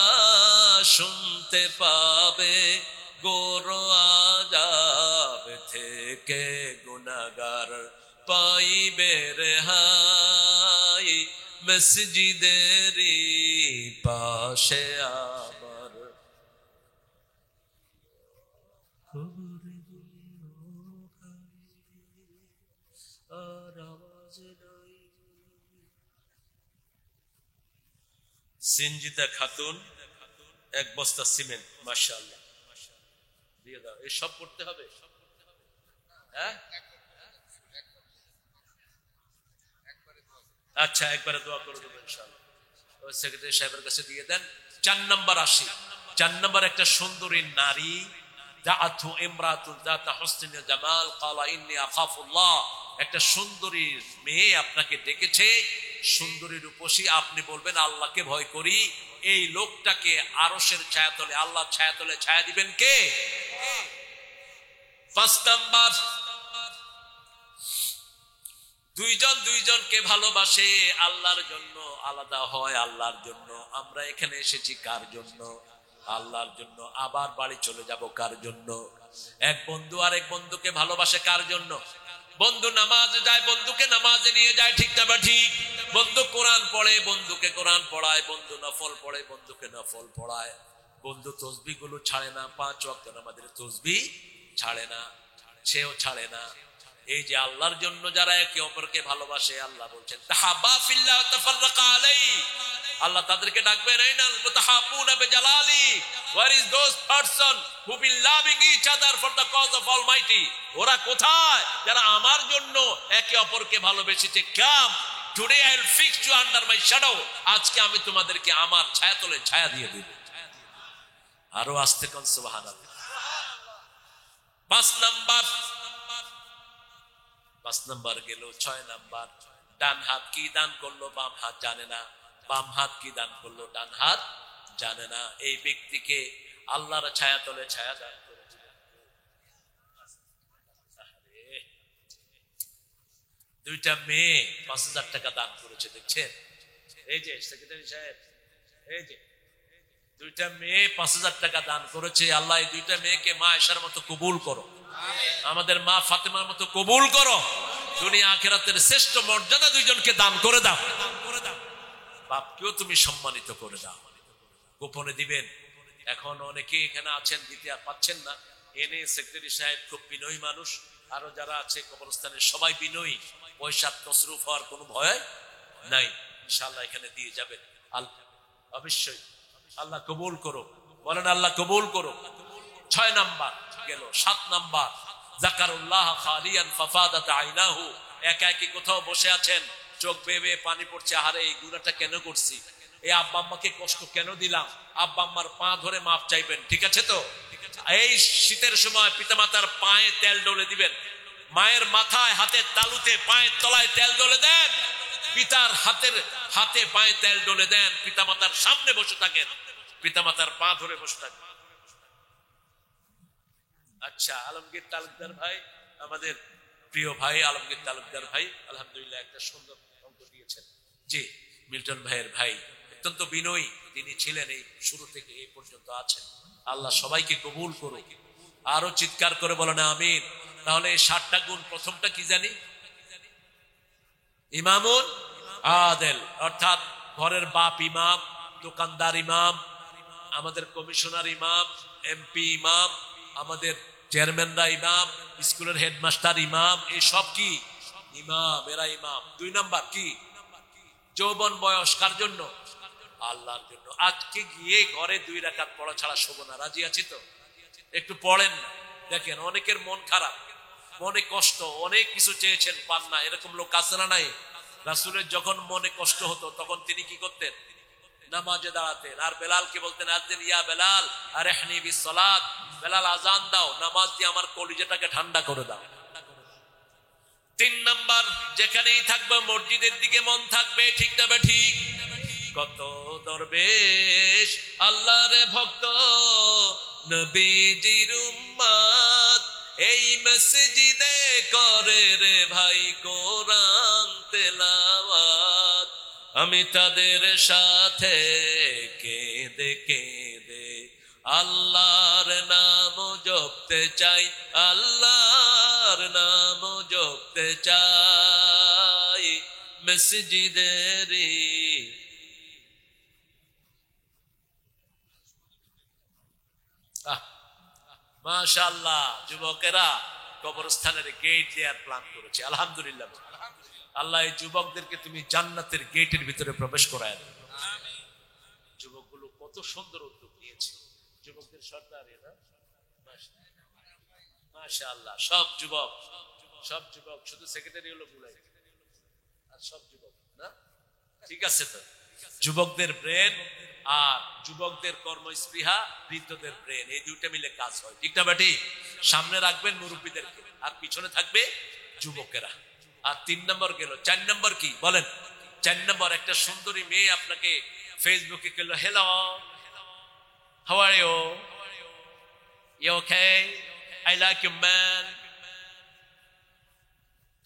শুনতে পাবে। গোর আযাব থেকে গুনাহগার পাইবে রেহাই, মসজিদের পাশে আমার। সিনজিদা খাতুন 1 বস্তা সিমেন্ট, মাশাআল্লাহ দিয়ে দাও। এই সব করতে হবে? হ্যাঁ, আচ্ছা, একবারে দোয়া করে দেবো ইনশাআল্লাহ। ওই সেক্রেটারি সাহেবের কাছে দিয়ে দেন। 4 নম্বর আসি। 4 নম্বর, একটা সুন্দরী নারী, জাআতু ইমরাতুন যাতা হুসনিন জামাল ক্বালা ইন্নী আখাফুল্লাহ। একটা সুন্দরী মেয়ে আপনাকে ডেকেছে, সুন্দরী রূপসী, আপনি বলবেন আল্লাহকে ভয় করি। এই লোকটাকে আরশের ছায়াতলে, আল্লাহর ছায়াতলে ছায়া দিবেন কে? 5 নাম্বার, দুইজনকে ভালোবাসে, আল্লাহর জন্য আলাদা হয়, আল্লাহর জন্য। আমরা এখানে এসেছি কার জন্য? আল্লাহর জন্য। আবার বাড়ি চলে যাব কার জন্য? এক বন্ধু আরেক বন্ধুকে ভালোবাসে কার জন্য? বন্ধু নামাজে যায়, বন্ধুকে নামাজে নিয়ে যায়, ঠিক না বা ঠিক? বন্ধু কোরআন পড়ে, বন্ধুকে কোরআন পড়ায়। বন্ধু নফল পড়ে, বন্ধুকে নফল পড়ায়। বন্ধু তসবিহ গুলো ছাড়ে না, 5 ওয়াক্ত নামাজের তসবিহ ছাড়ে না, সেও ছাড়ে না। এই যে আল্লাহর জন্য যারা একে অপরকে ভালোবাসে, আল্লাহ বলছেন তাহাব্বা ফিল্লাহ তাফাররাকা আলাইহি, আল্লাহ তাদেরকে ডাকবেন আইনাল মুতাহাব্বুনা বিজালালি, where is those person who will loving each other for the cause of almighty. ওরা কোথায়? যারা আমার জন্য একে অপরকে ভালোবেসেছে। Come today I will fix you under my shadow. আজকে আমি তোমাদেরকে আমার ছায়াতলে ছায়া দিয়ে দেব। আরো আস্তে কোন সুবহানাল্লাহ। 5 নাম্বার গেল। 6 নাম্বার, ডান হাত কি দান করলো বাম হাত জানে না, বাম হাত কি দান করলো ডান হাত জানে না। এই ব্যক্তিকে আল্লাহর ছায়াতলে ছায়া দান করেছে। দুইটা মেয়ে 5,000 টাকা দান করেছে, দেখছেন? এই যে সেক্রেটারি সাহেব, এই যে দুইটা মেয়ে 5,000 টাকা দান করেছে। আল্লাহ এই দুইটা মেয়েকে মা আয়েশার মতো কবুল করো, আমাদের মা ফাতেমার মতো কবুল করো, দুনিয়া আখিরাতের শ্রেষ্ঠ মর্যাদা দুইজনকে দান করে দাও। বাপকেও তুমি সম্মানিত করে দাও। গোপনে দিবেন। এখন অনেকে এখানে আছেন, দিতে আর পাচ্ছেন না। এনে সেক্রেটারি সাহেব খুব বিনয়ী মানুষ, আরো যারা আছে কবরস্থানের সবাই বিনয়ী, পয়সা তসরুফ হওয়ার কোনো ভয় নাই। ইনশাআল্লাহ এখানে দিয়ে যাবেন। অবশ্যই আল্লাহ কবুল করো, বলেন আল্লাহ কবুল করো। 6 নাম্বার গেল। 7 নাম্বার, যাকারুল্লাহ খালিয়ান ফাফাদাত আইনাহু। একা একা কোথাও বসে আছেন, চোখ বেয়ে বেয়ে পানি পড়ছে, আরে এই গুনাহটা কেন করছি, এই আব্বা আম্মাকে কষ্ট কেন দিলাম, আব্বা আম্মার পা ধরে মাপ চাইবেন, ঠিক আছে তো? এই শীতের সময় পিতামাতার পায়ে তেল ডলে দিবেন, মায়ের মাথায় হাতের তালুতে পায়ের তলায় তেল ডলে দেন, পিতার হাতে পায়ে তেল ডলে দেন, পিতামাতার সামনে বসে থাকেন, পিতামাতার পা ধরে বসে থাকেন। আচ্ছা, আলমগীর তালুকদার ভাই, আমাদের প্রিয় ভাই আলমগীর তালুকদার ভাই আলহামদুলিল্লাহ একটা সুন্দর অঙ্ক দিয়েছেন। জি, মিল্টন ভাইয়ের ভাই অত্যন্ত বিনয়ী, তিনি ছিলেন এই শুরু থেকে এই পর্যন্ত আছেন। আল্লাহ সবাইকে কবুল করুক। আরো চিৎকার করে বলেন আমিন। তাহলে এই 7টা গুণ, প্রথমটা কি জানি? ইমামুন আদেল, অর্থাৎ ঘরের বাপ ইমাম, দোকানদার ইমাম, আমাদের কমিশনার ইমাম, এমপি ইমাম, আমাদের চেয়ারম্যানরা ইমাম, স্কুলের হেডমাস্টার ইমাম, এই সব কি ইমাম, এরা ইমাম। 2 নাম্বার কি? যৌবন বয়স কার জন্য? আল্লাহর জন্য। আজকে গিয়ে ঘরে 2 রাকাত পড়া ছাড়া শোবো না, রাজি আছি তো? একটু পড়েন না। দেখেন অনেকের মন খারাপ, মনে কষ্ট, অনেক কিছু চেয়েছেন পান না, এরকম লোক আছে না নাই? রাসূলের যখন মনে কষ্ট হতো তখন তিনি কি করতেন? নামাজে দাঁড়াতেন। আর বেলালকে বলতেন, আযিন ইয়া বেলাল আরহনি বিসসালাত, বেলাল আজান দাও, নামাজ দিয়ে আমার কলিজাটাকে ঠান্ডা করে দাও। 3 নাম্বার, যেখানেই থাকবে মসজিদের দিকে মন থাকবে, ঠিক না ঠিক? কত দরবেশ আল্লাহর ভক্ত নবীজির উম্মত এই মসজিদে করে রে ভাই কোরআন তেলাওয়াত, আমি তাদের সাথে কেঁদে কেঁদে আল্লাহর নাম জপতে চাই, আল্লাহর নাম জপতে চাই মসজিদেরই। মাশাআল্লাহ, যুবকেরা কবরস্থানের গেট দেওয়ার প্ল্যান করেছে, আলহামদুলিল্লাহ। আল্লাহ এই যুবকদেরকে তুমি জান্নাতের গেটের ভিতরে প্রবেশ করায় দাও। যুবকগুলো কত সুন্দর উদ্যোগ নিয়েছে, যুবকদের সরকার এরা। মাশাআল্লাহ, সব যুবক, শুধু সেক্রেটারি হলো বুলাই, আর সব যুবক না? ঠিক আছে তো? যুবকদের ব্রেন আর যুবকদের কর্মস্পৃহা, বৃদ্ধদের ব্রেন, এই 2টা মিলে কাজ হয়, ঠিক না বেটি? সামনে রাখবেন মুরব্বীদেরকে আর পিছনে থাকবে যুবকেরা। আর 3 নম্বর গেল। 4 নম্বর কি বলেন? 4 নম্বর, একটা সুন্দরী মেয়ে আপনাকে ফেসবুকে গেল, hello how are you, you okay, I like you man,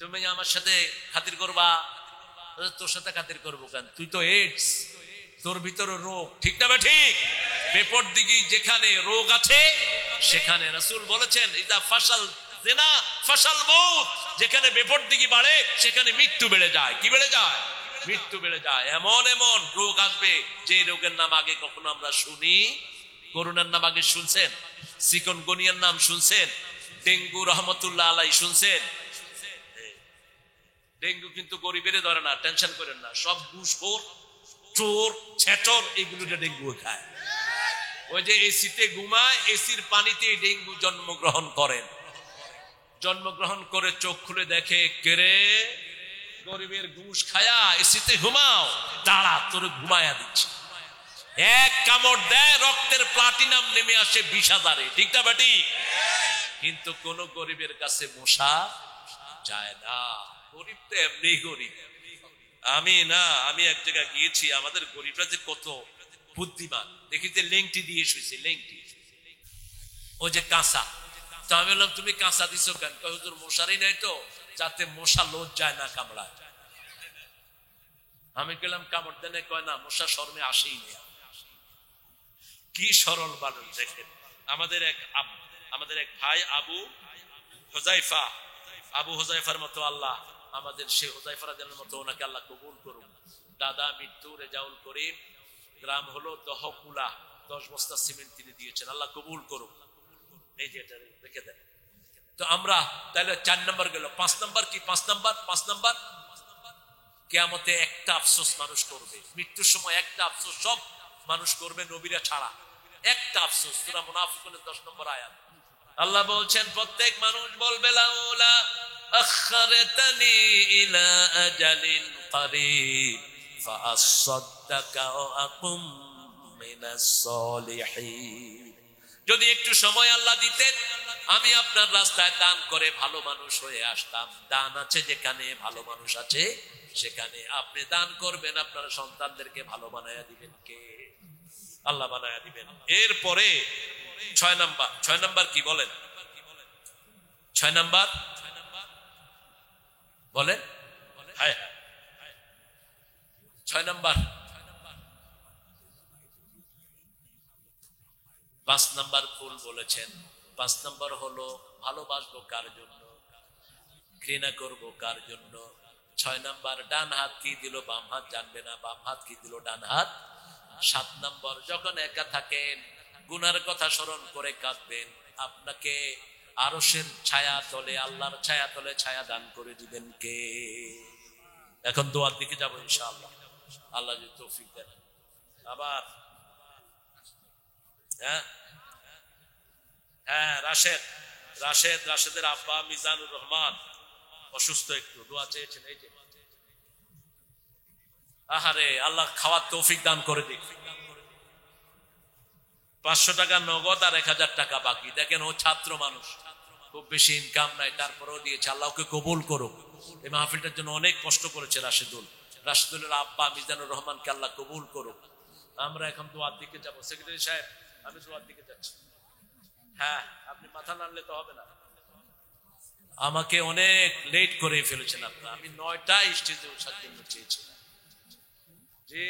তুমি আমার সাথে খাতির করবা? তোর সাথে খাতির করবো কেন? তুই তো এইডস, তোর ভিতরে রোগ, ঠিক না ঠিক? বিপদ দিকে যেখানে রোগ আছে সেখানে রাসূল বলেছেন ইদা ফাসাল জিনা ফাসাল মউত, যেখানে বিপদ দিকে বাড়ে সেখানে মৃত্যু বেড়ে যায়। কি বেড়ে যায়? মৃত্যু বেড়ে যায়। এমন এমন রোগ আসবে যে রোগের নাম আগে কখনো আমরা শুনি। করোনার নাম আগে শুনছেন? চিকনগুনিয়ার নাম শুনছেন? ডেঙ্গু রহমতুল্লাহ আলাই শুনছেন? ডেঙ্গু কিন্তু গরিবের ধরে না, টেনশন করেন না। সব ঘুষখোর, চোর, ছেটর, এগুলো ডেঙ্গু খায়। ওই যে এসিতে ঘুমায়, এসির পানিতে ডেঙ্গু জন্মগ্রহণ করেন। জন্মগ্রহণ করে চোখ খুলে দেখে, কেরে গরিবের ঘুষ খায়া এসিতে ঘুমাও, দাঁড়া তোর ঘুমায়া দিচ্ছে। এক কামড় দেয়, রক্তের প্লাটিনাম নেমে আসে 20,000-এ, ঠিক না বেটি? কিন্তু কোন গরিবের কাছে মশা যায় না। গরিব তো এমনি গরিব। আমি এক জায়গায় গিয়েছি, আমাদের গরিবরা যে কত বুদ্ধিমান, দেখি যে লেংটি দিয়ে শুয়েছে, লেংটি, ও যে কাঁচা। তো আমি বললাম, তুমি কাঁচা দিছো কেন? হুজুর মশারি নাই তো, যাতে মশা লজ্জায় না কামড়ায়। আমি গেলাম কামড় দেনে, কয় না মশা শর্মে আসেই না। কি সরল মানুষ দেখেন। আমাদের এক ভাই আবু হোজাইফার মতো আল্লাহ আমাদের সে হোজাইফা রাদিয়াল্লাহু মতো ওনাকে আল্লাহ কবুল করুন। দাদা মৃত্যু রেজাউল করিম, গ্রাম হলো দহকুলা, 10 বস্তা সিমেন্ট তিনি দিয়েছেন, আল্লাহ কবুল করুন। এই যে এটা রেখে দেন। তো আমরা তাহলে 4 নম্বর গেল। 5 নম্বর কি? 5 নম্বর কিয়ামতে একটা আফসোস মানুষ করবে, মৃত্যুর সময় একটা আফসোস সব মানুষ করবে নবীরা ছাড়া। একটা আফসোস, সূরা মুনাফিকুনের 10 নম্বর আয়াত। আল্লাহ বলছেন প্রত্যেক মানুষ বলবে লাউলা আখখারতানি ইলা আজালিন করিব ফাআসসাদদাকা ওয়া আকুম মিনাস সলিহিন। যদি একটু সময় আল্লাহ দিতেন, আমি আপনার রাস্তায় দান করে ভালো মানুষ হয়ে আসতাম। দান আছে যেখানে, ভালো মানুষ আছে সেখানে। আপনি দান করবেন, আপনার সন্তানদেরকে ভালো বানায়া দিবেন কে? আল্লাহ বানায়া দিবেন। এরপরে 6 নাম্বার কি বলেন? 6 নাম্বার বলেন। হ্যাঁ, 6 নাম্বার। 5 নাম্বার ভুল বলেছেন। 5 নাম্বার হলো ভালোবাসবো কার জন্য, ঘৃণা করব কার জন্য। 6 নাম্বার ডান হাত কি দিল বাম হাত জানবে না, বাম হাত কি দিল ডান হাত। 7 নাম্বার যখন একা থাকেন গুনার কথা স্মরণ করে কাঁদবেন, আপনাকে আরশের ছায়া তলে, আল্লাহর ছায়া তলে ছায়া দান করে দিবেন কে? এখন দোয়ার দিকে যাবো ইনশাআল্লাহ, আল্লাহ যদি তৌফিক দেন। আবার রাশেদের আব্বা মিজানুর রহমান অসুস্থ, একটু দোয়া চেয়েছেন। এই যে আহারে, আল্লাহ খাওয়ার তৌফিক দান করে দিক। 500 টাকা নগদ আর 1000 টাকা বাকি। দেখেন ও ছাত্র মানুষ, খুব বেশি ইনকাম নাই, তারপরেও দিয়েছে। আল্লাহকে কবুল করুক। এই মাহফিলটার জন্য অনেক কষ্ট করেছে রাশেদুলের আব্বা মিজানুর রহমানকে আল্লাহ কবুল করুক। আমরা এখন দোয়ার দিকে যাবো। সেক্রেটারি সাহেব, আমি দোয়ার দিকে যাচ্ছি। হ্যাঁ, আপনি মাথা নাড়লে তো হবে না। আমাকে অনেক লেট করে ফেলেছেন আপনারা। আমি 9টায় স্টেজে ওঠার জন্য চেয়েছিলাম। জি